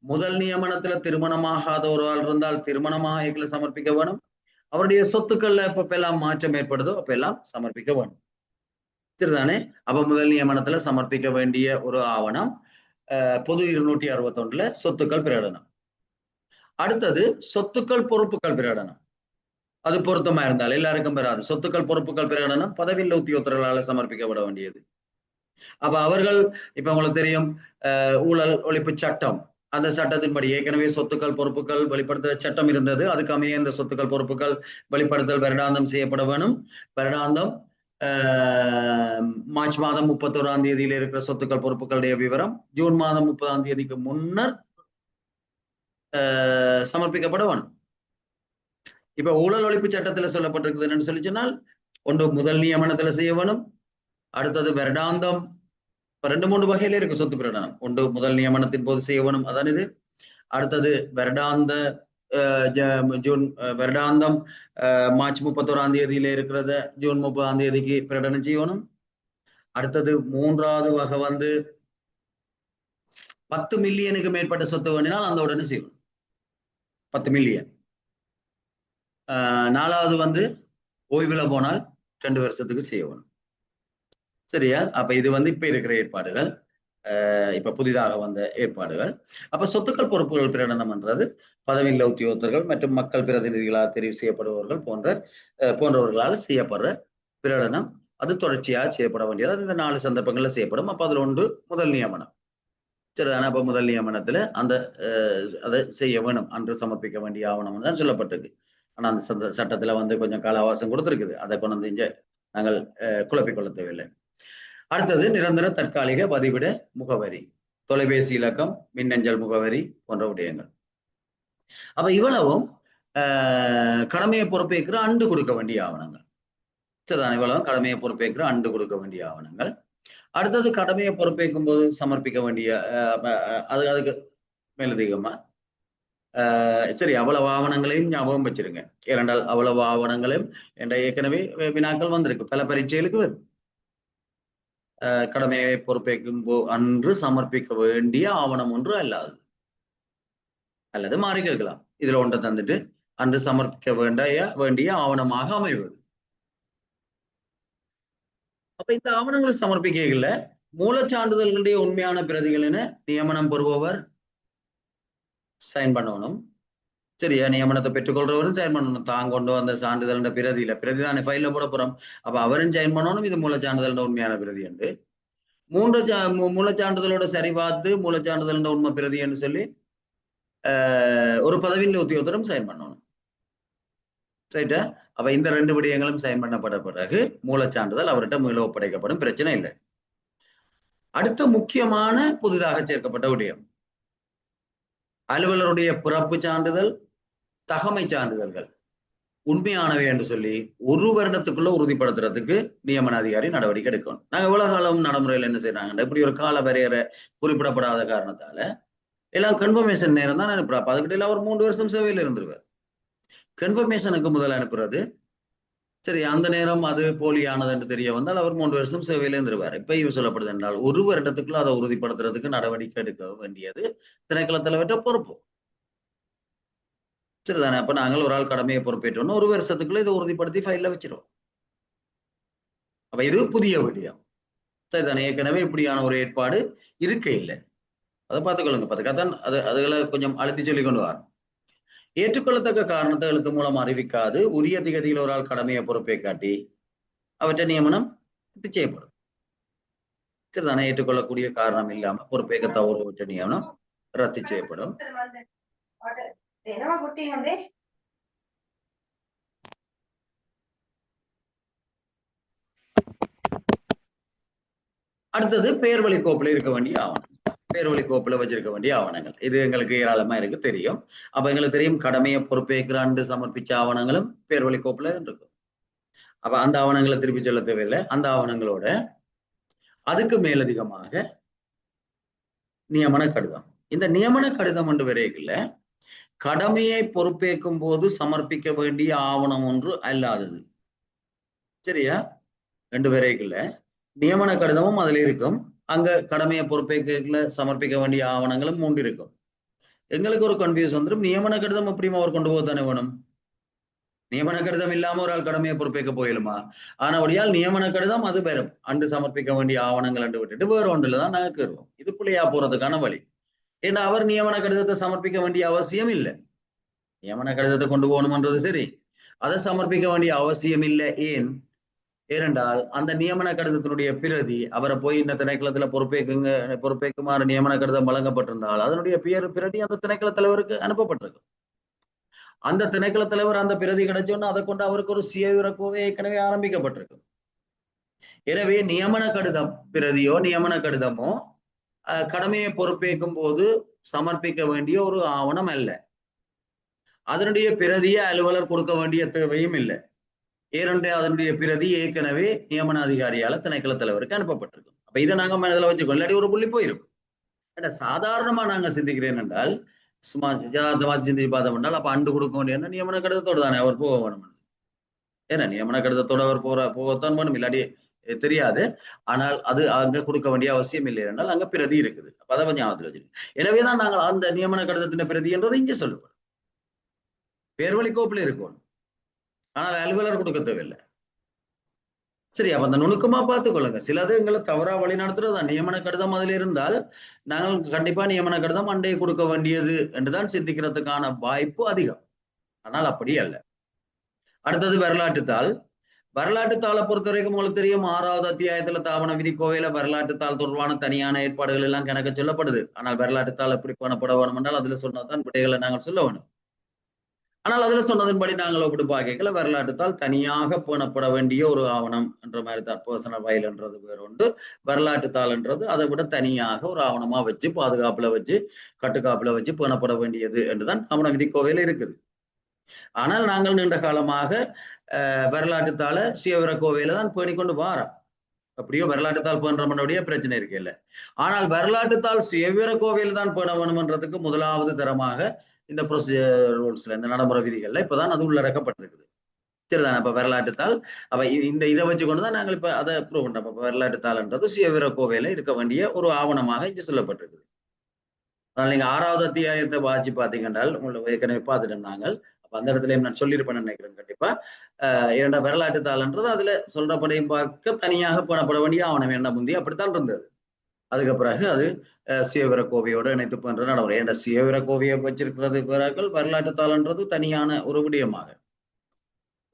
முதல் நியமனத்துல திருமணமாகாத ஒரு ஆள் இருந்தால் திருமணமாக சமர்ப்பிக்க வேணும். அவருடைய சொத்துக்கள்ல எப்பெல்லாம் மாற்றம் ஏற்படுதோ அப்பெல்லாம் சமர்ப்பிக்க வேணும். சரிதானே? அப்ப முதல் நியமனத்துல சமர்ப்பிக்க வேண்டிய ஒரு ஆவணம் பொது 261 சொத்துக்கள் பிரகடனம். அடுத்தது சொத்துக்கள் பொறுப்புகள் பிரகடனம். அது பொருத்தமா இருந்தால் எல்லாருக்கும் பெறாது. சொத்துக்கள் பொறுப்புகள் பிரகடனம் பதவியில் உத்தியோகத்தர்களால சமர்ப்பிக்கப்பட வேண்டியது. அப்ப அவர்கள் இப்ப உங்களுக்கு தெரியும் ஊழல் ஒழிப்பு சட்டம், அந்த சட்டத்தின்படி ஏற்கனவே சொத்துக்கள் பொறுப்புகள் வெளிப்படுத்த சட்டம் இருந்தது. அதுக்கு அமைய இந்த சொத்துக்கள் பொறுப்புகள் வெளிப்படுத்தல் வருடாந்தம் செய்யப்பட வேணும். வருடாந்தம் மார்ச் மாதம் 31ஆம் தேதியில இருக்கிற சொத்துக்கள் பொறுப்புகளுடைய விவரம் ஜூன் மாதம் 30ஆம் தேதிக்கு முன்னர் சமர்ப்பிக்கப்பட வேணும். இப்ப ஊழல் ஒழிப்பு சட்டத்துல சொல்லப்பட்டிருக்குது என்னன்னு சொல்லி சொன்னால் ஒன்று முதல் நியமனத்துல செய்ய வேணும். அடுத்தது வருடாந்தம் 2-3 வகையில இருக்கு சொத்து பிரகடனம். ஒன்று முதல் நியமனத்தின் போது செய்ய வேணும், அதான் இது. அடுத்தது வருடாந்த வருடாந்தம் மார்ச் 31ஆம் தேதியில இருக்கிறத ஜூன் 30ஆம் தேதிக்கு பிரகடனம் செய்யணும். அடுத்தது 3வது வகை 10 மில்லியனுக்கு மேற்பட்ட சொத்து வேண்டினால் அந்த உடனே செய்யணும், 10 மில்லியன். 4வது ஓய்வுல போனால் 2 வருஷத்துக்கு செய்யணும். சரியா? அப்ப இது இப்ப இருக்கிற ஏற்பாடுகள், இப்ப புதிதாக வந்த ஏற்பாடுகள். அப்ப சொத்துக்கள் பொறுப்புகள் பிரகடனம் என்றது பதவியில் உத்தியோகத்தர்கள் மற்றும் மக்கள் பிரதிநிதிகளால் தெரிவு செய்யப்படுபவர்கள் போன்றவர்களால் செய்யப்படுற பிரகடனம். அது தொடர்ச்சியாக செய்யப்பட வேண்டியது. இந்த 4 சந்தர்ப்பங்கள்ல செய்யப்படும். அப்ப அதுல ஒன்று முதல் நியமனம். சரிதானே? அப்ப முதல் நியமனத்துல அந்த அதை செய்ய வேணும், அன்று சமர்ப்பிக்க வேண்டிய ஆவணம் தான் சொல்லப்பட்டிருக்கு. ஆனா அந்த சட்டத்துல கொஞ்சம் கால அவகாசம் கொடுத்திருக்குது. அதை கொண்டு இங்க நாங்கள் குழப்பிக்கொள்ள தேவையில்லை. அடுத்தது நிரந்தர தற்காலிக பதிவிட முகவரி, தொலைபேசி இலக்கம், மின்னஞ்சல் முகவரி போன்ற விடயங்கள். அப்ப இவ்வளவும் கடமையை பொறுப்பேற்கிற அண்டு கொடுக்க வேண்டிய ஆவணங்கள். சரிதான்? இவ்வளவும் கடமையை பொறுப்பேற்கிற அண்டு கொடுக்க வேண்டிய ஆவணங்கள். அடுத்தது கடமையை பொறுப்பேற்கும் போது சமர்ப்பிக்க வேண்டிய அதுக்கு மேலதிகமா சரி அவ்வளவு ஆவணங்களையும் ஞாபகம் வச்சிருங்க. ஏனென்றால் அவ்வளவு ஆவணங்களையும் என்ற ஏற்கனவே வினாக்கள் வந்திருக்கு, பல பரீட்சைகளுக்கு வரும். கடமையை பொறுப்பேற்கும் அன்று சமர்ப்பிக்க வேண்டிய ஆவணம் ஒன்று அல்லாது அல்லது மாறி கேட்கலாம். இதுல ஒன்றை தந்துட்டு அன்று சமர்ப்பிக்க வேண்டிய ஆவணமாக அமைவது. அப்ப இந்த ஆவணங்களை சமர்ப்பிக்கல மூலச்சான்றிதழ்களுடைய உண்மையான பிரதிகள் என நியமனம் பெறுபவர் சைன் பண்ணணும். சரியா? நியமனத்தை பெற்றுக்கொள்றவரும் சைன் பண்ணணும். தான் கொண்டு வந்த சான்றிதழ் பிரதிதானே ஃபைல்ல போட போறோம். அப்ப அவரும் சைன் பண்ணணும். இது மூலச்சான்றிதழ் உண்மையான பிரதி என்று மூலச்சான்றிதழோட சரி பார்த்து மூலச்சான்றிதழ் உண்மை பிரதி என்று சொல்லி ஒரு பதவியில் உத்தியோகத்தரும் சைன் பண்ணணும். ரைட்டா? அப்ப இந்த 2 விடயங்களும் சைன் பண்ணப்பட்ட பிறகு மூலச்சான்றிதழ் அவர்கிட்ட மீள ஒப்படைக்கப்படும். பிரச்சனை இல்லை. அடுத்த முக்கியமான புதிதாக சேர்க்கப்பட்ட விடயம் அலுவலருடைய பிறப்பு சான்றிதழ், தகமை சான்றிதழ்கள் உண்மையானவை என்று சொல்லி 1 வருடத்துக்குள்ள உறுதிப்படுத்துறதுக்கு நியமன அதிகாரி நடவடிக்கை எடுக்கணும். நாங்க எவ்வளவு காலம் நடைமுறையில் என்ன செய்யறாங்க, இப்படி ஒரு கால வரையறை குறிப்பிடப்படாத காரணத்தால எல்லாம் கன்ஃபர்மேஷன் நேரம் தான் அனுப்புறாப்ப. அதுக்கிட்ட அவர் 3 வருஷம் சேவையில் இருந்துருவார். கன்ஃபர்மேஷனுக்கு முதல் அனுப்புறது சரி, அந்த நேரம் அது போலியானது என்று தெரிய வந்தால் அவர் 3 வருஷம் சேவையில இருந்துருவார். இப்ப இவ சொல்லப்படுது என்றால் 1 வருடத்துக்குள்ள அதை உறுதிப்படுத்துறதுக்கு நடவடிக்கை எடுக்க வேண்டியது திணைக்கள தலைவர்கிட்ட பொறுப்பு. சரிதானே? அப்ப நாங்கள் ஒரு ஆள் கடமையை பொறுப்பேற்றோம்னா 1 வருஷத்துக்குள்ள இதை உறுதிப்படுத்தி ஃபைல்ல வச்சிருவோம். அப்ப இது புதிய விடயம். சரிதானே? ஏற்கனவே இப்படியான ஒரு ஏற்பாடு இருக்க இல்லை. அதை பார்த்துக்கொள்ளுங்க. பார்த்துக்காதான் அதுகளை கொஞ்சம் அழுத்தி சொல்லி கொண்டு வரோம். ஏற்றுக்கொள்ளத்தக்க காரணத்தை எழுத்து மூலம் அறிவிக்காது உரிய திகதியில் ஒரு ஆள் கடமையை பொறுப்பை காட்டி அவற்றை நியமனம் ரத்து செய்யப்படும். சரிதானே? ஏற்றுக்கொள்ளக்கூடிய காரணம் இல்லாம பொறுப்பேற்க தவறுவற்ற நியமனம் ரத்து செய்யப்படும். அடுத்தது பெயர் வழி கோப்புல இருக்க வேண்டிய ஆவணம். பெயர் வழி கோப்புல வச்சிருக்க வேண்டிய ஆவணங்கள் இது எங்களுக்கு ஏராளமா இருக்கு, தெரியும். அப்ப எங்களுக்கு தெரியும் கடமையை பொறுப்பேற்கிறான்னு சமர்ப்பிச்ச ஆவணங்களும் பெயர் வழி கோப்புல இருக்கும். அப்ப அந்த ஆவணங்களை திருப்பி சொல்ல தேவையில்லை. அந்த ஆவணங்களோட அதுக்கு மேலதிகமாக நியமன கடிதம். இந்த நியமன கடிதம் என்று வரையில கடமையை பொறுப்பேற்கும் போது சமர்ப்பிக்க வேண்டிய ஆவணம் ஒன்று அல்லாதது. சரியா? 2 வரைக்குள்ள நியமன கடிதமும் அதுல இருக்கும். அங்க கடமையை பொறுப்பேற்கல சமர்ப்பிக்க வேண்டிய ஆவணங்களும் 3 இருக்கும். எங்களுக்கு ஒரு கன்ஃபியூஸ் வந்துடும். நியமன கடிதம் எப்படியும் அவர் கொண்டு போக தானே வேணும். நியமன கடிதம் இல்லாம ஒரு ஆள் கடமையை பொறுப்பேற்க போயிடுமா? ஆனபடியால் நியமன கடிதம் அது வரும். அன்று சமர்ப்பிக்க வேண்டிய ஆவணங்கள் என்று விட்டுட்டு வேற ஒன்றுலதான் நாங்க கேறுவோம். இது பிள்ளையா போறதுக்கான வழி. ஏன்னா அவர் நியமன கடிதத்தை சமர்ப்பிக்க வேண்டிய அவசியம் இல்லை. நியமன கடிதத்தை கொண்டு போகணும்ன்றது சரி, அதை சமர்ப்பிக்க வேண்டிய அவசியம் இல்லை. ஏனென்றால் அந்த நியமன கடிதத்தினுடைய பிரதி அவரை போய் இந்த திணைக்களத்துல பொறுப்பேற்குமாறு நியமன கடிதம் வழங்கப்பட்டிருந்தால் அதனுடைய பிரதி அந்த திணைக்கள தலைவருக்கு அனுப்பப்பட்டிருக்கு. அந்த திணைக்கள தலைவர் அந்த பிரதி கிடைச்சோன்னா அதை கொண்டு அவருக்கு ஒரு சுயவிவரக்கோவை ஏற்கனவே ஆரம்பிக்கப்பட்டிருக்கு. எனவே நியமன கடிதம் பிரதியோ நியமன கடிதமோ கடமையை பொறுப்பேற்கும் போது சமர்ப்பிக்க வேண்டிய ஒரு ஆவணம் அல்ல. அதனுடைய பிரதியை அலுவலர் கொடுக்க வேண்டிய தேவையும் இல்லை. அதனுடைய பிரதி ஏற்கனவே நியமன அதிகாரியால திணைக்கள தலைவருக்கு அனுப்பப்பட்டிருக்கு. அப்ப இதை நாங்க மனதில் வச்சுக்கோ, இல்லாட்டி ஒரு புள்ளி போயிருக்கும். சாதாரணமா நாங்க சிந்திக்கிறேன் என்றால் சும்மா யதார்த்தமா சிந்திச்சு பார்த்தோம் என்றால் அப்ப அண்டு கொடுக்க வேண்டிய நியமன கடிதத்தோடு தானே அவர் போக வேணும். ஏன்னா நியமன கடிதத்தோட அவர் போகத்தான் வேணும், இல்லாட்டி தெரியாது. ஆனால் அது அங்க கொடுக்க வேண்டிய அவசியம் இல்லை என்றால் அங்க பிரதி இருக்குது. அப்ப அதை கொஞ்சம் ஞாபகத்தில் வச்சுக்கணும். எனவேதான் நாங்கள் அந்த நியமன கடிதத்தின் பிரதி என்றதை இங்கே சொல்லுவோம். பேர்வழி கோப்புல இருக்கும், ஆனால் அலுவலர் கொடுக்க தேவையில்லை. சரி, அப்ப அந்த நுணுக்கமா பார்த்துக்கொள்ளுங்க. சிலது எங்களை தவறா வழி நடத்துறதா. நியமன கடிதம் அதுல இருந்தால் நாங்கள் கண்டிப்பா நியமன கடிதம் அண்டையை கொடுக்க வேண்டியது என்றுதான் சிந்திக்கிறதுக்கான வாய்ப்பு அதிகம். ஆனால் அப்படி அல்ல. அடுத்தது வரலாற்றுத்தாள். வரலாற்றுத்தாளை பொறுத்த வரைக்கும் உங்களுக்கு தெரியும், 6வது அத்தியாயத்துல தாவன விதி கோவையில வரலாற்றுத்தாள் தொடர்பான தனியான ஏற்பாடுகள் எல்லாம் கணக்க சொல்லப்படுது. ஆனால் வரலாற்றுத்தாள் எப்படி பண்ணப்பட வேணும் என்றால் அதுல சொன்னதான் விடைகளை நாங்கள் சொல்ல வேணும். ஆனால் அதுல சொன்னதன்படி நாங்கள் அப்படி பார்க்கல, வரலாற்றுத்தால் தனியாக பேணப்பட வேண்டிய ஒரு ஆவணம் என்ற மாதிரி தான். பர்சனல் ஃபைல் என்றது வேற உண்டு, வரலாற்றுத்தாள் என்றது அதை விட தனியாக ஒரு ஆவணமா வச்சு பாதுகாப்புல வச்சு கட்டுக்காப்புல வச்சு பேணப்பட வேண்டியது என்றுதான் தாவன விதிக்கோவையில இருக்குது. ஆனால் நாங்கள் நீண்ட காலமாக வரலாற்றுத்தாளை சுயவிவர கோவையில தான் பேணிக்கொண்டு வாரோம். அப்படியோ வரலாற்றுத்தாள் பேணுறமனுடைய பிரச்சனை இருக்கு இல்லை. ஆனால் வரலாற்றுத்தாள் சுயவிவர கோவையில் தான் பேண வேணும்ன்றதுக்கு முதலாவது தரமாக இந்த ப்ரொசீஜர் ரூல்ஸ்ல இந்த நடைமுறை விதிகள்ல இப்பதான் அது உள்ளடக்கப்பட்டிருக்குது. சரிதானே? அப்ப வரலாற்றுத்தாள் அப்ப இந்த இதை வச்சு கொண்டுதான் நாங்கள் இப்ப அதை ப்ரூவ் பண்றோம். அப்ப வரலாற்றுத்தாள்ன்றது சுயவிவர கோவையில இருக்க வேண்டிய ஒரு ஆவணமாக இங்கு சொல்லப்பட்டிருக்குது. ஆனால் நீங்க 6வது அத்தியாயத்தை வாசி பார்த்தீங்கன்றால் உங்களுக்கு ஏற்கனவே பார்த்துட்டோம் நாங்கள். அப்ப அந்த இடத்துல நான் சொல்லியிருப்பேன்னு நினைக்கிறேன் கண்டிப்பா. இரண்ட வரலாற்றுத்தாள்ன்றது அதுல சொல்றபடியும் பார்க்க தனியாக போனப்பட வேண்டிய ஆவணம் என்ன முந்தி அப்படித்தான் இருந்தது. அதுக்கு பிறகு அது சுயவிவர கோவையோட இணைத்து பண்ற நடைமுறை. என்ற சுயவிவர கோவையை வச்சிருக்கிறது பிறகு வரலாற்றுத்தாள்ன்றது தனியான ஒரு விடயமாக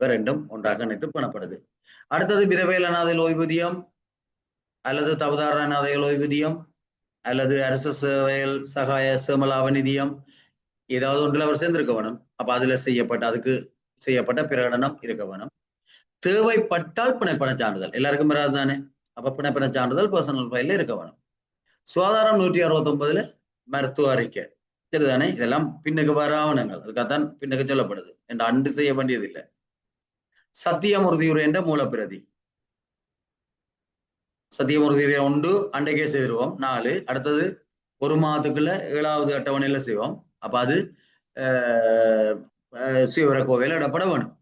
ரெண்டும் ஒன்றாக இணைத்து பண்ணப்படுது. அடுத்தது விதவையில் அனாதைகள் ஓய்வூதியம் அல்லது தவதார அனாதைகள் ஓய்வூதியம் அல்லது அரசு சேவையில் சகாய சேமலாப நிதியம் ஏதாவது ஒன்றில் அவர் சேர்ந்திருக்க வேணும். அப்ப அதுல அதுக்கு செய்யப்பட்ட பிரகடனம் இருக்க வேணும். தேவைப்பட்டால் பிணைப்பண சான்றிதழ் எல்லாருக்கும் வராது தானே. அப்ப பிணைப்பண சான்றிதழ் பர்சனல் ஃபைல்ல இருக்க வேணும். சுகாதாரம் 169 மருத்துவ அறிக்கை சரிதானே. இதெல்லாம் பின்னுக்கு வர ஆவணங்கள். அதுக்காகத்தான் பின்னுக்கு சொல்லப்படுது என்று அண்டு செய்ய வேண்டியது இல்லை. சத்தியம் உறுதியுரை என்ற மூலப்பிரதி சத்தியம் உறுதியுரை ஒன்று அண்டைக்கே செய்திருவோம் 4. அடுத்தது 1 மாதத்துக்குள்ள 7வது அட்டவணையில செய்வோம். அப்ப அது சுயவிவர கோவையில் இடப்பட வேணும்.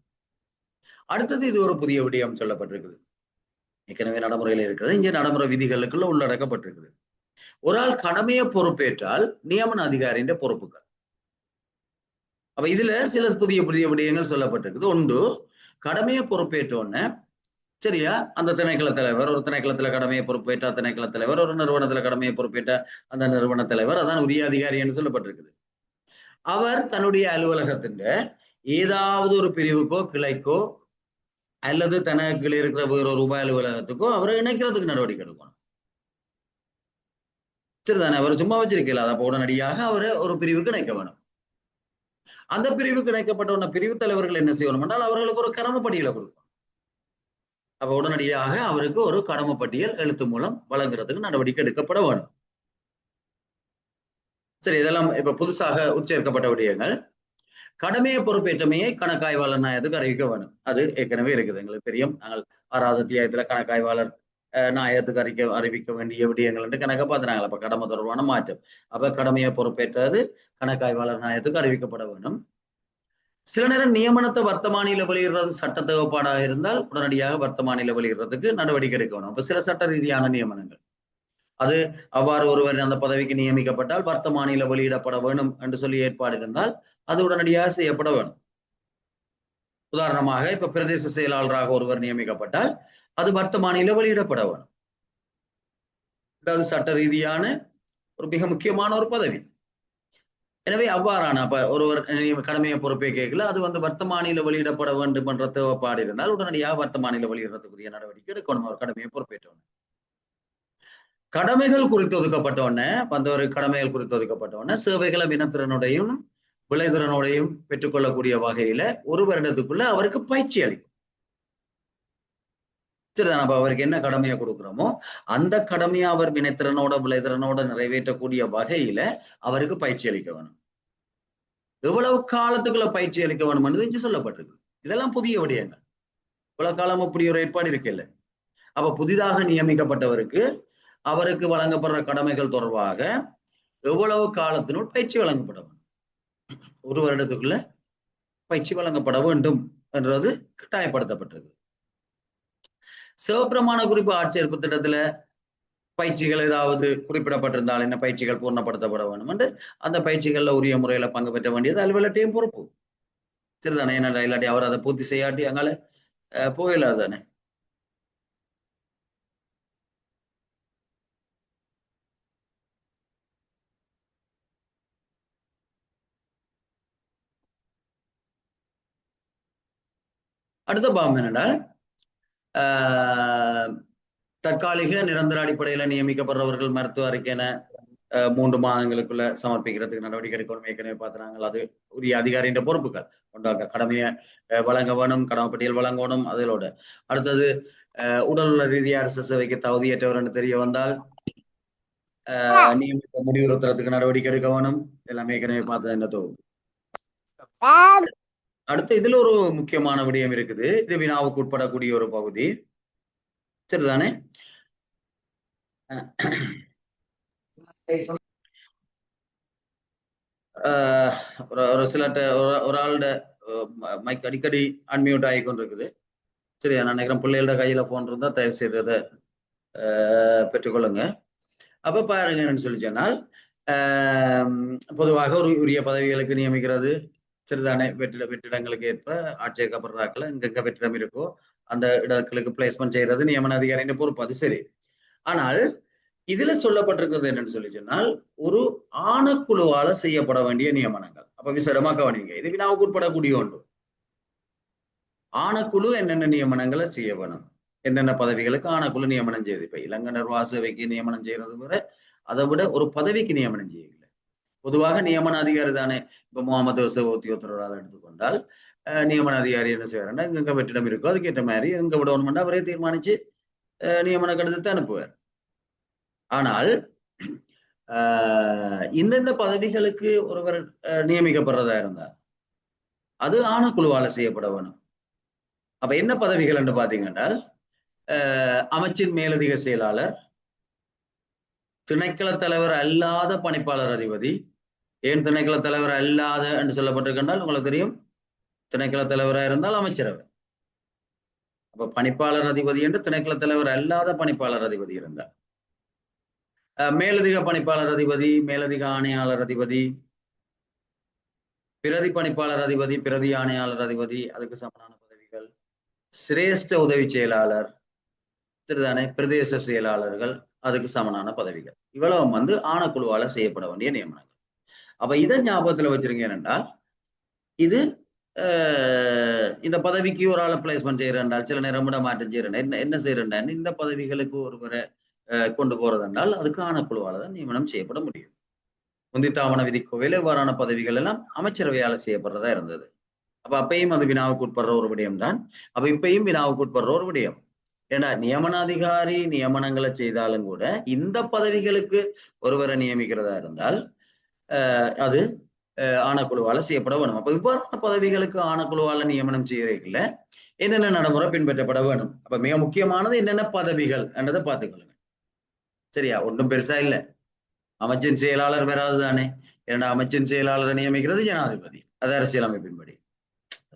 அடுத்தது இது ஒரு புதிய விடயம் சொல்லப்பட்டிருக்குது. ஏற்கனவே நடைமுறையில இருக்கிறது. இங்கே நடைமுறை விதிகளுக்குள்ள உள்ளடக்கப்பட்டிருக்குது. ஒரு ஆள் கடமையை பொறுப்பேற்றால் நியமன அதிகாரியின் பொறுப்புகள். அப்ப இதுல சில புதிய புதிய விடயங்கள் சொல்லப்பட்டிருக்குது. ஒன்று கடமையை பொறுப்பேற்றோன்னு சரியா அந்த திணைக்கள தலைவர் ஒரு திணைக்களத்துல கடமையை பொறுப்பேற்ற திணைக்கள தலைவர் ஒரு நிறுவனத்துல கடமையை பொறுப்பேற்ற அந்த நிறுவன தலைவர் அதான் உரிய அதிகாரி என்று சொல்லப்பட்டிருக்குது. அவர் தன்னுடைய அலுவலகத்தின் ஏதாவது ஒரு பிரிவுக்கோ கிளைக்கோ அல்லது தனக்கு இருக்கிற வேறொரு உப அலுவலகத்துக்கோ அவரை இணைக்கிறதுக்கு நடவடிக்கை எடுக்கணும். சரிதானே. அவர் சும்மா வச்சிருக்கல அப்ப உடனடியாக அவரை ஒரு பிரிவுக்கு இணைக்க வேணும். அந்த பிரிவுக்கு இணைக்கப்பட்ட பிரிவு தலைவர்கள் என்ன செய்யணும் என்றால் அவர்களுக்கு ஒரு கடமைப்பட்டியலை கொடுக்கும். அப்ப உடனடியாக அவருக்கு ஒரு கடமைப்பட்டியல் எழுத்து மூலம் வழங்குறதுக்கு நடவடிக்கை எடுக்கப்பட வேணும். சரி, இதெல்லாம் இப்ப புதுசாக உச்சேர்க்கப்பட்ட விடயங்கள். கடமையை பொறுப்பேற்றமையை கணக்காய்வாளர் நாயத்துக்கு அறிவிக்க வேணும். அது ஏற்கனவே இருக்குது, எங்களுக்கு தெரியும். நாங்கள் 6வது அத்தியாயத்துல கணக்காய்வாளர் நாயத்துக்கு அறிவிக்க வேண்டிய விடயங்கள் என்று கணக்க பார்த்துனாங்க. அப்ப கடமை தொடர்பான மாற்றம். அப்ப கடமையை பொறுப்பேற்றது கணக்காய்வாளர் நாயத்துக்கு அறிவிக்கப்பட வேணும். சில நேரம் நியமனத்தை வர்த்தமானியில வெளியிடுறது சட்ட தேவைப்பாடாக இருந்தால் உடனடியாக வர்த்தமானியில வெளியிடுறதுக்கு நடவடிக்கை எடுக்கணும். அப்ப சில சட்ட ரீதியான நியமனங்கள் அது அவ்வாறு ஒருவர் அந்த பதவிக்கு நியமிக்கப்பட்டால் வர்த்தமானியில வெளியிடப்பட வேணும் என்று சொல்லி ஏற்பாடு இருந்தால் அது உடனடியாக செய்யப்பட வேணும். உதாரணமாக இப்ப பிரதேச செயலாளராக ஒருவர் நியமிக்கப்பட்டால் அது வர்த்தமானியில வெளியிடப்பட வேணும். அது சட்ட ரீதியான ஒரு மிக முக்கியமான ஒரு பதவி. எனவே அவ்வாறான அப்ப ஒருவர் கடமையை பொறுப்பே கேட்கல அது வர்த்தமானியில வெளியிடப்பட வேண்டும் என்ற தேவைப்பாடு இருந்தால் உடனடியாக வர்த்தமானியில வெளியிடறதுக்குரிய நடவடிக்கை எடுக்கணும். அவர் கடமையை பொறுப்பேற்றவன் கடமைகள் குறித்து ஒதுக்கப்பட்டவன ஒரு கடமைகள் குறித்து ஒதுக்கப்பட்டவன சேவைகளை வினத்திறனுடையும் விளைதிறனோடையும் பெற்றுக்கொள்ளக்கூடிய வகையில ஒரு வருடத்துக்குள்ள அவருக்கு பயிற்சி அளிக்கும். சரிதான். அப்ப அவருக்கு என்ன கடமையை கொடுக்குறோமோ அந்த கடமையை அவர் வினைத்திறனோட விளைதிறனோட நிறைவேற்றக்கூடிய வகையில அவருக்கு பயிற்சி அளிக்க வேணும். எவ்வளவு காலத்துக்குள்ள பயிற்சி அளிக்க வேணும் என்று சொல்லப்பட்டிருக்கு. இதெல்லாம் புதிய விடயங்கள். இவ்வளவு காலம் அப்படி ஒரு ஏற்பாடு இருக்குல்ல. அப்ப புதிதாக நியமிக்கப்பட்டவருக்கு அவருக்கு வழங்கப்படுற கடமைகள் தொடர்பாக எவ்வளவு காலத்தினுள் பயிற்சி வழங்கப்பட வேண்டும். 1 வருடத்துக்குள்ள பயிற்சி வழங்கப்பட வேண்டும் என்றது கட்டாயப்படுத்தப்பட்டிருக்கு. சிவபிரமாண குறிப்பு ஆட்சேர்ப்பு திட்டத்துல பயிற்சிகள் ஏதாவது குறிப்பிடப்பட்டிருந்தால் என்ன பயிற்சிகள் பூர்ணப்படுத்தப்பட வேண்டும் என்று அந்த பயிற்சிகள்ல உரிய முறையில பங்கு பெற்ற வேண்டியது அலுவலட்டையும் பொறுப்பு. சரிதானே. என்ன இல்லாட்டி அவர் அதை பூர்த்தி செய்யாட்டி அங்கால போயிடாதானே. அடுத்த பாவம் என்னென்றால் தற்காலிக நிரந்தர அடிப்படையில நியமிக்கப்படுறவர்கள் மருத்துவ அறிக்கைன 3 மாதங்களுக்குள்ள சமர்ப்பிக்கிறதுக்கு நடவடிக்கை எடுக்கணும். ஏற்கனவே பார்த்துனாங்க. அது உரிய அதிகாரியின் பொறுப்புகள் கொண்டாங்க. கடமையை வழங்க வேணும், கடமைப்பட்டியல் வழங்கணும். அதோட அடுத்தது உடல்நல ரீதியாக அரசு சேவைக்கு தகுதியற்றவர் என்று தெரிய வந்தால் நியமிக்க முடிவுறுத்துறதுக்கு நடவடிக்கை எடுக்க வேணும். எல்லாமே ஏற்கனவே பார்த்தது என்ன தொகுப்பு. அடுத்து இதுல ஒரு முக்கியமான விடயம் இருக்குது. இது வினாவுக்கு உட்படக்கூடிய ஒரு பகுதி. சரிதானே. ஒரு சில ஒரு ஆளோட மைக் அடிக்கடி அன்மியூட் ஆகி கொண்டிருக்குது. சரியா, நான் நினைக்கிறேன் பிள்ளைகளோட கையில போன் இருந்தா தயவு செய்து அதை பெற்றுக்கொள்ளுங்க. அப்ப பாருங்க என்னன்னு சொல்லி சொன்னால் பொதுவாக ஒரு உரிய பதவிகளுக்கு நியமிக்கிறது சரிதானே. வெற்றிடங்களுக்கு ஏற்ப ஆட்சேர்க்கப்படுறாக்கள் எங்கெங்க வெற்றிடம் இருக்கோ அந்த இடங்களுக்கு பிளேஸ்மெண்ட் செய்யறது நியமன அதிகாரியின் பொறுப்பு, அது சரி. ஆனால் இதுல சொல்லப்பட்டிருக்கிறது என்னன்னு சொல்லி சொன்னால் ஒரு ஆணைக்குழுவால செய்யப்பட வேண்டிய நியமனங்கள். அப்ப விசேடமா கவனிங்க, இது வினாவுக்கு உட்படக்கூடிய ஒன்று. ஆணைக்குழு என்னென்ன நியமனங்களை செய்ய வேணும், என்னென்ன பதவிகளுக்கு ஆணைக்குழு நியமனம் செய்யுது. இப்ப இலங்கை நிர்வாக சேவைக்கு நியமனம் செய்யறது வர அதை விட ஒரு பதவிக்கு நியமனம் செய்யல. பொதுவாக நியமன அதிகாரி தானே. இப்ப முகமது உத்தியோகத்தரால் எடுத்துக்கொண்டால் நியமன அதிகாரி என்ன செய்வாருன்னா எங்க வெற்றிடம் இருக்கோ அதுக்கேற்ற மாதிரி எங்க விடணும்னா அவரே தீர்மானிச்சு நியமன கடிதத்தை அனுப்புவார். ஆனால் இந்தந்த பதவிகளுக்கு ஒருவர் நியமிக்கப்படுறதா இருந்தால் அது ஆணைக்குழுவால செய்யப்பட வேணும். அப்ப என்ன பதவிகள் என்று பாத்தீங்கன்னா அமைச்சின் மேலதிக செயலாளர், திணைக்கள தலைவர் அல்லாத பணிப்பாளர் அதிபதி. ஏன் திணைக்கள தலைவர் அல்லாத என்று சொல்லப்பட்டிருக்கின்றால் உங்களுக்கு தெரியும், திணைக்கள தலைவராக இருந்தால் அமைச்சரவை. அப்ப பணிப்பாளர் அதிபதி என்று திணைக்கள தலைவர் அல்லாத பணிப்பாளர் அதிபதி இருந்தார். மேலதிக பணிப்பாளர் அதிபதி, மேலதிக ஆணையாளர் அதிபதி, பிரதி பணிப்பாளர் அதிபதி, பிரதி ஆணையாளர் அதிபதி, அதுக்கு சமனான பதவிகள். சிரேஷ்ட உதவி செயலாளர் சரிதானே, பிரதேச செயலாளர்கள், அதுக்கு சமனான பதவிகள். இவ்வளவு ஆணைக்குழுவால செய்யப்பட வேண்டிய நியமனங்கள். அப்ப இதை ஞாபகத்துல வச்சிருங்க. என்றால் இது இந்த பதவிக்கு ஒரு ஆளை பிளேஸ்மெண்ட் செய்யறேன்டால் சில நேரம் மாற்றம் செய்யறேன் என்ன செய்யறேன் இந்த பதவிகளுக்கு ஒருவரை கொண்டு போறதென்றால் அதுக்கு ஆணைக்குழுவால தான் நியமனம் செய்யப்பட முடியும். முந்தித்தாவண விதிக்கோவையில் இவ்வாறான பதவிகள் எல்லாம் அமைச்சரவையால செய்யப்படுறதா இருந்தது. அப்ப அப்பையும் அது வினாவுக்கு உட்படுற ஒரு விடயம் தான். அப்ப இப்பையும் வினாவுக்கு உட்படுற ஒரு விடயம். ஏன்னா நியமனாதிகாரி நியமனங்களை செய்தாலும் கூட இந்த பதவிகளுக்கு ஒருவரை நியமிக்கிறதா இருந்தால் அது ஆணைக்குழுவால செய்யப்பட வேணும். அப்ப இவ்வாறான பதவிகளுக்கு ஆணைக்குழுவால நியமனம் செய்யறதுல என்னென்ன நடைமுறை பின்பற்றப்பட வேணும். அப்ப மிக முக்கியமானது என்னென்ன பதவிகள் என்றதை பார்த்துக்கொள்ளுங்க. சரியா, ஒன்றும் பெருசா இல்லை. அமைச்சின் செயலாளர் வராது தானே. ஏன்னா அமைச்சின் செயலாளரை நியமிக்கிறது ஜனாதிபதி, அது அரசியலமைப்பின்படி.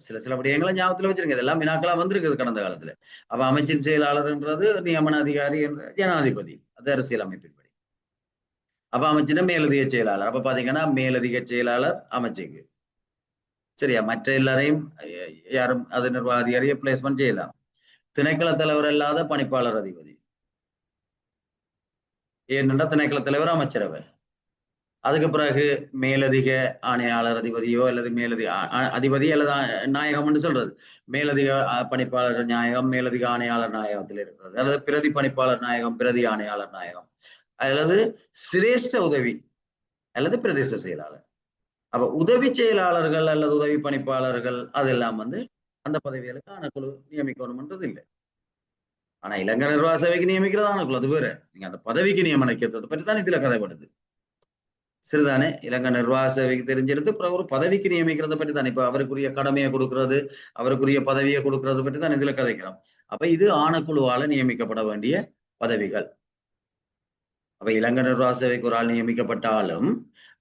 சில சில விடயங்களை ஞாபகத்துல வச்சிருங்க, இதெல்லாம் வினாக்களா வந்திருக்குது கடந்த காலத்துல. அப்ப அமைச்சின் செயலாளர்ன்றது நியமன அதிகாரி என்ற ஜனாதிபதி, அது அரசியலமைப்பின்படி. அப்ப அமைச்சின மேலதிக செயலாளர். அப்ப பாத்தீங்கன்னா மேலதிக செயலாளர் அமைச்சுக்கு சரியா, மற்ற எல்லாரையும் யாரும் அது நிர்வாக அதிகாரியை பிளேஸ்மெண்ட் செய்யலாம். திணைக்கள தலைவர் அல்லாத பணிப்பாளர் அதிபதி, ஏனென்றா திணைக்கள தலைவர் அமைச்சரவை. அதுக்கு பிறகு மேலதிக ஆணையாளர் அதிபதியோ அல்லது மேலதிக அதிபதி அல்லது நாயகம்னு சொல்றது, மேலதிக பணிப்பாளர் நாயகம், மேலதிக ஆணையாளர் நாயகத்தில் இருக்கிறது, அல்லது பிரதி பணிப்பாளர் நாயகம், பிரதி ஆணையாளர் நாயகம், அல்லது சிரேஷ்ட உதவி அல்லது பிரதேச செயலாளர். அப்ப உதவி செயலாளர்கள் அல்லது உதவி பணிப்பாளர்கள் அதெல்லாம் அந்த பதவிகளுக்கு ஆணைக்குழு நியமிக்கணும்ன்றது இல்லை. ஆனா இலங்கை நிர்வாக சபைக்கு நியமிக்கிறது ஆணைக்குழு, அது வேற. நீங்க அந்த பதவிக்கு நியமனிக்கிறதை பற்றி தான் இதுல கதைப்படுது. சரிதானே, இலங்கை நிர்வாக சேவைக்கு தெரிஞ்செடுத்து ஒரு பதவிக்கு நியமிக்கிறத பற்றி தான். இப்ப அவருக்குரிய கடமையை கொடுக்கறது, அவருக்குரிய பதவியை கொடுக்கறது பற்றி தான் இதுல கதைக்கிறோம். அப்ப இது ஆணைக்குழுவால நியமிக்கப்பட வேண்டிய பதவிகள். அப்ப இலங்கை நிர்வாக சேவைக்கு ஒரு ஆள் நியமிக்கப்பட்டாலும்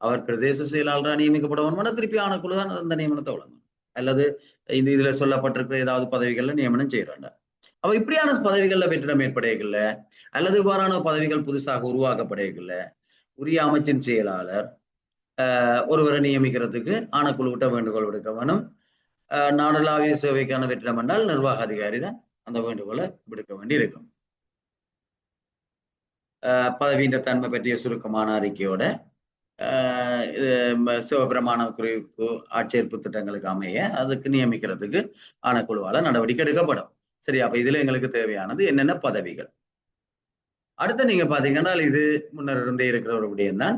அவர் பிரதேச செயலாளராக நியமிக்கப்படணும், திருப்பி ஆணைக்குழு தான் அந்த நியமனத்தை வழங்கும். அல்லது இதுல சொல்லப்பட்டிருக்கிற ஏதாவது பதவிகள்ல நியமனம் செய்யறாங்க. அப்ப இப்படியான பதவிகள்ல வெற்றிடம் ஏற்படையல அல்லது இவ்வாறான பதவிகள் புதுசாக உருவாக்கப்படையல உரிய அமைச்சின் செயலாளர் ஒருவரை நியமிக்கிறதுக்கு ஆணைக்குழு விட்ட வேண்டுகோள் விடுக்க வேணும். நாடளாவிய சேவைக்கான வெற்றிடம் என்றால் நிர்வாக அதிகாரி தான் அந்த வேண்டுகோளை விடுக்க வேண்டி இருக்கும். பதவியின் தன்மை பற்றிய சுருக்கமான அறிக்கையோட சிவபிரமாண குறிப்பு ஆட்சேர்ப்பு திட்டங்களுக்கு அமைய அதுக்கு நியமிக்கிறதுக்கு ஆணைக்குழுவால நடவடிக்கை எடுக்கப்படும். சரி, அப்ப இதுல எங்களுக்கு தேவையானது என்னென்ன பதவிகள். அடுத்து நீங்க பாத்தீங்கன்னா இது முன்னர் இருந்தே இருக்கிற ஒரு விடயம் தான்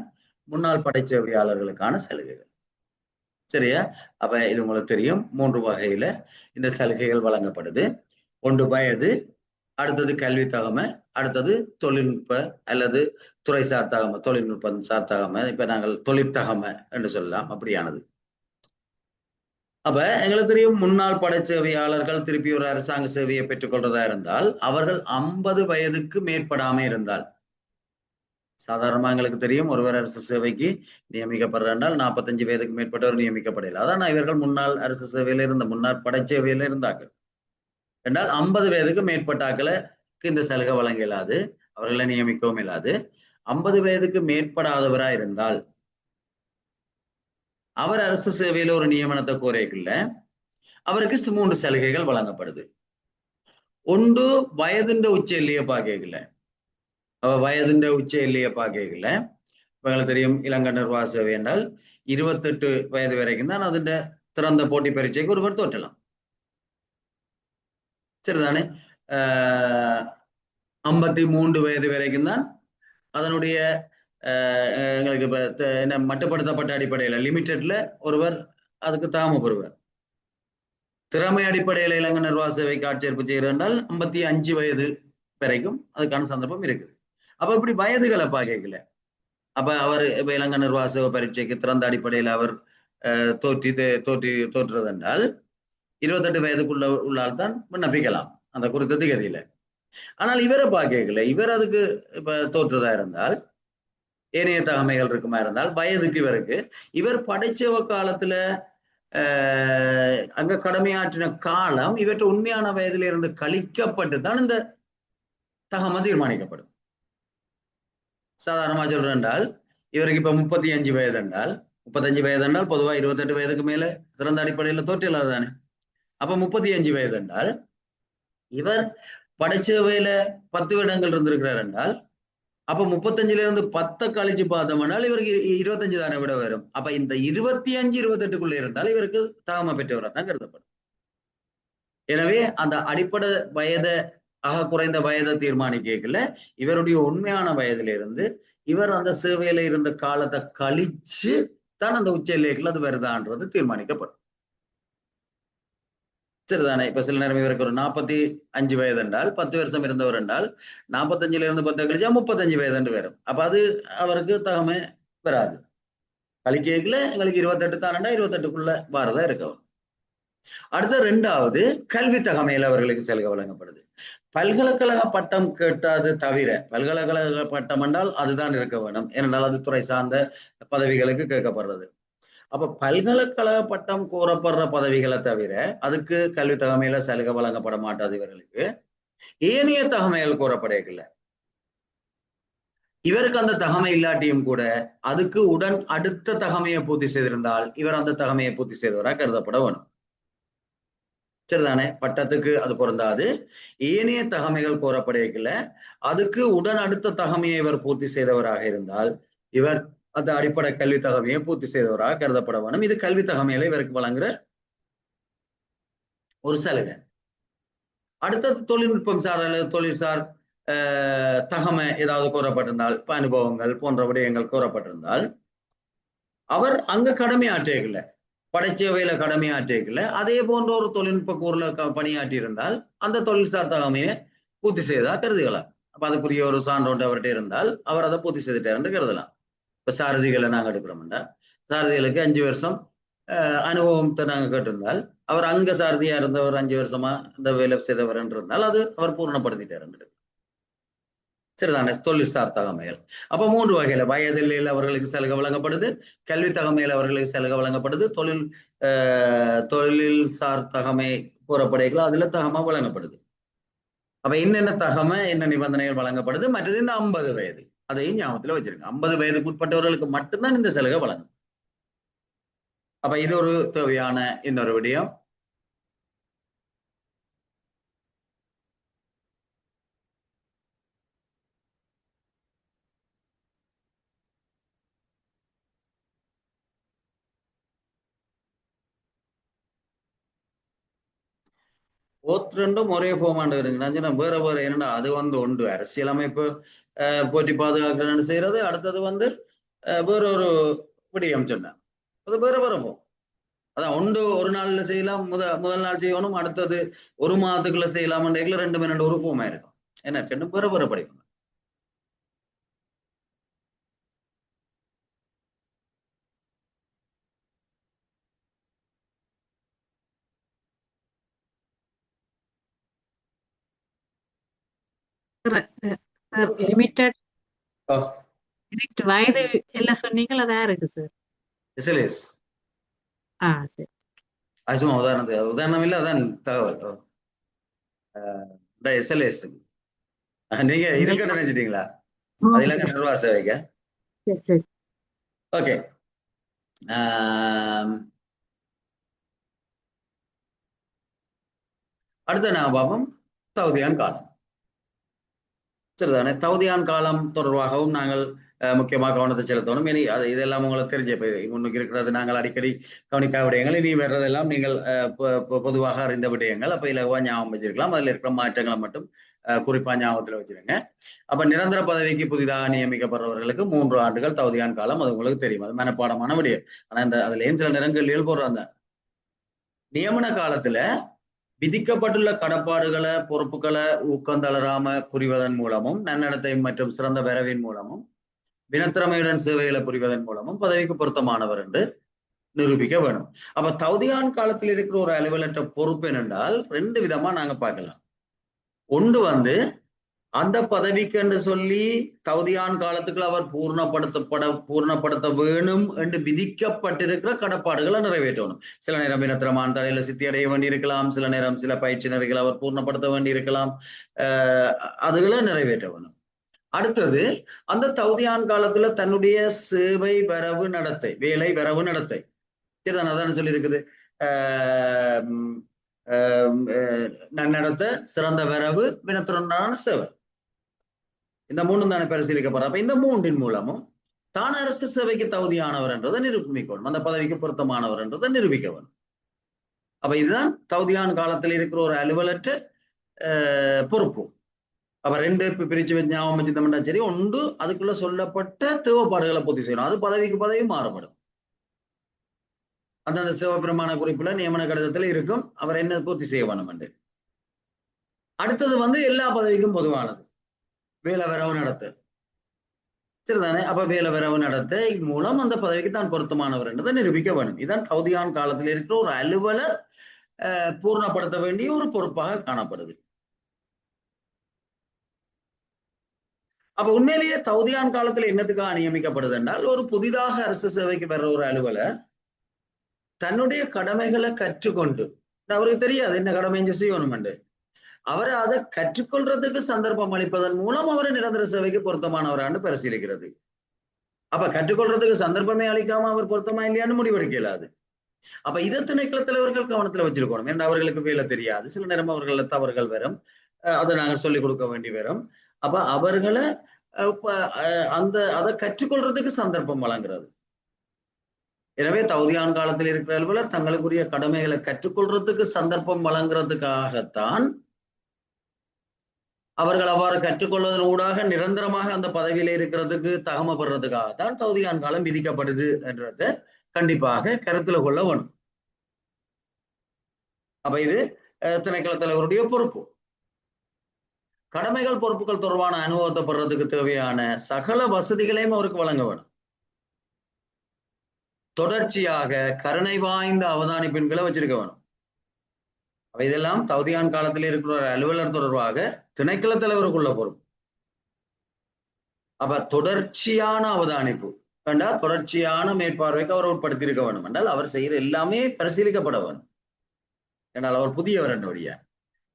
முன்னாள் படைச்சேவையாளர்களுக்கான சலுகைகள். சரியா, அப்ப இது உங்களுக்கு தெரியும் 3 வகையில இந்த சலுகைகள் வழங்கப்படுது. ஒன்று வயது, அடுத்தது கல்வி தகமை, அடுத்தது தொழில்நுட்ப அல்லது துறை சார் தகமை, தொழில்நுட்பம் சார் தகமை, இப்ப நாங்கள் தொழிற்தகமை என்று சொல்லலாம், அப்படியானது. அப்ப எங்களுக்கு தெரியும் முன்னாள் படைச்சேவையாளர்கள் திருப்பி ஒரு அரசாங்க சேவையை பெற்றுக்கொள்றதா இருந்தால் அவர்கள் 50 வயதுக்கு மேற்படாம இருந்தால் சாதாரணமா எங்களுக்கு தெரியும் ஒருவர் அரசு சேவைக்கு நியமிக்கப்படுறால் 45 வயதுக்கு மேற்பட்டவர் நியமிக்கப்படல. அதான் இவர்கள் முன்னாள் அரசு சேவையில இருந்த முன்னாள் படைச்சேவையில இருந்தார்கள் என்றால் 50 வயதுக்கு மேற்பட்டாக்களுக்கு இந்த சலுகை வழங்க இயலாது, அவர்களை நியமிக்கவும் இயலாது. 50 வயதுக்கு மேற்படாதவரா இருந்தால் அவர் அரசு சேவையில ஒரு நியமனத்தை கோரைக்குள்ள அவருக்கு 3 சலுகைகள் வழங்கப்படுது. ஒன்று வயதுண்ட உச்ச எல்லையை பார்க்கல, வயதுண்ட உச்ச எல்லையை பார்க்கல உங்களுக்கு தெரியும் இளங்கண்ணர் வாசவை என்றால் 28 வயது வரைக்கும் தான் அதுண்ட திறந்த போட்டி பரீட்சைக்கு ஒருவர் தோற்றலாம். சரிதானே? 53 வயது வரைக்கும் தான் அதனுடைய எங்களுக்கு இப்ப என்ன மட்டுப்படுத்தப்பட்ட அடிப்படையில லிமிட்டெட்ல ஒருவர் அதுக்கு தாமப்படுவார். திறமை அடிப்படையில இளங்கண்ணர் வாசவைக்கு ஆட்சேர்ப்பு செய்கிறால் 55 வயது வரைக்கும் அதுக்கான சந்தர்ப்பம் இருக்குது. அப்ப இப்படி வயதுகளை பார்க்கல. அப்ப அவர் இப்ப இளங்கண்ணர் வாசவ பரீட்சைக்கு திறந்த அடிப்படையில் அவர் தோற்றுறது என்றால் 28 வயதுக்குள்ள உள்ளால் தான் விண்ணப்பிக்கலாம் அந்த குறித்த திகதியில. ஆனால் இவரை பார்க்கல, இவர் அதுக்கு இப்ப தோற்றுதா இருந்தால் ஏனைய தகமைகள் இருக்குமா இருந்தால் வயதுக்கு இவர் படைச்சவ காலத்துல அங்க கடமையாற்றின காலம் இவற்றை உண்மையான வயதில இருந்து கழிக்கப்பட்டு தான் இந்த தகமை தீர்மானிக்கப்படும். சாதாரணமா சொல்றேன் என்றால் இவருக்கு இப்ப 35 வயது என்றால் 35 வயது என்றால் பொதுவா 28 வயதுக்கு மேல திறந்த அடிப்படையில தோற்றில்லாது தானே. அப்ப 35 வயது என்றால் இவர் படைச்சவையில 10 வருடங்கள் இருந்திருக்கிறார் என்றால் அப்ப 35ல இருந்து 10 கழிச்சு பார்த்தோம்னால் இவருக்கு 25 தானே விட வரும். அப்ப இந்த 25 28க்குள்ள இருந்தால் இவருக்கு தகமை பெற்றவராக தான் கருதப்படும். எனவே அந்த அடிப்படை வயதை குறைந்த வயதை தீர்மானிக்கல இவருடைய உண்மையான வயதிலிருந்து இவர் அந்த சேவையில இருந்த காலத்தை கழிச்சு தான் அந்த உச்ச எல்லைக்குள்ள அது வருதான்றது தீர்மானிக்கப்படும். சரிதானே? இப்ப சில நேரம் இவருக்கு ஒரு 45 வயது என்றால் 10 வருஷம் இருந்தவர் என்றால் 45ல இருந்து 10 கழிச்சா 35 வயது என்று வரும். அப்ப அது அவருக்கு தகமை வராது. கழிக்கைக்குள்ள எங்களுக்கு 28 தானண்டா 28க்குள்ள வாரதா இருக்கவும். அடுத்த 2வது கல்வி தகமையில் அவர்களுக்கு சலுகை வழங்கப்படுது. பல்கலைக்கழக பட்டம் கேட்டது தவிர பல்கலைக்கழக பட்டம் என்றால் அதுதான் இருக்க வேணும், ஏனென்றால் அது துறை சார்ந்த பதவிகளுக்கு கேட்கப்படுறது. அப்ப பல்கலைக்கழக பட்டம் கோரப்படுற பதவிகளை தவிர அதுக்கு கல்வி தகமையில சலுகை வழங்கப்பட மாட்டாது இவர்களுக்கு. ஏனைய தகமைகள் கோரப்படையல இவருக்கு அந்த தகமை இல்லாட்டியும் கூட அதுக்கு உடன் அடுத்த தகமையை பூர்த்தி செய்திருந்தால் இவர் அந்த தகமையை பூர்த்தி செய்தவராக கருதப்பட வேணும். சரிதானே? பட்டத்துக்கு அது பொருந்தாது. ஏனைய தகமைகள் கோரப்படையல அதுக்கு உடன் அடுத்த தகமையை இவர் பூர்த்தி செய்தவராக இருந்தால் இவர் அந்த அடிப்படை கல்வி தகமையை பூர்த்தி செய்தவராக கருதப்பட வேணும். இது கல்வி தகமையில இவருக்கு வழங்குற ஒரு சலுகை. அடுத்தது தொழில்நுட்பம் சார் அல்லது தொழில்சார் தகமை ஏதாவது கூறப்பட்டிருந்தால் அனுபவங்கள் போன்ற விடயங்கள் கூறப்பட்டிருந்தால் அவர் அங்க கடமையாற்றல, படைச்சவையில கடமையாற்றல அதே போன்ற ஒரு தொழில்நுட்ப கூறுல பணியாற்றி இருந்தால் அந்த தொழில்சார் தகமையை பூர்த்தி செய்தா கருதுகலாம். அப்ப அதுக்குரிய ஒரு சான்றோண்டு அவர்கிட்ட இருந்தால் அவர் அதை பூர்த்தி செய்துட்டாருன்னு கருதலாம். இப்ப சாரதிகளை நாங்க எடுக்கிறோம்டா, சாரதிகளுக்கு 5 வருஷம் அனுபவத்தை நாங்க கேட்டிருந்தால் அவர் அங்க சாரதியா இருந்தவர் 5 வருஷமா இந்த வேலை செய்தவர் இருந்தால் அது அவர் பூர்ணப்படுத்திட்டாரு. சரிதானே? தொழில்சார் தகமைகள் அப்ப 3 வகையில வயதில் அவர்களுக்கு சலுகை வழங்கப்படுது, கல்வி தகமையில் அவர்களுக்கு சலுகை வழங்கப்படுது, தொழில்சார் தகமை கூறப்படுகிறது அதுல தகமை வழங்கப்படுது. அப்ப என்னென்ன தகமை என்ன நிபந்தனைகள் வழங்கப்படுது, மற்றது இந்த 50 வயது அதையும் ஞாபகத்துல வச்சிருக்கேன். 50 வயதுக்கு உட்பட்டவர்களுக்கு மட்டும்தான் இந்த சலுகை வழங்கும். அப்ப இது ஒரு தேவையான இன்னொரு விடயம். ரெண்டும் ஒரே ஃபார்மாண்டு இருக்குன்னா வேற வேற என்னடா அது ஒன்று அரசியலமைப்பு போட்டி பாதுகாக்கணும்னு செய்யறது, அடுத்தது வேற ஒரு விடயம் சொன்னேன், அது வேற வேற போகும். அதான் ஒன்று ஒரு நாள்ல செய்யலாம், முதல் நாள் செய்யணும், அடுத்தது ஒரு மாதத்துக்குள்ள செய்யலாம், 2 ஒரு ஃபார்மா இருக்கும். என்ன ரெண்டும் வேற வேற படிக்கணும். limited வயது எல்லாம் சொன்னீங்களா? அதான் இருக்கு சார். எஸ்எல்எஸ் சரி. அது சும்மா உதாரணம் இல்லை, அதான் தகவல். எஸ்எல்எஸ் நீங்க இதுக்கு நினைச்சிட்டீங்களா? அது இலங்கை நிர்வாக சேவைக்கா? சரி சரி. ஓகே. அடுத்த நான் பார்ப்போம் தகுதியான் காலம். சரிதானே? தகுதியான் காலம் தொடர்பாகவும் நாங்கள் முக்கியமாக கவனத்தை செலுத்தணும். இனி அது இதெல்லாம் உங்களுக்கு தெரிஞ்ச முன்னுக்கு இருக்கிறது நாங்கள் அடிக்கடி கவனிக்காத விடயங்கள், இனி வர்றதெல்லாம் நீங்கள் பொதுவாக அறிந்த விடயங்கள். அப்ப இலகுவா ஞாபகம் வச்சிருக்கலாம். அதில் இருக்கிற மாற்றங்களை மட்டும் குறிப்பா ஞாபகத்துல வச்சிருங்க. அப்ப நிரந்தர பதவிக்கு புதிதாக நியமிக்கப்படுறவர்களுக்கு 3 ஆண்டுகள் தகுதியான் காலம். அது உங்களுக்கு தெரியும், அது மனப்பாடமான விடயம். ஆனா இந்த அதுலயும் சில நேரங்கள் போடுறாங்க. நியமன காலத்துல விதிக்கப்பட்டுள்ள கடப்பாடுகளை பொறுப்புகளை ஊக்கம் தளராம புரிவதன் மூலமும், நன்னடத்தை மற்றும் சிறந்த வரவின் மூலமும், வினத்திறமையுடன் சேவைகளை புரிவதன் மூலமும் பதவிக்கு பொருத்தமானவர் என்று நிரூபிக்க வேணும். அப்ப தகுதியான் காலத்தில் இருக்கிற ஒரு அலுவலற்ற பொறுப்பு என்னென்றால் 2 விதமா நாங்க பார்க்கலாம். ஒன்று அந்த பதவிக்கு என்று சொல்லி தகுதியான் காலத்துக்குள்ள அவர் பூர்ணப்படுத்த வேணும் என்று விதிக்கப்பட்டிருக்கிற கடப்பாடுகளை நிறைவேற்றணும். சில நேரம் இனத்திரமான தடையில சித்தி அடைய வேண்டியிருக்கலாம், சில நேரம் சில பயிற்சி நிறைகளை அவர் பூர்ணப்படுத்த வேண்டியிருக்கலாம். அதுகளை நிறைவேற்ற வேணும். அடுத்தது, அந்த தகுதியான் காலத்துல தன்னுடைய சேவை வரவு நடத்தை, வேலை வரவு நடத்தை, சரிதானே? அதான் சொல்லி இருக்குது, நன்னடத்தை, சிறந்த வரவு, வினத்திறனான சேவை. இந்த 3 தானே பரிசீலிக்கப்படுற. அப்ப இந்த 3 மூலமும் தான் அரசு சேவைக்கு தகுதியானவர் என்றதை நிரூபிக்கணும், அந்த பதவிக்கு பொருத்தமானவர் என்றதை நிரூபிக்க வேணும். அப்ப இதுதான் தகுதியான காலத்தில் இருக்கிற ஒரு அலுவலற்ற பொறுப்பு. அப்ப 2 பிரிச்சு வச்சு ஞாபகம் வச்சுட்டோம்னா சரி. ஒன்று, அதுக்குள்ள சொல்லப்பட்ட தேவைப்பாடுகளை பூர்த்தி செய்யணும். அது பதவிக்கு பதவி மாறுபடும். அந்தந்த சிவபிரமாண குறிப்புல நியமன கடிதத்துல இருக்கும் அவர் என்ன பூர்த்தி செய்ய வேணும் என்று. அடுத்தது எல்லா பதவிக்கும் பொதுவானது, வேலை வரவு நடத்த, சரிதானே? அப்ப வேலை வரவு நடத்த மூலம் அந்த பதவிக்கு தான் பொருத்தமானவர் என்றதை நிரூபிக்க வேண்டும். இதுதான் தகுதியான் காலத்தில் இருக்கிற ஒரு அலுவலர் பூர்ணப்படுத்த வேண்டிய ஒரு பொறுப்பாக காணப்படுது. அப்ப உண்மையிலேயே தகுதியான் காலத்துல என்னத்துக்காக நியமிக்கப்படுது என்றால், ஒரு புதிதாக அரசு சேவைக்கு வர்ற ஒரு அலுவலர் தன்னுடைய கடமைகளை கற்றுக்கொண்டு, அவருக்கு தெரியாது என்ன கடமை செய்யணும் என்று, அவரை அதை கற்றுக்கொள்றதுக்கு சந்தர்ப்பம் அளிப்பதன் மூலம் அவரை நிரந்தர சேவைக்கு பொருத்தமானவரான்னு பரிசீலிக்கிறது. அப்ப கற்றுக்கொள்றதுக்கு சந்தர்ப்பமே அளிக்காம அவர் பொருத்தமா இல்லையான்னு முடிவெடுக்க இயலாது. அப்ப இதை திணைக்கள தலைவர்கள் கவனத்துல வச்சிருக்கணும். ஏன்னா அவர்களுக்கு வேலை தெரியாது, சில நேரம் அவர்கள் தவறுகள் வரும், அதை நாங்கள் சொல்லிக் கொடுக்க வேண்டி வரும். அப்ப அவர்களை அதை கற்றுக்கொள்றதுக்கு சந்தர்ப்பம் வழங்குறது. எனவே தகுதியான் காலத்தில் இருக்கிற அலுவலர் தங்களுக்குரிய கடமைகளை கற்றுக்கொள்றதுக்கு சந்தர்ப்பம் வழங்குறதுக்காகத்தான், அவர்கள் அவ்வாறு கற்றுக்கொள்வதன் ஊடாக நிரந்தரமாக அந்த பதவியில இருக்கிறதுக்கு தகமப்படுறதுக்காகத்தான் தகுதியான் காலம் விதிக்கப்படுது என்றதை கண்டிப்பாக கருத்துல கொள்ள வேணும். அப்ப இது திணைக்கள தலைவருடைய பொறுப்பு. கடமைகள் பொறுப்புகள் தொடர்பான அனுபவத்தை பெறதுக்கு தேவையான சகல வசதிகளையும் அவருக்கு வழங்க வேணும். தொடர்ச்சியாக கருணை வாய்ந்த அவதானிப்பின்களை வச்சிருக்க வேணும். அப்ப இதெல்லாம் தகுதியான் காலத்தில் இருக்கிற ஒரு அலுவலர் தொடர்பாக திணைக்கள தலைவருக்குள்ள பொறுப்பு. அப்ப தொடர்ச்சியான அவதானிப்பு வேண்டாம், தொடர்ச்சியான மேற்பார்வைக்கு அவர் உட்படுத்தி இருக்க வேண்டும் என்றால் அவர் செய்யற எல்லாமே பரிசீலிக்கப்பட வேண்டும். என்றால் அவர் புதியவர் என்னுடைய.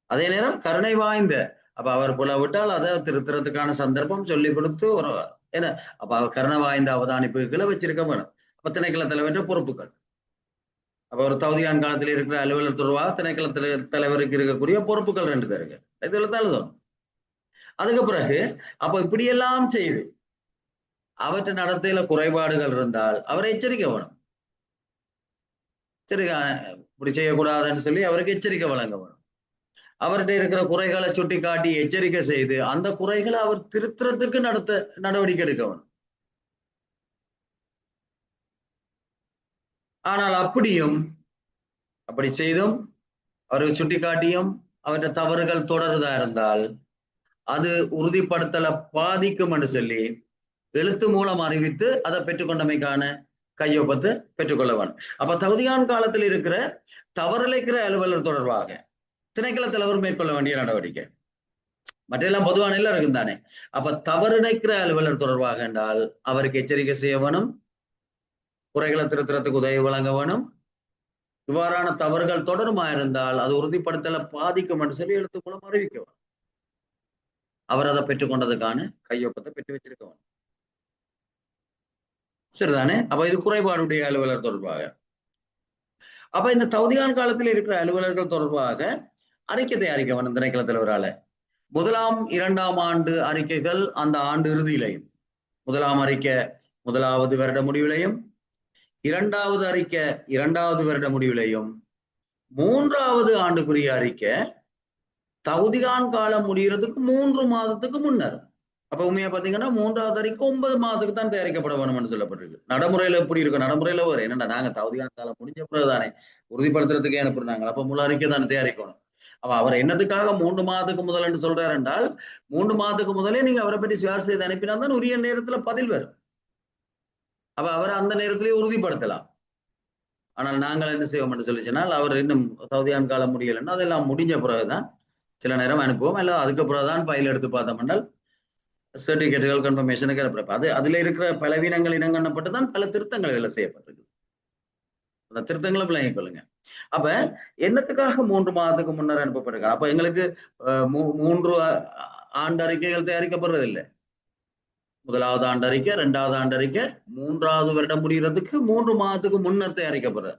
அதே நேரம் கருணை வாய்ந்த, அப்ப அவர் புல விட்டால் அதை திருத்துறதுக்கான சந்தர்ப்பம் சொல்லி கொடுத்து ஒரு என்ன, அப்ப அவர் கருணை வாய்ந்த அவதானிப்புகளை வச்சிருக்க வேணும். அப்ப திணைக்கள தலைவர்கிட்ட பொறுப்புகள். அப்ப ஒரு தகுதியான் காலத்தில் இருக்கிற அலுவலர் தொடர்பாக திணைக்கள தலைவருக்கு இருக்கக்கூடிய பொறுப்புகள் 2 பேருக்கு இதுல தான் எழுதணும். அதுக்கு பிறகு அப்ப இப்படியெல்லாம் செய்து அவற்றை நடத்தையில குறைபாடுகள் இருந்தால் அவரை எச்சரிக்கை வேணும். சரி, இப்படி செய்யக்கூடாதுன்னு சொல்லி அவருக்கு எச்சரிக்கை வழங்க வேணும். அவர்கிட்ட இருக்கிற குறைகளை சுட்டி காட்டி எச்சரிக்கை செய்து அந்த குறைகளை அவர் திருத்துறதுக்கு நடவடிக்கை எடுக்க வேணும். ஆனால் அப்படி செய்தும் அவருக்கு சுட்டி காட்டியும் அவற்றை தவறுகள் தொடருதா இருந்தால் அது உறுதிப்படுத்தலை பாதிக்கும் என்று சொல்லி எழுத்து மூலம் அறிவித்து அதை பெற்றுக்கொண்டமைக்கான கையொப்பத்தை பெற்றுக்கொள்ள வேண்டும். அப்ப தகுதியான் காலத்தில் இருக்கிற தவறிழைக்கிற அலுவலர் தொடர்பாக திணைக்கள தலைவர் மேற்கொள்ள வேண்டிய நடவடிக்கை. மற்றெல்லாம் பொதுவான எல்லாருக்கும் தானே. அப்ப தவறிழைக்கிற அலுவலர் தொடர்பாக என்றால் அவருக்கு எச்சரிக்கை செய்ய வேணும், குறைகளை திருத்தறதுக்கு உதவி வழங்க வேணும். இவ்வாறான தவறுகள் தொடருமா இருந்தால் அது உறுதிப்படுத்தல பாதிக்கும் என்று சொல்லி எழுத்து மூலம் அறிவிக்க வேணும். அவர் அதை பெற்றுக்கொண்டதுக்கான கையொப்பத்தை பெற்று வச்சிருக்க வேணும். சரிதானே. அப்ப இது குறைபாடுடைய அலுவலர் தொடர்பாக. அப்ப இந்த தகுதியான காலத்தில் இருக்கிற அலுவலர்கள் தொடர்பாக அறிக்கை தயாரிக்க வேணும் திணைக்கள தலைவரால. 1ஆம் 2ஆம் ஆண்டு அறிக்கைகள் அந்த ஆண்டு இறுதியிலையும், 1ஆம் அறிக்கை 1வது வருட முடிவிலையும், 2வது அறிக்கை 2வது வருட முடிவிலையும், 3வது ஆண்டுக்குரிய அறிக்கை தகுதிகான் காலம் முடிகிறதுக்கு 3 மாதத்துக்கு முன்னர். அப்ப உண்மையா பாத்தீங்கன்னா 3வது அறிக்கை 9 மாதத்துக்கு தான் தயாரிக்கப்பட வேணும்னு சொல்லப்பட்டிருக்கு. நடைமுறையில எப்படி இருக்கும்? நடைமுறையில ஒரு என்னன்னா நாங்க தகுதிகான் காலம் முடிஞ்ச பிறகுதானே உறுதிப்படுத்துறதுக்கே அனுப்புறாங்க. அப்ப முழு அறிக்கை தானே தயாரிக்கணும். அப்ப அவர் என்னத்துக்காக 3 மாதத்துக்கு முதல் என்று சொல்றாரு என்றால் 3 மாதத்துக்கு முதலே நீங்க அவரை பற்றி சிபார் செய்து அனுப்பினால் தான் உரிய நேரத்துல பதில் வரும். அப்ப அவரை அந்த நேரத்திலேயே உறுதிப்படுத்தலாம். ஆனால் நாங்கள் என்ன செய்வோம் என்று சொல்லி சொன்னால் அவர் இன்னும் தகுதியான் காலம் முடியலைன்னா அதெல்லாம் முடிஞ்ச பிறகுதான் சில நேரம் அனுப்புவோம். இல்லை அதுக்கு பிறகுதான் ஃபைல் எடுத்து பார்த்தோம் என்றால் சர்டிபிகேட்டுகள் கன்ஃபர்மேஷனுக்கு அனுப்புறப்ப அது அதுல இருக்கிற பலவீனங்கள் இனங்கண்ணப்பட்டு தான் பல திருத்தங்கள் இதுல செய்யப்பட்டிருக்கு. அந்த திருத்தங்களை விளங்கிக் கொள்ளுங்க. அப்ப என்னத்துக்காக 3 மாதத்துக்கு முன்னர் அனுப்பப்பட்டிருக்காங்க? அப்ப எங்களுக்கு 3 ஆண்டு அறிக்கைகள் தயாரிக்கப்படுறது இல்லை. 1வது ஆண்டு அறிக்கை, 2வது ஆண்டு அறிக்கை, 3வது வருடம் முடிகிறதுக்கு 3 மாதத்துக்கு முன்னர் தயாரிக்கப்படுற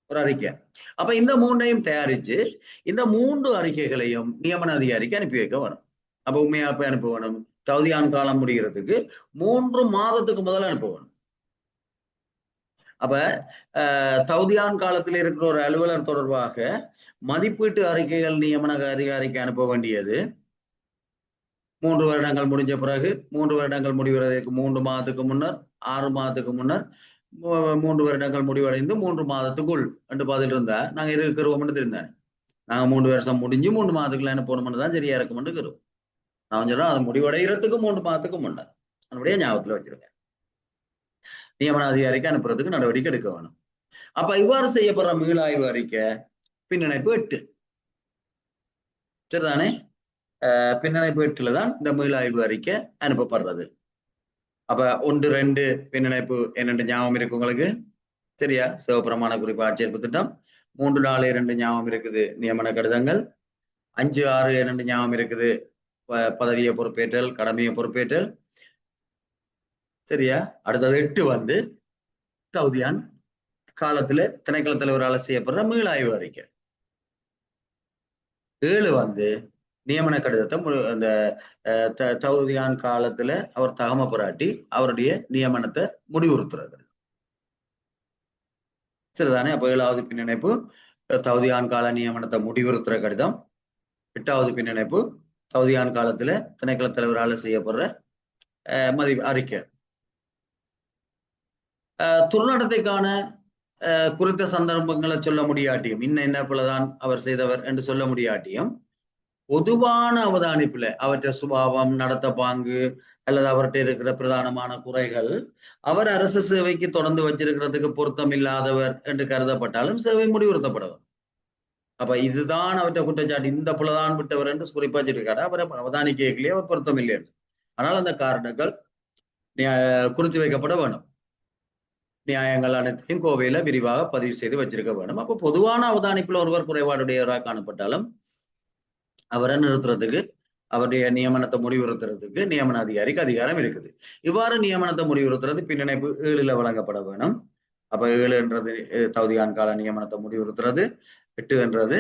ஒரு அறிக்கை. அப்ப இந்த 3ஐயும் தயாரிச்சு இந்த 3 அறிக்கைகளையும் நியமன அதிகாரிக்கு அனுப்பி வைக்க வேணும். அப்ப உண்மையா அப்ப அனுப்ப வேணும். தகுதியான் காலம் முடிகிறதுக்கு 3 மாதத்துக்கு முதல்ல அனுப்ப வேணும். அப்ப தகுதியான் காலத்தில் இருக்கிற ஒரு அலுவலர் தொடர்பாக மதிப்பீட்டு அறிக்கைகள் நியமன அதிகாரிக்கு அனுப்ப வேண்டியது 3 வருடங்கள் முடிஞ்ச பிறகு, 3 வருடங்கள் முடிவதற்கு 3 மாதத்துக்கு முன்னர், 6 மாதத்துக்கு முன்னர், 3 வருடங்கள் முடிவடைந்து 3 மாதத்துக்குள் என்று பதில் இருந்தா நாங்க எதுக்கு கருவோம்னு தெரிந்தானே. நாங்க 3 வருஷம் முடிஞ்சு 3 மாதத்துக்குள்ள அனுப்பணும்னு தான் சரியா இருக்கும்னு கருவோம். நான் சொல்றேன் அது முடிவடைகிறதுக்கு 3 மாதத்துக்கு முன்னர். அதனுடைய ஞாபகத்துல வச்சிருக்கேன். நியமன அதிகாரிக்கு அனுப்புறதுக்கு நடவடிக்கை எடுக்க வேணும். அப்ப இவ்வாறு செய்யப்படுற மீளாய்வு அறிக்கை பின்னிணைப்பு 8. சரிதானே. பின்னிணைப்பு 8ல தான் இந்த மீளாய்வு அறிக்கை அனுப்பப்படுறது. அப்ப 1, 2 பின்னிணைப்பு என்னென்று ஞாபகம் இருக்கு உங்களுக்கு? சரியா? சிவபிரமாண குறிப்பு ஆட்சேர்ப்பு திட்டம். 3, 4, 2 ஞாபகம் இருக்குது நியமன கடிதங்கள். 5, 6 என்னென்று ஞாபகம் இருக்குது பதவியை பொறுப்பேற்றல், கடமையை பொறுப்பேற்றல். சரியா? அடுத்தது 8 வந்து தகுதியான் காலத்துல திணைக்கள தலைவரால் செய்யப்படுற மீளாய்வு அறிக்கை. 7 வந்து நியமன கடிதத்தை அந்த தகுதியான் காலத்துல அவர் தகம பாராட்டி அவருடைய நியமனத்தை முடிவுறுத்துறது. சரிதானே. அப்ப 7வது பின்னிணைப்பு தகுதியான் கால நியமனத்தை முடிவுறுத்துற கடிதம். 8வது பின்னிணைப்பு தகுதியான் காலத்துல திணைக்கள தலைவரால் செய்யப்படுற அறிக்கை. துர்நடத்தைக்கான குறித்த சந்தர்ப்பங்களை சொல்ல முடியாட்டியும், என்ன போலதான் அவர் செய்தவர் என்று சொல்ல முடியாட்டியும், பொதுவான அவதானிப்புல அவற்றை சுபாவம், நடத்த பாங்கு அல்லது அவர்கிட்ட இருக்கிற பிரதானமான குறைகள் அவர் அரசு சேவைக்கு தொடர்ந்து வச்சிருக்கிறதுக்கு பொருத்தம் இல்லாதவர் என்று கருதப்பட்டாலும் சேவை முடிவுறுத்தப்படுவார். அப்ப இதுதான் அவற்றை குற்றச்சாட்டு, இந்த புலதான் விட்டவர் என்று குறிப்பா சொல்லியிருக்காரு. அவரை அவதானிக்கையிலேயே அவர் பொருத்தம் இல்லை. ஆனால் அந்த காரணங்கள் குறித்து வைக்கப்பட வேணும். நியாயங்கள் அனைத்தையும் கோவையில விரிவாக பதிவு செய்து வச்சிருக்க வேணும். அப்ப பொதுவான அவதானிப்புல ஒருவர் குறைபாடுடையவராக காணப்பட்டாலும் அவரை நிறுத்துறதுக்கு, அவருடைய நியமனத்தை முடிவுறுத்துறதுக்கு நியமன அதிகாரிக்கு அதிகாரம் இருக்குது. இவ்வாறு நியமனத்தை முடிவுறுத்துறது பின்னிணைப்பு 7ல வழங்கப்பட வேணும். அப்ப 7என்றது தகுதியான் கால நியமனத்தை முடிவுறுத்துறது, 8என்றது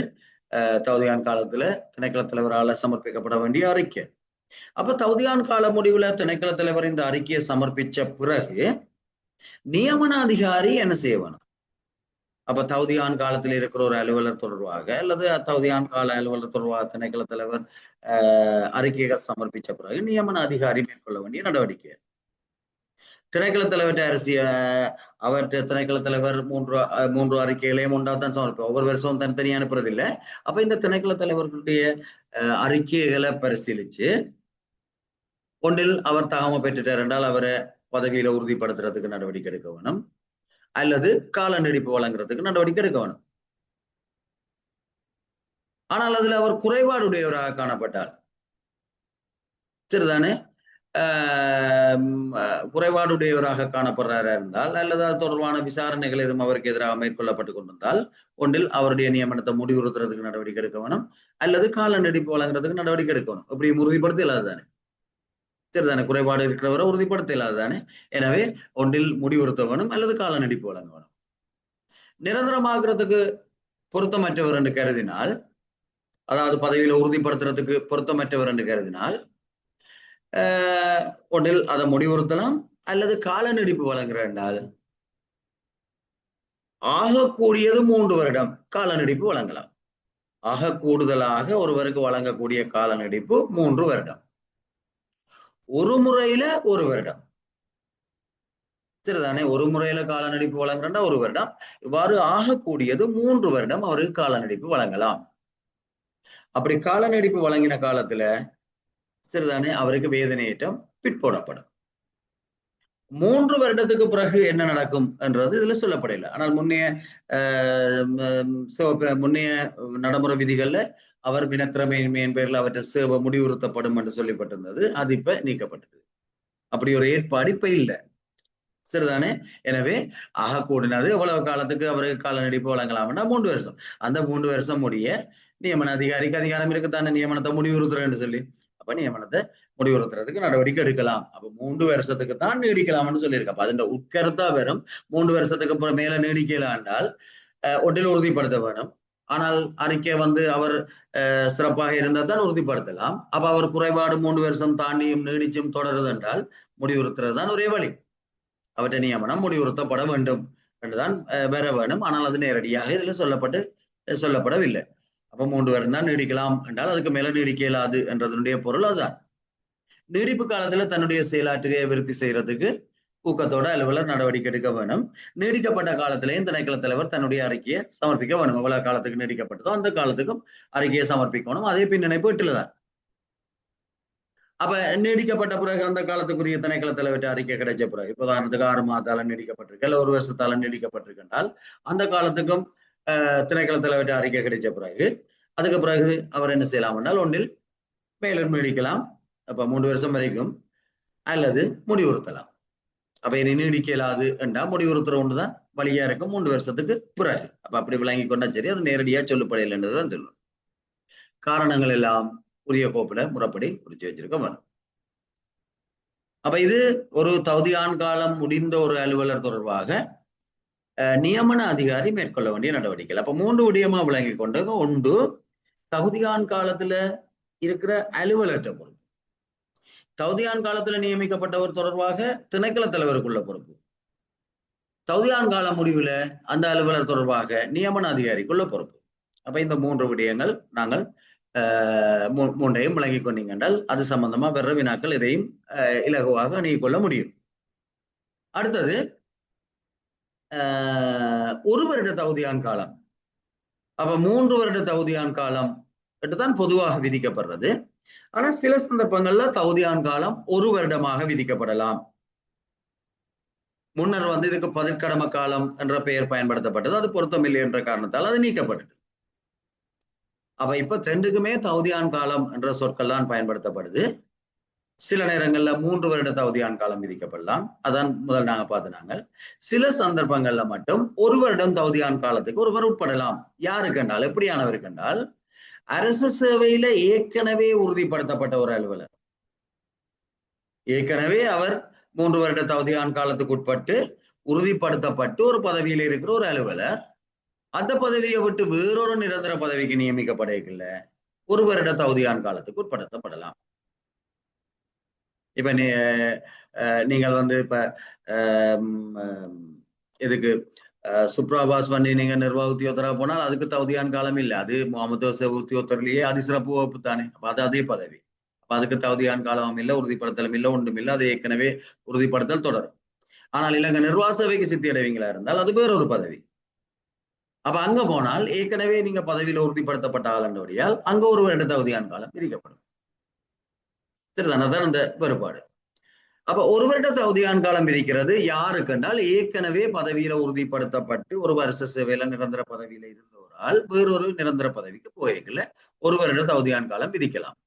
தகுதியான் காலத்துல திணைக்கள தலைவரால் சமர்ப்பிக்கப்பட வேண்டிய அறிக்கை. அப்ப தகுதியான் கால முடிவுல திணைக்கள தலைவர் இந்த அறிக்கையை சமர்ப்பிச்ச பிறகு நியமன அதிகாரி என்ன செய்ய வேணும்? அப்ப தகுதியான் காலத்தில் இருக்கிற ஒரு அலுவலர் தொடர்பாக அல்லது தகுதியான் கால அலுவலர் தொடர்பாக திணைக்கள தலைவர் அறிக்கைகள் சமர்ப்பிச்ச பிறகு நியமன அதிகாரி மேற்கொள்ள வேண்டிய நடவடிக்கை. திணைக்கள தலைவர்கிட்ட அவர்கிட்ட திணைக்கள தலைவர் 3 அறிக்கைகளையும் ஒன்றாதான் சமர்ப்பி, ஒவ்வொரு வருஷமும் தனித்தனியா அனுப்புறதில்லை. அப்ப இந்த திணைக்கள தலைவர்களுடைய அறிக்கைகளை பரிசீலிச்சு ஒன்றில் அவர் தகவ பெற்றுட்டார் என்றால் அவரை பதவியில உறுதிப்படுத்துறதுக்கு நடவடிக்கை எடுக்க வேணும், அல்லது கால நீடிப்பு வழங்குறதுக்கு நடவடிக்கை எடுக்க வேணும். ஆனால் அதுல அவர் குறைபாடுடையவராக காணப்பட்டால், சரிதானே குறைபாடுடையவராக காணப்படுறாரா இருந்தால் அல்லது அது தொடர்பான விசாரணைகள் எதுவும் அவருக்கு எதிராக மேற்கொள்ளப்பட்டு கொண்டிருந்தால் ஒன்றில் அவருடைய நியமனத்தை முடிவுறுத்துறதுக்கு நடவடிக்கை எடுக்க வேணும் அல்லது கால நீடிப்பு வழங்குறதுக்கு நடவடிக்கை எடுக்கணும். இப்படி உறுதிப்படுத்த இல்லாததானே, சரிதானே, குறைபாடு இருக்கிறவரை உறுதிப்படுத்த இல்லாததானே. எனவே ஒன்றில் முடிவுறுத்த வேணும் அல்லது கால நீடிப்பு வழங்க வேணும். நிரந்தரமாக்குறதுக்கு பொருத்தமற்றவர் என்று கருதினால், அதாவது பதவியில உறுதிப்படுத்துறதுக்கு பொருத்தமற்றவர் என்று கருதினால் ஒன்றில் அதை முடிவுறுத்தலாம் அல்லது கால நீடிப்பு வழங்குறால் ஆக கூடியது 3 வருடம் கால நீடிப்பு வழங்கலாம். ஆக கூடுதலாக ஒருவருக்கு வழங்கக்கூடிய கால நீடிப்பு 3 வருடம். ஒரு முறையில 1 வருடம். சரிதானே, ஒரு முறையில கால நீடிப்பு வழங்குறா 1 வருடம். இவ்வாறு ஆகக்கூடியது 3 வருடம் அவருக்கு கால நீடிப்பு வழங்கலாம். அப்படி கால நீடிப்பு வழங்கின காலத்துல சரிதானே அவருக்கு வேதனையேற்றம் பிற்போடப்படும். 3 வருடத்துக்கு பிறகு என்ன நடக்கும் என்றது இதுல சொல்லப்படல. ஆனால் முன்னைய நடைமுறை விதிகள்ல அவர் வினத்திறமையின் பேரில் அவற்றை சேவை முடிவுறுத்தப்படும் என்று சொல்லப்பட்டிருந்தது. அது இப்ப நீக்கப்பட்டது. அப்படி ஒரு ஏற்பாடு இப்ப இல்லை. சரிதானே. எனவே ஆகக்கூடாது எவ்வளவு காலத்துக்கு அவருக்கு கால நீடிப்பு வழங்கலாம்னா 3 வருஷம். அந்த 3 வருஷம் முடிய நியமன அதிகாரிக்கு அதிகாரம் இருக்குதானே நியமனத்தை முடிவுறுத்துறேன்னு சொல்லி. அப்ப நியமனத்தை முடிவுறுத்துறதுக்கு நடவடிக்கை எடுக்கலாம். அப்ப 3 வருஷத்துக்கு தான் நீடிக்கலாம்னு சொல்லியிருக்க. அப்ப அதுல உட்கருத்தா வெறும் 3 வருஷத்துக்கு மேல நீடிக்கலாண்டால் ஒன்றில் உறுதிப்படுத்த வேணும். ஆனால் அறிக்கை அவர் சிறப்பாக இருந்தால் தான் உறுதிப்படுத்தலாம். அப்ப அவர் குறைபாடு 3 வருஷம் தாண்டியும் நீடிச்சும் தொடருது என்றால் முடிவுறுத்துறது தான் ஒரே வழி. அவற்றை நியமனம் முடிவுறுத்தப்பட வேண்டும் என்றுதான் பெற வேணும். ஆனால் அது நேரடியாக இதுல சொல்லப்படவில்லை. அப்ப 3 வருடம் தான் நீடிக்கலாம் என்றால் அதுக்கு மேல நீடிக்க இயலாது என்றதனுடைய பொருள் அதுதான். நீடிப்பு காலத்துல தன்னுடைய செயலாற்றுகையை விருத்தி செய்யறதுக்கு ஊக்கத்தோட அலுவலர் நடவடிக்கை எடுக்க வேணும். நீடிக்கப்பட்ட காலத்திலேயும் திணைக்கள தலைவர் தன்னுடைய அறிக்கையை சமர்ப்பிக்க வேணும். எவ்வளவு காலத்துக்கு நீடிக்கப்பட்டதோ அந்த காலத்துக்கும் அறிக்கையை சமர்ப்பிக்கணும். அதே பின்னணைப்பு வீட்டுலதான். அப்ப நீடிக்கப்பட்ட பிறகு அந்த காலத்துக்குரிய திணைக்கள தலைவர்கிட்ட அறிக்கை கிடைச்ச பிறகு, இப்ப உதாரணத்துக்கு 6 மாதத்தால நீடிக்கப்பட்டிருக்கு இல்ல 1 வருஷத்தால நீடிக்கப்பட்டிருக்கின்றால் அந்த காலத்துக்கும் திணைக்கள தலைவர்கிட்ட அறிக்கை கிடைச்ச பிறகு அதுக்கு பிறகு அவர் என்ன செய்யலாம் என்றால் ஒன்றில் மேலும் நீடிக்கலாம். அப்ப 3 வருஷம் வரைக்கும் அல்லது முடிவுறுத்தலாம். அப்ப இனி நீடிக்க இயலாது என்றா முடிவுறுத்துற ஒன்றுதான் வழியா இருக்கும் 3 வருஷத்துக்கு பிறகு. அப்ப அப்படி விளங்கி கொண்டா சரி, அது நேரடியா சொல்லப்படையில் என்றுதான் சொல்லணும். காரணங்கள் எல்லாம் உரிய கோப்புல முறைப்படி குறிச்சு வச்சிருக்க வேணும். அப்ப இது ஒரு தகுதியான் காலம் முடிந்த ஒரு அலுவலர் தொடர்பாக நியமன அதிகாரி மேற்கொள்ள வேண்டிய நடவடிக்கை. அப்ப 3 விடயமா விளங்கி கொண்டு ஒன்று தகுதியான் காலத்துல இருக்கிற அலுவலர்கிட்ட பொறுப்பு. தகுதியான் காலத்துல நியமிக்கப்பட்டவர் தொடர்பாக திணைக்கள தலைவருக்குள்ள பொறுப்பு. தகுதியான் கால முடிவுல அந்த அலுவலர் தொடர்பாக நியமன அதிகாரிக்குள்ள பொறுப்பு. அப்ப இந்த 3 விடயங்கள் நாங்கள் 3ஐயும் விளங்கி கொண்டீங்க என்றால் அது சம்பந்தமா வெற வினாக்கள் இதையும் இலகுவாக அணுகிக் கொள்ள முடியும். அடுத்தது 1 வருட தகுதியான் காலம். அப்ப 3 வருட தகுதியான் காலம் தான் பொதுவாக விதிக்கப்படுறது. ஆனா சில சந்தர்ப்பங்கள்ல தகுதியான் காலம் 1 வருடமாக விதிக்கப்படலாம். முன்னர் இதுக்கு பதிற்கடமை காலம் என்ற பெயர் பயன்படுத்தப்பட்டது. அது பொருத்தமில்லை என்ற காரணத்தால் அது நீக்கப்பட்டது. அப்ப இப்ப 2க்குமே தகுதியான் காலம் என்ற சொற்கள் தான் பயன்படுத்தப்படுது. சில நேரங்கள்ல 3 வருட தகுதியான் காலம் விதிக்கப்படலாம். அதான் முதல் நாங்க பார்த்துனாங்க. சில சந்தர்ப்பங்கள்ல மட்டும் 1 வருடம் தகுதியான் காலத்துக்கு ஒருவர் உட்படலாம். யாருக்கு என்றால் எப்படியானவருக்கு என்றால் அரசு சேவையில ஏற்கனவே உறுதிப்படுத்தப்பட்ட ஒரு அலுவலர். ஏற்கனவே அவர் 3 வருட தகுதியான் காலத்துக்கு உட்பட்டு உறுதிப்படுத்தப்பட்டு ஒரு பதவியில் இருக்கிற ஒரு அலுவலர் அந்த பதவியை விட்டு வேறொரு நிரந்தர பதவிக்கு நியமிக்கப்படவில்லை 1 வருட தகுதியான் காலத்துக்கு உட்படுத்தப்படலாம். இப்ப நீங்கள் இப்ப இதுக்கு சுப்ராபாஸ் பண்ணி நீங்க நிர்வாக உத்தியோகத்தரா போனால் அதுக்கு தகுதியான் காலம் இல்லை. அது முகமது உத்தியோகத்தரிலேயே அதிசிறப்பு வகுப்பு தானே. அப்ப அது அதே பதவி. அப்ப அதுக்கு தகுதியான் காலமும் இல்லை, உறுதிப்படுத்தலும் இல்லை, ஒன்றும் இல்லை. அது ஏற்கனவே உறுதிப்படுத்தல் தொடரும். ஆனால் இலங்கை நிர்வாக சபைக்கு சித்தி அடைவீங்களா இருந்தால் அது வேறொரு பதவி. அப்ப அங்க போனால் ஏற்கனவே நீங்க பதவியில உறுதிப்படுத்தப்பட்ட ஆளுடையால் அங்க 1 வருட தகுதியான் காலம் விதிக்கப்படும். சரிதானே, அதான் அந்த வேறுபாடு. அப்ப 1 வருட தகுதியான் காலம் விதிக்கிறது யாருக்கு என்றால் ஏற்கனவே பதவியில உறுதிப்படுத்தப்பட்டு ஒரு வருஷ சேவையில நிரந்தர பதவியில இருந்தவரால் வேறொரு நிரந்தர பதவிக்கு போயிருக்கல 1 வருட தகுதியான் காலம் விதிக்கலாம்.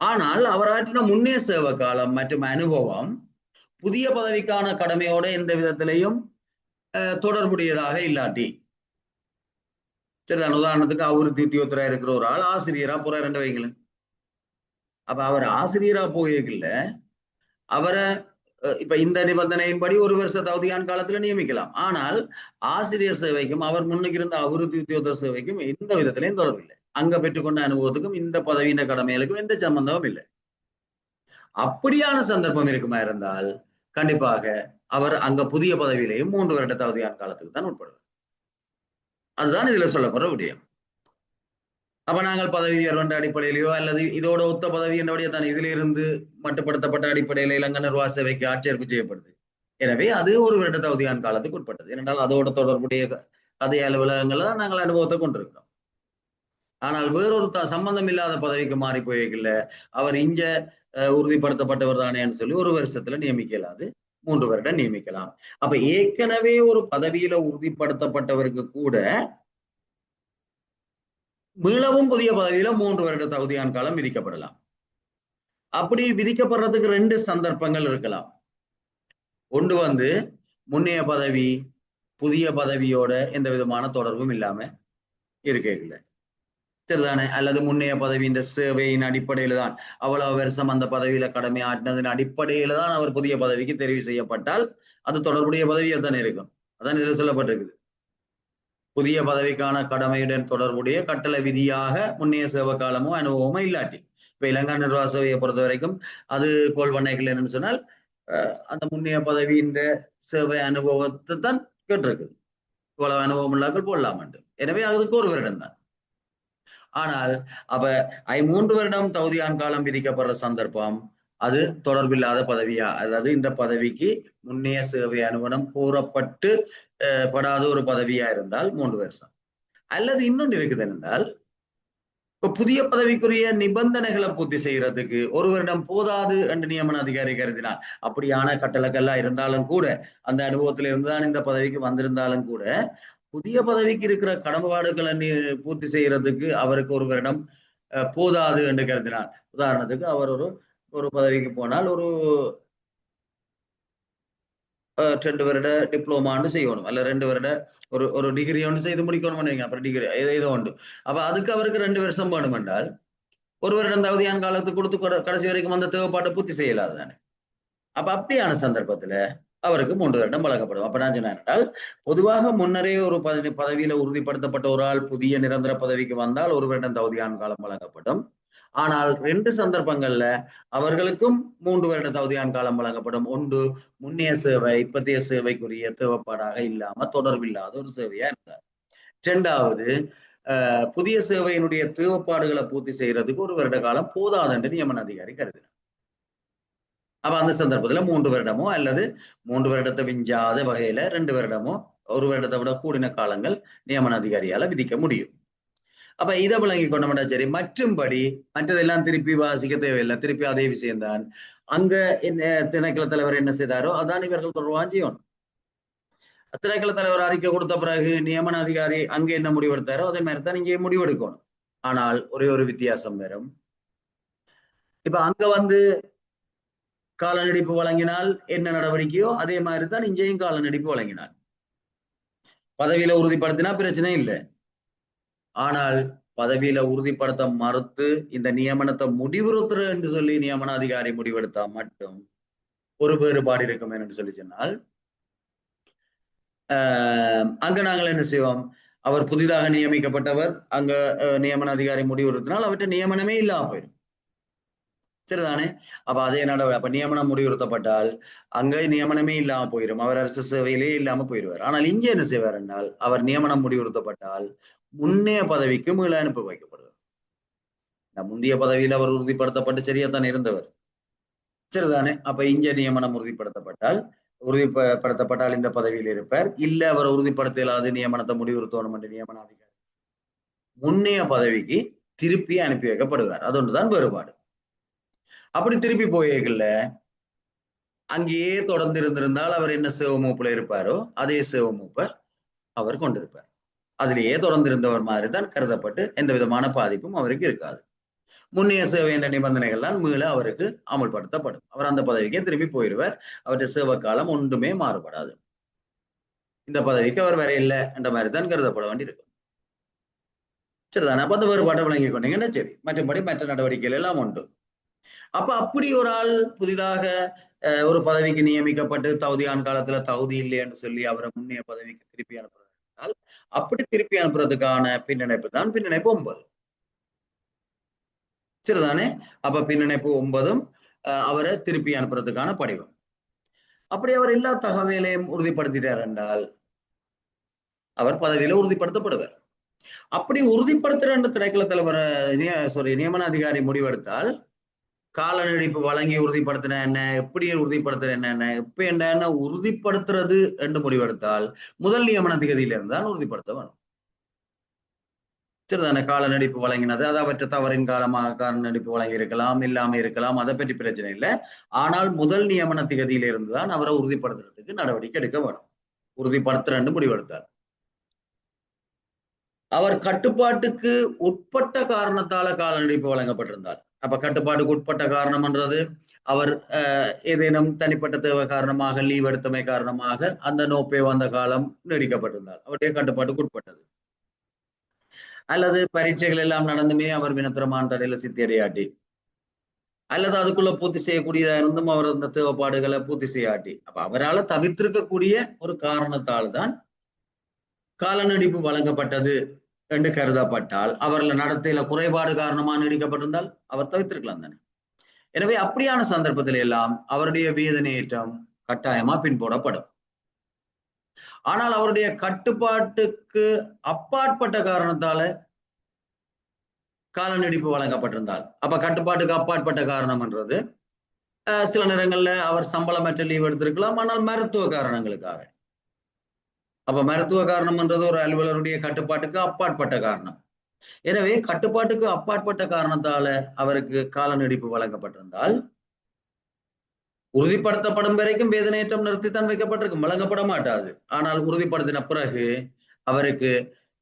ஆனால் அவர் ஆற்றின முன்னே சேவை காலம் மற்றும் அனுபவம் புதிய பதவிக்கான கடமையோட எந்த விதத்திலையும் தொடர்புடையதாக இல்லாட்டி, சரிதான். உதாரணத்துக்கு அபிவிருத்தி உத்தியோகத்தரா இருக்கிற ஒரு ஆள் ஆசிரியரா போறாரு வைங்களேன். அப்ப அவர் ஆசிரியரா போயிருக்கல, அவரை இப்ப இந்த நிபந்தனையின்படி ஒரு வருஷ தகுதியான காலத்துல நியமிக்கலாம். ஆனால் ஆசிரியர் சேவைக்கும் அவர் முன்னுக்கு இருந்த அபிவிருத்தி உத்தியோகத்தர சேவைக்கும் எந்த விதத்திலையும் தொடர்பில்லை. அங்க பெற்றுக்கொண்ட அனுபவத்துக்கும் இந்த பதவியின் கடமைகளுக்கும் எந்த சம்பந்தமும் இல்லை. அப்படியான சந்தர்ப்பம் இருக்குமா இருந்தால் கண்டிப்பாக அவர் அங்க புதிய பதவியிலேயும் 3 வருட தகுதியான காலத்துக்கு தான் உட்படுவார். அதுதான் இதுல சொல்லப்படுற விடயம். அப்ப நாங்கள் பதவி உயர்வு என்ற அடிப்படையிலையோ அல்லது இதோட ஒத்த பதவி என்னுடைய தான் இதுல இருந்து மட்டுப்படுத்தப்பட்ட அடிப்படையில இலங்கை நிர்வாக சேவைக்கு ஆட்சேர்ப்பு செய்யப்படுது. எனவே அது 1 வருட தகுதியான காலத்துக்கு உட்பட்டது. ஏனென்றால் அதோட தொடர்புடைய அதே அலுவலகங்கள்ல தான் நாங்கள் அனுபவத்தை கொண்டிருக்கிறோம். ஆனால் வேறொரு சம்பந்தம் இல்லாத பதவிக்கு மாறி போயிருக்கல, அவர் இங்க உறுதிப்படுத்தப்பட்டவர் தானேன்னு சொல்லி 1 வருஷத்துல நியமிக்கலாது, 3 வருடம் நியமிக்கலாம். அப்ப ஏற்கனவே ஒரு பதவியில உறுதிப்படுத்தப்பட்டவருக்கு கூட மீளவும் புதிய பதவியில 3 வருட தகுதியான காலம் விதிக்கப்படலாம். அப்படி விதிக்கப்படுறதுக்கு 2 சந்தர்ப்பங்கள் இருக்கலாம். ஒன்று முன்னைய பதவி புதிய பதவியோட எந்த விதமான தொடர்பும் இல்லாம இருக்கல, சரிதானே. அல்லது முன்னைய பதவியின் சேவையின் அடிப்படையில தான் அவ்வளவு வருஷம் அந்த பதவியில கடமை ஆட்டினதின் அடிப்படையில தான் அவர் புதிய பதவிக்கு தெரிவு செய்யப்பட்டால் அது தொடர்புடைய பதவியா தானே இருக்கும். அதான் இதுல சொல்லப்பட்டிருக்குது. புதிய பதவிக்கான கடமையுடன் தொடர்புடைய கட்டளை விதியாக முன்னைய சேவை காலமோ அனுபவமோ இல்லாட்டி, இப்ப இலங்கை நிர்வாக சேவையை பொறுத்த வரைக்கும் அது கோல்வண்ணைகள் என்னன்னு சொன்னால் அந்த முன்னைய பதவியின் சேவை அனுபவத்தை தான் கேட்டிருக்குது. இவ்வளவு அனுபவம் இல்லாமல் போடலாம். எனவே அதுக்கு 1 வருடம் தான். ஆனால் அப்ப 3 வருடம் தகுதியான காலம் விதிக்கப்படுற சந்தர்ப்பம் அது தொடர்பில்லாத பதவியா, அதாவது இந்த பதவிக்கு முன்னைய சேவை அனுபவம் கூறப்பட்டு படாத ஒரு பதவியா இருந்தால் 3 வருஷம். அல்லது இன்னொன்று இருக்குது என்றால், இப்ப புதிய பதவிக்குரிய நிபந்தனைகளை பூர்த்தி செய்யறதுக்கு 1 வருடம் போதாது என்று நியமன அதிகாரி கருதினார். அப்படியான கட்டளைகள்லாம் இருந்தாலும் கூட, அந்த அனுபவத்துல இருந்துதான் இந்த பதவிக்கு வந்திருந்தாலும் கூட, புதிய பதவிக்கு இருக்கிற கடமைப்பாடுகளை பூர்த்தி செய்யறதுக்கு அவருக்கு 1 வருடம் போதாது என்று கருதினார். உதாரணத்துக்கு அவர் ஒரு பதவிக்கு போனால் ஒரு 2 வருட டிப்ளோமான்னு செய்யணும், அல்ல 2 வருட ஒரு டிகிரி ஒன்று செய்து முடிக்கணும். அப்புறம் டிகிரி ஏதோ உண்டு. அப்ப அதுக்கு அவருக்கு 2 வருஷம் வேணும் என்றால் 1 வருடம் தகுதியான காலத்துக்கு கொடுத்து கடைசி வரைக்கும் அந்த தேவைப்பாட்டை பூர்த்தி செய்யலாது தானே. அப்ப அப்படியான சந்தர்ப்பத்துல அவருக்கு 3 வருடம் வழங்கப்படும். அப்ப நான் சொன்னேன் என்றால், பொதுவாக முன்னரே ஒரு பதவியில உறுதிப்படுத்தப்பட்ட ஒரு ஆள் புதிய நிரந்தர பதவிக்கு வந்தால் 1 வருடம் தகுதியான காலம் வழங்கப்படும். ஆனால் 2 சந்தர்ப்பங்கள்ல அவர்களுக்கும் 3 வருட தகுதியான காலம் வழங்கப்படும். ஒன்று முன்னைய சேவை இப்பத்திய சேவைக்குரிய தேவைப்பாடாக இல்லாம தொடர்பில்லாத ஒரு சேவையா இருந்தார். 2வது புதிய சேவையினுடைய தேவைப்பாடுகளை பூர்த்தி செய்யறதுக்கு 1 வருட காலம் போதாது என்று நியமன அதிகாரி கருதினார். அப்ப அந்த சந்தர்ப்பத்துல 3 வருடமோ அல்லது 3 வருடத்தை விஞ்சாத வகையில 2 வருடமோ 1 வருடத்தை விட கூடின காலங்கள் நியமன அதிகாரியால விதிக்க முடியும். அப்ப இதை விளங்கி கொண்டோம்னா சரி. மற்றும்படி மற்றதெல்லாம் திருப்பி வாசிக்க தேவையில்லை, திருப்பி அதே விஷயம்தான். அங்க திணைக்கள தலைவர் என்ன செய்தாரோ அதான் இவர்கள் தொடர்பாக செய்யணும். திணைக்கள தலைவர் அறிக்கை கொடுத்த பிறகு நியமன அதிகாரி அங்க என்ன முடிவெடுத்தாரோ அதே மாதிரி தான் இங்கே முடிவெடுக்கணும். ஆனால் ஒரே ஒரு வித்தியாசம் வரும். இப்ப அங்க கால நீடிப்பு வழங்கினால் என்ன நடவடிக்கையோ அதே மாதிரி தான் இங்கேயும் கால நீடிப்பு வழங்கினார். பதவியில உறுதிப்படுத்தினா பிரச்சனை இல்லை. ஆனால் பதவியில உறுதிப்படுத்த மறுத்து இந்த நியமனத்தை முடிவுறுத்துற என்று சொல்லி நியமன அதிகாரி முடிவெடுத்தா மட்டும் ஒரு வேறுபாடு இருக்கும் என்று சொல்லி சொன்னால், அங்க நாங்கள் என்ன செய்வோம், அவர் புதிதாக நியமிக்கப்பட்டவர் அங்க நியமன அதிகாரி முடிவுறுத்தினால் அவற்றை நியமனமே இல்லாம போயிடும், சரிதானே. அப்ப அதே அப்ப நியமனம் முடிவுறுத்தப்பட்டால் அங்க நியமனமே இல்லாம போயிடும், அவர் அரசு சேவையிலே இல்லாம போயிடுவார். ஆனால் இங்கே என்ன செய்வார் என்றால், அவர் நியமனம் முடிவுறுத்தப்பட்டால் முன்னைய பதவிக்கு மீள அனுப்பி வைக்கப்படுவார். முந்தைய பதவியில் அவர் உறுதிப்படுத்தப்பட்டு சரியாத்தான் இருந்தவர், சரிதானே. அப்ப இங்க நியமனம் உறுதிப்படுத்தப்பட்டால் இந்த பதவியில் இருப்பார். இல்ல அவர் உறுதிப்படுத்த இயலாது நியமனத்தை முடிவுறுத்தணும் என்று நியமன அதிகாரி முன்னைய பதவிக்கு திருப்பி அனுப்பி வைக்கப்படுவார். அது ஒன்றுதான் வேறுபாடு. அப்படி திருப்பி போயேகல்ல அங்கேயே தொடர்ந்து இருந்திருந்தால் அவர் என்ன சேவமூப்புல இருப்பாரோ அதே சேவமூப்பை அவர் கொண்டிருப்பார். அதிலேயே தொடர்ந்து இருந்தவர் மாதிரி தான் கருதப்பட்டு எந்த விதமான பாதிப்பும் அவருக்கு இருக்காது. முன்னைய சேவை என்ற நிபந்தனைகள் தான் மீள அவருக்கு அமுல்படுத்தப்படும். அவர் அந்த பதவிக்கே திரும்பி போயிடுவார். அவருடைய சேவை காலம் ஒன்றுமே மாறுபடாது. இந்த பதவிக்கு அவர் வேற இல்லை என்ற மாதிரி தான் கருதப்பட வேண்டியிருக்கும். சரிதானே? அப்ப அந்த வேறுபாட்டை விளங்கி கொண்டீங்கன்னா சரி. மற்றபடி மற்ற நடவடிக்கைகள் எல்லாம் உண்டு. அப்ப அப்படி ஒரு ஆள் புதிதாக ஒரு பதவிக்கு நியமிக்கப்பட்டு தகுதியான காலத்துல தகுதி இல்லை என்று சொல்லி அவரை முன்னைய பதவிக்கு திருப்பி அனுப்புறால் அப்படி திருப்பி அனுப்புறதுக்கான பின்னிணைப்பு தான் பின்னிணைப்பு 9. சரிதானே? அப்ப பின்னிணைப்பு 9ம் அவரை திருப்பி அனுப்புறதுக்கான படிவம். அப்படி அவர் எல்லா தகவலையும் உறுதிப்படுத்திட்டார் என்றால் அவர் பதவியில உறுதிப்படுத்தப்படுவார். அப்படி உறுதிப்படுத்துற திணைக்கள தலைவர் நியமன அதிகாரி முடிவெடுத்தால் கால நீடிப்பு வழங்கி உறுதிப்படுத்தின என்ன, எப்படி உறுதிப்படுத்துற என்ன, இப்ப என்ன உறுதிப்படுத்துறது என்று முடிவெடுத்தால் முதல் நியமன திகதியிலிருந்து தான் உறுதிப்படுத்த வேணும். சரிதானே? கால நீடிப்பு வழங்கினது அது அவற்றை தவறின் காலமாக கால நீடிப்பு வழங்கி இருக்கலாம், இல்லாம இருக்கலாம், அதை பற்றி பிரச்சனை இல்லை. ஆனால் முதல் நியமன திகதியிலிருந்து தான் அவரை உறுதிப்படுத்துறதுக்கு நடவடிக்கை எடுக்க வேணும். உறுதிப்படுத்துறன்னு முடிவெடுத்தார். அவர் கட்டுப்பாட்டுக்கு உட்பட்ட காரணத்தால கால நீடிப்பு வழங்கப்பட்டிருந்தார். அப்ப கட்டுப்பாட்டுக்கு உட்பட்ட காரணம்ன்றது அவர் ஏதேனும் தனிப்பட்ட தேவை காரணமாக லீவ் எடுத்தமை காரணமாக அந்த நோப்பே வந்த காலம் நீடிக்கப்பட்டிருந்தார். அவருடைய கட்டுப்பாட்டுக்கு உட்பட்டது. அல்லது பரீட்சைகள் எல்லாம் நடந்துமே அவர் வினத்திரமான தடையில சித்தியடையாட்டி, அல்லது அதுக்குள்ள பூர்த்தி செய்யக்கூடியதா இருந்தும் அவர் அந்த தேவைப்பாடுகளை பூர்த்தி செய்யாட்டி, அப்ப அவரால் தவிர்த்திருக்கக்கூடிய ஒரு காரணத்தால் தான் கால நீடிப்பு வழங்கப்பட்டது என்று கருதப்பட்டால், அவர்கள் நடத்தையில குறைபாடு காரணமா நீடிக்கப்பட்டிருந்தால் அவர் தவிர்த்திருக்கலாம் தானே. எனவே அப்படியான சந்தர்ப்பத்தில் எல்லாம் அவருடைய வேதனையேற்றம் கட்டாயமா பின்போடப்படும். ஆனால் அவருடைய கட்டுப்பாட்டுக்கு அப்பாற்பட்ட காரணத்தால கால நீடிப்பு வழங்கப்பட்டிருந்தால், அப்ப கட்டுப்பாட்டுக்கு அப்பாற்பட்ட காரணம்ன்றது சில நேரங்கள்ல அவர் சம்பளமற்ற லீவ் எடுத்திருக்கலாம், ஆனால் மருத்துவ காரணங்களுக்காக. அப்ப மருத்துவ காரணம்ன்றது ஒரு அலுவலருடைய கட்டுப்பாட்டுக்கு அப்பாற்பட்ட காரணம். எனவே கட்டுப்பாட்டுக்கு அப்பாற்பட்ட காரணத்தால அவருக்கு கால நீடிப்பு வழங்கப்பட்டிருந்தால் உறுதிப்படுத்தப்படும் வரைக்கும் வேதனையேற்றம் நிறுத்தித்தான் வைக்கப்பட்டிருக்கும், வழங்கப்பட மாட்டாது. ஆனால் உறுதிப்படுத்தின பிறகு அவருக்கு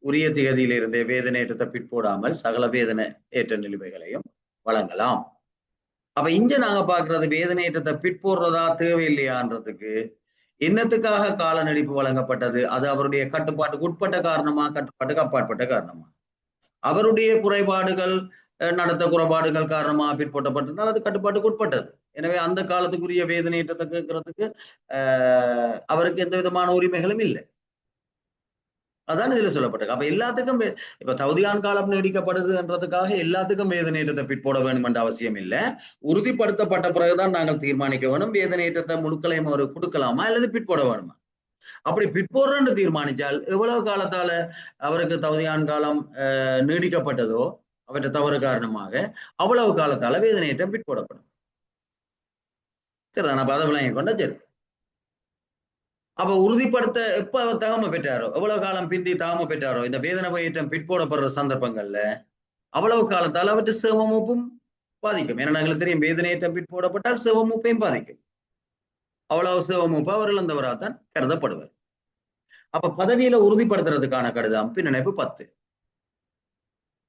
உரிய திகதியிலிருந்தே வேதனையேற்றத்தை பிற்போடாமல் சகல வேதனை ஏற்ற நிலுவைகளையும் வழங்கலாம். அப்ப இங்க நாங்க பாக்குறது வேதனையேற்றத்தை பிற்போடுறதா தேவையில்லையான்றதுக்கு என்னத்துக்காக கால நீடிப்பு வழங்கப்பட்டது, அது அவருடைய கட்டுப்பாட்டுக்கு உட்பட்ட காரணமா, கட்டுப்பாட்டுக்கு அப்பாற்பட்ட காரணமா, அவருடைய குறைபாடுகள் நடத்த குறைபாடுகள் காரணமா பிற்போட்டப்பட்டிருந்தால் அது கட்டுப்பாட்டுக்கு உட்பட்டது. எனவே அந்த காலத்துக்குரிய வேதனையேற்றத்தை கேட்கறதுக்கு அவருக்கு எந்த விதமான உரிமைகளும் இல்லை. அதான் இதுல சொல்லப்பட்டிருக்கு. அப்ப எல்லாத்துக்கும் இப்ப தகுதியான் காலம் நீடிக்கப்படுதுன்றதுக்காக எல்லாத்துக்கும் வேதனையேற்றத்தை பிற்போட வேணும் என்ற அவசியம் இல்லை. உறுதிப்படுத்தப்பட்ட பிறகுதான் நாங்கள் தீர்மானிக்க வேணும் வேதனையேற்றத்தை முழுக்களையும் அவர் கொடுக்கலாமா அல்லது பிற்போட வேணுமா. அப்படி பிற்போடுறன்னு தீர்மானிச்சால் எவ்வளவு காலத்தால அவருக்கு தகுதியான் காலம் நீடிக்கப்பட்டதோ அவற்றை தவறு காரணமாக அவ்வளவு காலத்தால வேதனையேற்றம் பிற்போடப்படும். சரிதான், அப்ப அதை விளங்கி கொண்ட சரி. அப்ப உறுதிப்படுத்த எப்ப அவர் தகமை பெற்றாரோ, எவ்வளவு காலம் பிந்தி தகமை பெற்றாரோ, இந்த வேதனை ஏற்றம் பிற்போடப்படுற சந்தர்ப்பங்கள்ல அவ்வளவு காலத்தால் அவற்றை சேவமூப்பும் பாதிக்கும். ஏன்னா எங்களுக்கு தெரியும் வேதனையேற்றம் பிற்போடப்பட்டால் சேவமூப்பையும் பாதிக்கும். அவ்வளவு சேவமூப்பு அவர் இழந்தவராகத்தான் கருதப்படுவார். அப்ப பதவியில உறுதிப்படுத்துறதுக்கான கடிதம் பின்னிணைப்பு 10.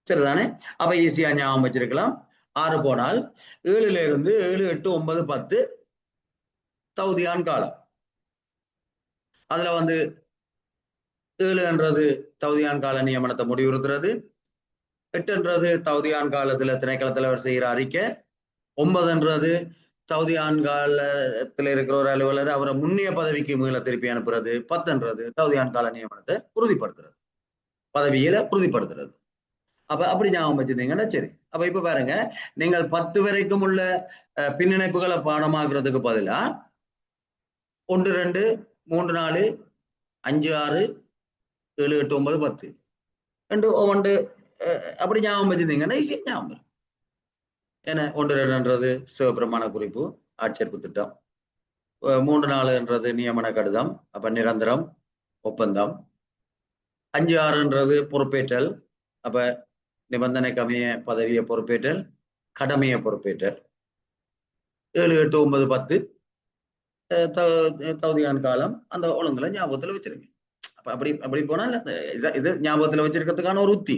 சரிதானே? அப்ப ஈஸியா ஞாபகம் வச்சிருக்கலாம். 6 போனால் 7ல இருந்து 7, 8, 9, 10 தகுதியான் காலம். அதுல 7 தகுதியான் கால நியமனத்தை முடிவுறுத்துறது, 8 தகுதியான் காலத்துல திணைக்கள தலைவர் செய்யற அறிக்கை, 9 தகுதியான் காலத்துல இருக்கிற ஒரு அலுவலர் அவரை முன்னிய பதவிக்கு மீள திருப்பி அனுப்புறது, 10 தகுதியான் கால நியமனத்தை உறுதிப்படுத்துறது, பதவியில உறுதிப்படுத்துறது. அப்ப அப்படி ஞாபகம் வச்சிருந்தீங்கன்னா சரி. அப்ப இப்ப பாருங்க, நீங்கள் 10 வரைக்கும் உள்ள பின்னிணைப்புகளை பாடமாக்குறதுக்கு பதிலா 1, 2, 3, 4, 5, 6, 7, 8, 9, 10 ஒன்று அப்படி ஞாபகம் வச்சிருந்தீங்கன்னா ஈஸியா ஞாபகம் வரும். ஏன்னா 1, 2 சிவபிரமாண குறிப்பு ஆட்சேர்ப்பு திட்டம், 3, 4 நியமன கடிதம், அப்ப நிரந்தரம் ஒப்பந்தம், 5, 6 பொறுப்பேற்றல், அப்ப நிபந்தனைக்கு அமைய பதவியை பொறுப்பேற்றல், கடமையை பொறுப்பேற்றல், 7, 8, 9, 10 தகுதியான் காலம் அந்த ஒழுங்குல ஞாபகத்துல வச்சிருங்க. அப்ப அப்படி போனால் இது ஞாபகத்துல வச்சிருக்கிறதுக்கான ஒரு உத்தி.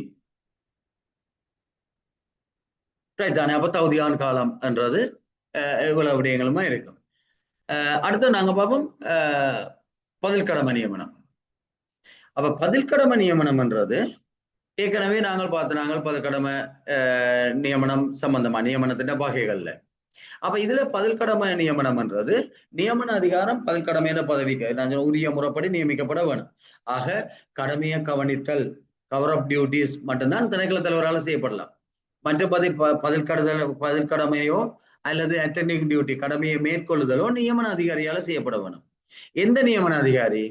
ரைட் தானே. அப்ப தகுதியான காலம் என்றது இவ்வளவு விடயங்களுமா இருக்கும். அடுத்து நாங்க பார்ப்போம் பதில் கடமை நியமனம். அப்ப பதில் கடமை நியமனம்ன்றது ஏற்கனவே நாங்கள் பதில் கடமை நியமனம் சம்பந்தமா நியமனத்தின் வகைகள்ல. அப்ப இதுல பதில் கடமை நியமனம்ன்றது நியமன அதிகாரம் பதில் கடமையான பதவிக்கு நான் உரிய முறைப்படி நியமிக்கப்பட வேணும். ஆக கடமையை கவனித்தல் கவர் ஆஃப் டியூட்டிஸ் மட்டும்தான் திணைக்கள தலைவரால் செய்யப்படலாம். மற்றபடி பதில் கடமையோ அல்லது அட்டெண்டிங் டியூட்டி கடமையை மேற்கொள்ளுதலோ நியமன அதிகாரியால செய்யப்பட வேணும். எந்த நியமன அதிகாரி?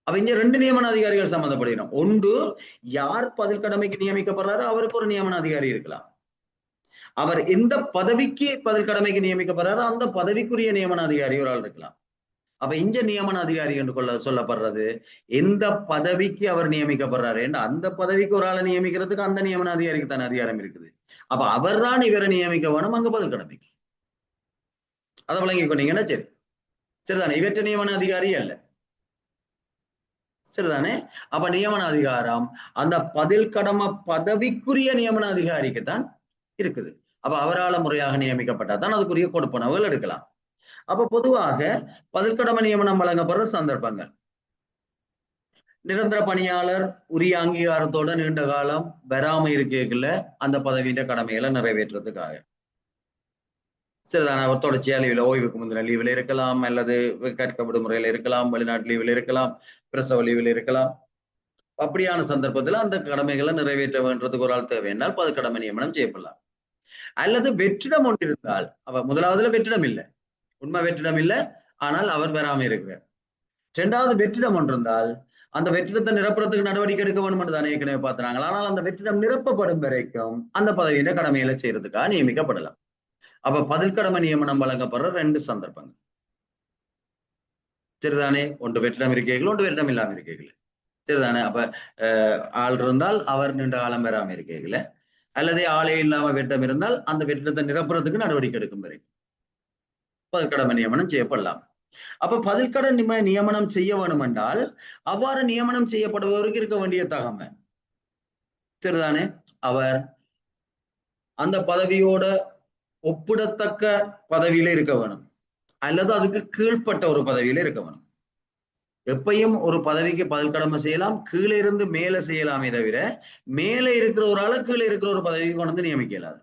அப்ப இங்க 2 நியமன அதிகாரிகள் சம்பந்தப்படணும். ஒன்று, யார் பதில் கடமைக்கு நியமிக்கப்படுறாரோ அவருக்கு ஒரு நியமன அதிகாரி இருக்கலாம். அவர் எந்த பதவிக்கு பதில் கடமைக்கு நியமிக்கப்படுறாரோ அந்த பதவிக்குரிய நியமன அதிகாரி ஒரு ஆள் இருக்கலாம். அப்ப இங்க நியமன அதிகாரி என்று சொல்லப்படுறது எந்த பதவிக்கு அவர் நியமிக்கப்படுறாரு அந்த பதவிக்கு ஒரு ஆளை நியமிக்கிறதுக்கு அந்த நியமன அதிகாரிக்கு தானே அதிகாரம் இருக்குது. அப்ப அவர் தான் இவரை நியமிக்க வேணும் அங்க பதில் கடமைக்கு. அதை விளங்கி கொண்டீங்கன்னா சரி சரிதானே. இவற்ற நியமன அதிகாரி அல்ல, சரிதானே. அப்ப நியமன அதிகாரம் அந்த பதில் கடமை பதவிக்குரிய நியமன அதிகாரிக்கு தான் இருக்குது. அப்ப அவரால் முறையாக நியமிக்கப்பட்டாதான் அதுக்குரிய கொடுப்பனவுகள் எடுக்கலாம். அப்ப பொதுவாக பதில் கடமை நியமனம் வழங்கப்படுற சந்தர்ப்பங்கள் நிரந்தர பணியாளர் உரிய அங்கீகாரத்தோட நீண்ட காலம் வராம இருக்கல அந்த பதவியின் கடமைகளை நிறைவேற்றுறதுக்காக, சரிதானே. அவர் தொடர்ச்சியா லீவ்ல ஓய்வுக்கு முந்தின லீவில் இருக்கலாம், அல்லது கற்க விடுமுறையில இருக்கலாம், வெளிநாட்டு லீவில் இருக்கலாம், பிரசவ லீவில் இருக்கலாம். அப்படியான சந்தர்ப்பத்துல அந்த கடமைகளை நிறைவேற்ற வேண்டதுக்கு ஒரு ஆள் தேவை என்றால் பதில் கடமை நியமனம் செய்யப்படலாம். அல்லது வெற்றிடம் ஒன்று இருந்தால், அவ முதலாவதுல வெற்றிடம் இல்லை, உண்மை வெற்றிடம் இல்லை, ஆனால் அவர் வராம இருக்கிறார். 2வது வெற்றிடம் ஒன்று இருந்தால் அந்த வெற்றிடத்தை நிரப்புறதுக்கு நடவடிக்கை எடுக்க வேண்டும் என்று தானே ஏற்கனவே பார்த்தாங்க. ஆனால் அந்த வெற்றிடம் நிரப்பப்படும் வரைக்கும் அந்த பதவியில கடமைகளை செய்யறதுக்காக நியமிக்கப்படலாம். அப்ப பதில் கடமை நியமனம் வழங்கப்படுற 2 சந்தர்ப்பங்கள், சரிதானே. ஒன்று வெற்றிடம் இருக்கீங்களோ ஒன்று வெற்றிடம் இல்லாம இருக்கீங்களே, சரிதானே. அப்ப ஆள் இருந்தால் அவர் நீண்ட காலம் வராம இருக்கீங்கள, அல்லது ஆளே இல்லாம வெற்றிடம் இருந்தால் அந்த வெற்றிடத்தை நிரப்புறதுக்கு நடவடிக்கை எடுக்கும் வரைக்கும் பதில் கடமை நியமனம் செய்யப்படலாம். அப்ப பதில் கடமை நியமனம் செய்ய வேணும் என்றால் அவ்வாறு நியமனம் செய்யப்படுபவருக்கு இருக்க வேண்டிய தகமை, சரிதானே. அவர் அந்த பதவியோட ஒப்பிடத்தக்க பதவியில இருக்க வேணும், அல்லது அதுக்கு கீழ்பட்ட ஒரு பதவியில இருக்க வேணும். எப்பயும் ஒரு பதவிக்கு பதில் கடமை செய்யலாம், கீழே இருந்து மேல செய்யலாமே தவிர மேலே இருக்கிற ஒரு ஆளை கீழே இருக்கிற ஒரு பதவிக்கு கொண்டு வந்து நியமிக்கலாது.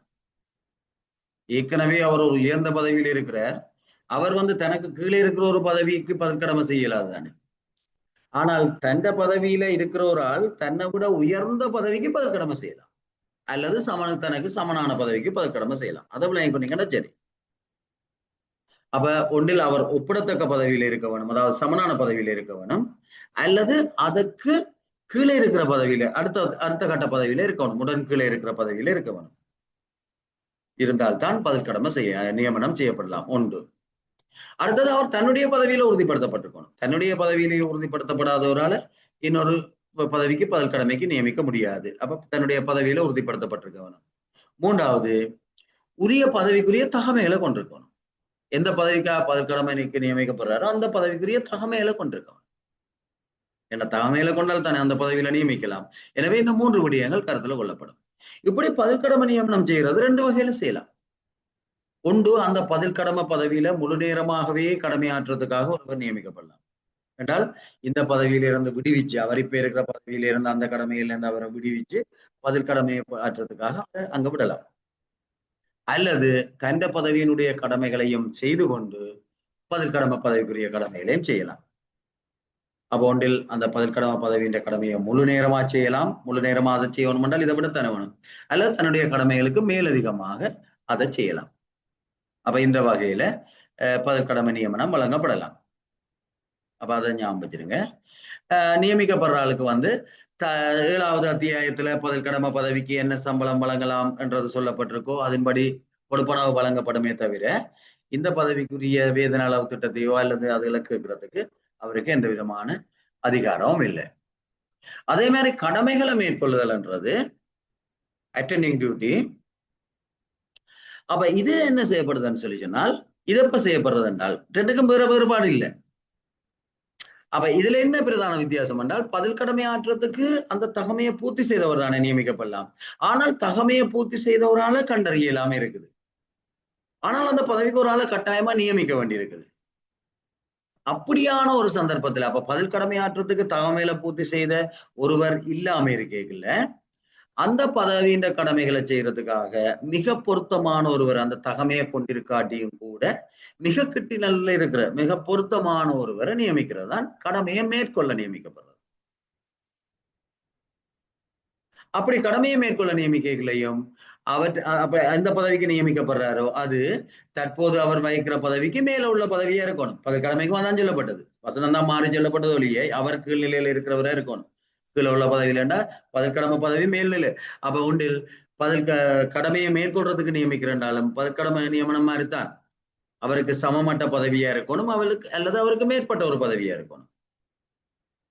ஏற்கனவே அவர் ஒரு உயர்ந்த பதவியில் இருக்கிறார், அவர் தனக்கு கீழே இருக்கிற ஒரு பதவிக்கு பதில் கடமை செய்யலாது தானே. ஆனால் தந்த பதவியில இருக்கிற ஒரு ஆள் தன்னை விட உயர்ந்த பதவிக்கு பதில் கடமை செய்யலாம், அல்லது தனக்கு சமனான பதவிக்கு பதில் கடமை செய்யலாம். அதை விளங்கி கொண்டீங்கன்னா சரி. அப்ப ஒன்றில் அவர் ஒப்பிடத்தக்க பதவியில இருக்க வேணும், அதாவது சமனான பதவியில இருக்க வேணும், அல்லது அதற்கு கீழே இருக்கிற பதவியில அடுத்த கட்ட பதவியில இருக்க வேணும், உடன் கீழே இருக்கிற பதவியில இருக்க வேணும். இருந்தால்தான் பதில் கடமை நியமனம் செய்யப்படலாம். ஒன்று. அடுத்தது அவர் தன்னுடைய பதவியில உறுதிப்படுத்தப்பட்டிருக்கணும். தன்னுடைய பதவியிலேயே உறுதிப்படுத்தப்படாத ஒரு ஆளை இன்னொரு பதவிக்கு பதில் கடமைக்கு நியமிக்க முடியாது. அப்ப தன்னுடைய பதவியில உறுதிப்படுத்தப்பட்டிருக்க வேணும். 3வது, உரிய பதவிக்குரிய தகமைகளை கொண்டிருக்கணும். எந்த பதவிக்காக பதில் கடமைக்கு நியமிக்கப்படுறாரோ அந்த பதவிக்குரிய தகமைகளை கொண்டிருக்கணும். என்ன தகமைகளை கொண்டால் தானே அந்த பதவியில நியமிக்கலாம். எனவே இந்த 3 விடயங்கள் கருத்துல கொள்ளப்படும். இப்படி பதில் கடமை நியமனம் செய்யறது 2 வகையில செய்யலாம். ஒன்று, அந்த பதில் கடமை பதவியில முழு நேரமாகவே கடமையாற்றுறதுக்காக ஒருவர் நியமிக்கப்படலாம் என்றால் இந்த பதவியிலிருந்து விடுவிச்சு, அவர் இப்ப இருக்கிற பதவியிலிருந்து அந்த கடமையிலிருந்து அவரை விடுவிச்சு பதில் கடமையை ஆற்றுறதுக்காக அங்க விடலாம். அல்லது கண்ட பதவியினுடைய கடமைகளையும் செய்து கொண்டு பதில் கடமை பதவிக்குரிய கடமைகளையும் செய்யலாம். அப்போ ஒன்றில் அந்த பதில் கடமை பதவியின் கடமையை முழு நேரமா செய்யலாம், முழு நேரமா அதை செய்யணும் என்றால் இதை விட தர வேணும், அல்லது தன்னுடைய கடமைகளுக்கு மேலதிகமாக அதை செய்யலாம். அப்ப இந்த வகையில பதில் கடமை நியமனம் வழங்கப்படலாம். அப்ப அதை ஞாபகம் வச்சிருங்க. நியமிக்கப்படுற ஆளுக்கு 7வது அத்தியாயத்துல பதில் கடமை பதவிக்கு என்ன சம்பளம் வழங்கலாம் என்றது சொல்லப்பட்டிருக்கோ அதன்படி கொடுப்பனவு வழங்கப்படுமே தவிர இந்த பதவிக்குரிய வேதன அளவு திட்டத்தையோ அல்லது அதுல கேட்கறதுக்கு அவருக்கு எந்த விதமான அதிகாரமும் இல்லை. அதே மாதிரி கடமைகளை மேற்கொள்ளுதல்ன்றது அட்டெண்டிங் டியூட்டி. அப்ப இது என்ன செய்யப்படுதுன்னு சொல்லி சொன்னால் இது எப்ப செய்யப்படுறது என்றால் 2க்கும் வேறுபாடு இல்லை. அப்ப இதுல என்ன பிரதான வித்தியாசம் என்றால் பதில் கடமை ஆற்றுறதுக்கு அந்த தகமையை பூர்த்தி செய்தவர் தானே நியமிக்கப்படலாம். ஆனால் தகமையை பூர்த்தி செய்தவரால கண்டறிய இல்லாம இருக்குது. ஆனால் அந்த பதவிக்கு ஒரு ஆளை கட்டாயமா நியமிக்க வேண்டியிருக்குது. அப்படியான ஒரு சந்தர்ப்பத்துல அப்ப பதில் கடமை ஆற்றுறதுக்கு தகமையில பூர்த்தி செய்த ஒருவர் இல்லாம இருக்கேங்கல்ல, அந்த பதவியின் கடமைகளை செய்யறதுக்காக மிக பொருத்தமான ஒருவர் அந்த தகமையை கொண்டிருக்காட்டியும் கூட மிக கிட்டி நல்ல இருக்கிற மிக பொருத்தமான ஒருவரை நியமிக்கிறது தான் கடமையை மேற்கொள்ள நியமிக்கப்படுறது. அப்படி கடமையை மேற்கொள்ள நியமிக்கலையும் அவர் அப்ப எந்த பதவிக்கு நியமிக்கப்படுறாரோ அது தற்போது அவர் வகிக்கிற பதவிக்கு மேல உள்ள பதவியா இருக்கணும். பதவி கடமைக்கும் அதான் சொல்லப்பட்டது. வசனம் தான் மாறி சொல்லப்பட்டது ஒழியே அவர் கீழ் நிலையில இருக்கிறவரா இருக்கணும். கீழே உள்ள பதவியிலண்டா பதிற்கடமை பதவி மேல்நிலை. அப்ப உண்டில் கடமையை மேற்கொள்றதுக்கு நியமிக்கிறனாலும் பதிற்கடமை நியமனம் மாதிரித்தான் அவருக்கு சமமட்ட பதவியா இருக்கணும், அவருக்கு அல்லது அவருக்கு மேற்பட்ட ஒரு பதவியா இருக்கணும்.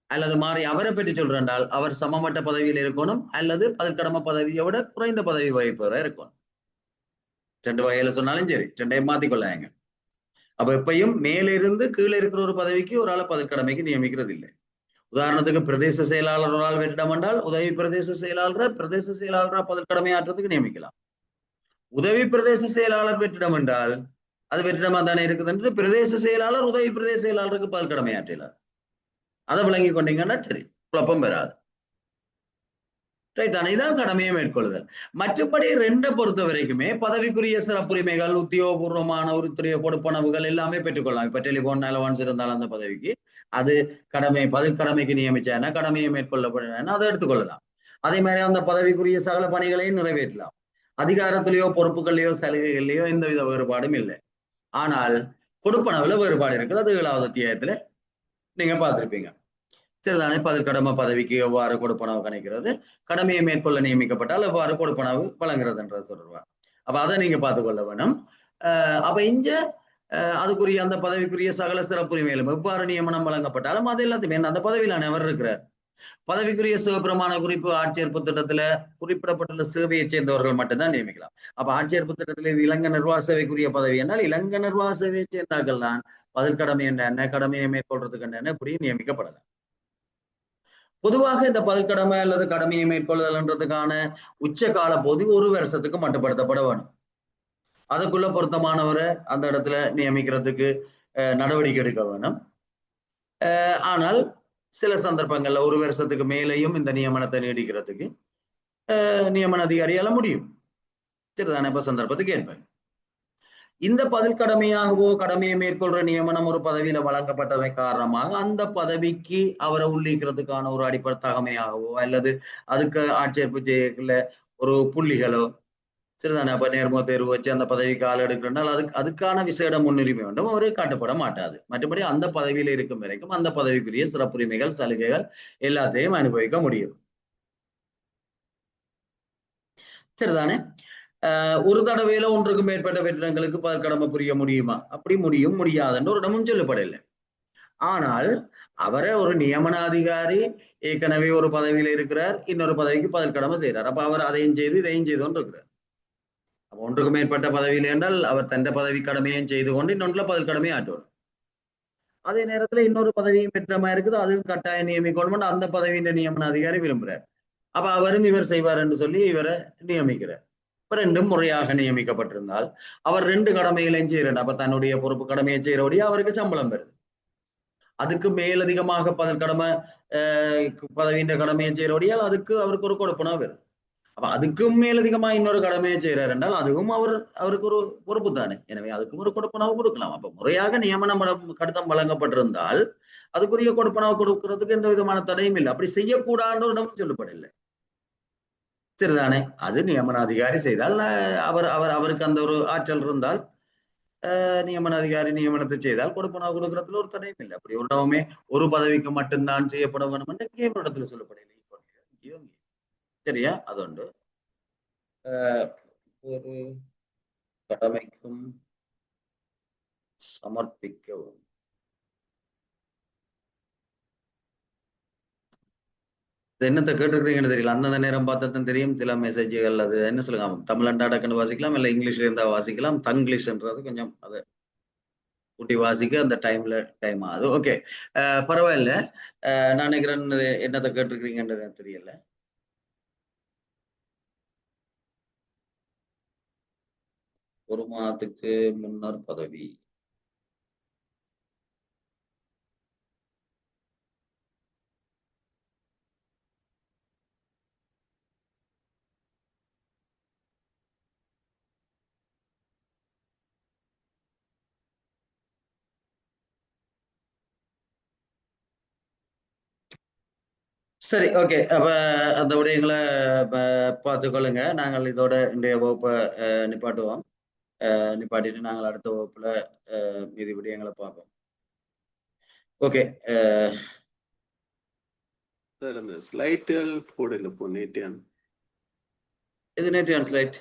அல்லது மாறி அவரை பற்றி சொல்றால் அவர் சமமட்ட பதவியில் இருக்கணும் அல்லது பதிற்கடமை பதவியோட குறைந்த பதவி வகிப்பவராக இருக்கணும். 2 வகையில சொன்னாலும் சரி, 2ஐயும் மாத்திக்கொள்ளாங்க. அப்ப எப்பயும் மேலிருந்து கீழே இருக்கிற ஒரு பதவிக்கு ஒரு ஆளை பதிற்கடமைக்கு நியமிக்கிறது இல்லை. உதாரணத்துக்கு பிரதேச செயலாளர் ஒரு ஆள் வெற்றிடம் என்றால் உதவி பிரதேச செயலாளரா பதிற்கடமை ஆற்றத்துக்கு நியமிக்கலாம். உதவி பிரதேச செயலாளர் வெற்றிடம் என்றால் அது வெற்றிடமா தானே இருக்குது என்று பிரதேச செயலாளர் உதவி பிரதேச செயலாளருக்கு பதிற்கடமை ஆற்றலாம். அதை விளங்கி கொண்டீங்கன்னா சரி, குழப்பம் வராது. இதான் கடமையை மேற்கொள்ளுதல். மற்றபடி 2 பொறுத்த வரைக்குமே பதவிக்குரிய சிறப்புரிமைகள், உத்தியோகபூர்வமான உறுத்துறைய கொடுப்பனவுகள் எல்லாமே பெற்றுக்கொள்ளலாம். இப்ப டெலிபோன் அலவன்ஸ் இருந்தாலும் அந்த பதவிக்கு அது பதில் கடமைக்கு நியமிச்சானா கடமையை மேற்கொள்ளப்படும் அதை எடுத்துக்கொள்ளலாம். அதே மாதிரி அந்த பதவிக்குரிய சகல பணிகளையும் நிறைவேற்றலாம். அதிகாரத்திலேயோ பொறுப்புகள்லையோ சலுகைகள்லையோ எந்தவித வேறுபாடும் இல்லை. ஆனால் கொடுப்பனவுல வேறுபாடு இருக்குது. அது 7வது அத்தியாயத்துல நீங்க பார்த்திருப்பீங்க. சரிதானே? பதிற்கடமை பதவிக்கு எவ்வாறு கொடுப்பனவு கணிக்கிறது, கடமையை மேற்கொள்ள நியமிக்கப்பட்டால் எவ்வாறு கொடுப்பனவு வழங்குறதுன்ற சொல்றார். அப்ப அதை நீங்க பார்த்துக்கொள்ள வேணும். அப்ப இங்க அதுக்குரிய அந்த பதவிக்குரிய சகல சிறப்புரிமைகளும் எவ்வாறு நியமனம் வழங்கப்பட்டாலும் அது எல்லாத்தையுமே அந்த பதவியில அவர் இருக்கிறார். பதவிக்குரிய சிவபிரமாண குறிப்பு ஆட்சேர்ப்பு திட்டத்துல குறிப்பிடப்பட்டுள்ள சேவையை சேர்ந்தவர்கள் மட்டும்தான் நியமிக்கலாம். அப்ப ஆட்சேர்ப்பு திட்டத்துல இது இலங்கை நிர்வாக சேவைக்குரிய பதவி என்றால் இலங்கை நிர்வாக சேவையை சேர்ந்தார்கள் தான் பதிற்கடமை என்ன கடமையை மேற்கொள்றதுக்கு என்ன இப்படி நியமிக்கப்படலாம். பொதுவாக இந்த பதிற்கடமை அல்லது கடமையை மேற்கொள்ளுதல்ன்றதுக்கான உச்ச கால பகுதி 1 வருஷத்துக்கு மட்டுப்படுத்தப்பட வேணும். அதுக்குள்ள பொருத்தமானவரை அந்த இடத்துல நியமிக்கிறதுக்கு நடவடிக்கை எடுக்க வேணும். ஆனால் சில சந்தர்ப்பங்கள்ல 1 வருஷத்துக்கு மேலேயும் இந்த நியமனத்தை நீடிக்கிறதுக்கு நியமன அதிகாரியால முடியும். சரிதானே? இப்ப சந்தர்ப்பத்துக்கு ஏற்ப இந்த பதில் கடமையாகவோ கடமையை மேற்கொள்ற நியமனம் ஒரு பதவியில வழங்கப்பட்டவை காரணமாக அந்த பதவிக்கு அவரை உள்ளிக்கிறதுக்கான ஒரு அடிப்படை தகமையாகவோ அல்லது அதுக்கு ஆட்சேர்ப்பு செய்யல ஒரு புள்ளிகளோ சரிதானே? அப்ப நேர்முக தேர்வு வச்சு அந்த பதவிக்கு ஆள் எடுக்கிறனால அதுக்கான விசேட முன்னுரிமை வேண்டும் அவரு காட்டப்பட மாட்டாது. மற்றபடி அந்த பதவியில இருக்கும் வரைக்கும் அந்த பதவிக்குரிய சிறப்புரிமைகள் சலுகைகள் எல்லாத்தையும் அனுபவிக்க முடியும். சரிதானே? ஒரு தடவையில 1க்கு மேற்பட்ட வெற்றிடங்களுக்கு பதிற்கடமை புரிய முடியுமா? அப்படி முடியாதுன்ற ஒரு இடமும் சொல்லப்படவில்லை. ஆனால் அவரை ஒரு நியமன அதிகாரி ஏற்கனவே ஒரு பதவியில இருக்கிறார், இன்னொரு பதவிக்கு பதிற்கடமை செய்யறார். அப்ப அவர் அதையும் செய்து இதையும் செய்து கொண்டு இருக்கிறார். 1க்கு மேற்பட்ட பதவியில் என்றால் அவர் தந்த பதவி கடமையும் செய்து கொண்டு இன்னொன்றுல பதில் கடமையை ஆற்றணும். அதே நேரத்துல இன்னொரு பதவியும் பெற்றமா இருக்குது, அதுவும் கட்டாயம் நியமிக்கணும் அந்த பதவியின் நியமன அதிகாரி விரும்புறார். அப்ப அவரும் இவர் செய்வார் என்று சொல்லி இவரை நியமிக்கிறார். இப்ப 2ம் முறையாக நியமிக்கப்பட்டிருந்தால் அவர் 2 கடமைகளையும் செய்யறார். அப்ப தன்னுடைய பொறுப்பு கடமையை செய்யறபடியா அவருக்கு சம்பளம் வருது. அதுக்கு மேலதிகமாக கடமை பதவியின் கடமையை செய்யறபடியால் அதுக்கு அவருக்கு ஒரு கொடுப்பனவு வருது. அப்ப அதுக்கும் மேலதிகமா இன்னொரு கடமையை செய்யறாரு என்றால் அதுவும் அவருக்கு ஒரு பொறுப்பு தானே. எனவே அதுக்கும் ஒரு கொடுப்பனவு கொடுக்கலாம். அப்ப முறையாக நியமனம் கடிதம் வழங்கப்பட்டிருந்தால் அதுக்குரிய கொடுப்பனவு கொடுக்கறதுக்கு எந்த விதமான தடையும் இல்லை. அப்படி செய்யக்கூடாதுன்ற இடமும் சொல்லப்படவில்லை. சரிதானே? அது நியமன அதிகாரி செய்தால் அவருக்கு அந்த ஒரு ஆற்றல் இருந்தால் நியமன அதிகாரி நியமனத்தை செய்தால் கொடுப்பனவு கொடுக்கறதுல ஒரு தடையும் இல்லை. அப்படி ஒரு இடமே ஒரு பதவிக்கு மட்டும்தான் செய்யப்பட வேண்டும் என்று கேவல இடத்துல சொல்லப்படவில்லை. சரியா? அது உண்டு. ஒரு கடமைக்கும் சமர்ப்பிக்கவும் என்னத்தை கேட்டுருக்கீங்கன்னு தெரியல. அந்தந்த நேரம் பார்த்ததான் தெரியும். சில மெசேஜ்கள் அது என்ன சொல்லுங்க தமிழ் அண்டாடக்குன்னு வாசிக்கலாம், இல்ல இங்கிலீஷ்ல இருந்தா வாசிக்கலாம். தங்கிலீஷ்ன்றது கொஞ்சம் அது கூட்டி வாசிக்க அந்த டைம் ஆகுது. ஓகே, பரவாயில்ல. நான் நினைக்கிறேன் என்னத்தை கேட்டிருக்கிறீங்கன்றது எனக்கு தெரியல. ஒரு மாதத்துக்கு முன்னர் பதவி. சரி, ஓகே. அப்ப அந்த விடயங்களை பார்த்துக்கொள்ளுங்க. நாங்கள் இதோட இன்றைய வகுப்பை நிப்பாட்டுவோம். நிப்பாட்டிட்டு நாங்கள் அடுத்த வகுப்புல மீதி விடயங்களை பார்ப்போம். ஓகே. சார் அந்த ஸ்லைட்டுகள் போடல இப்போ நேற்று இது நேற்று ஸ்லைட்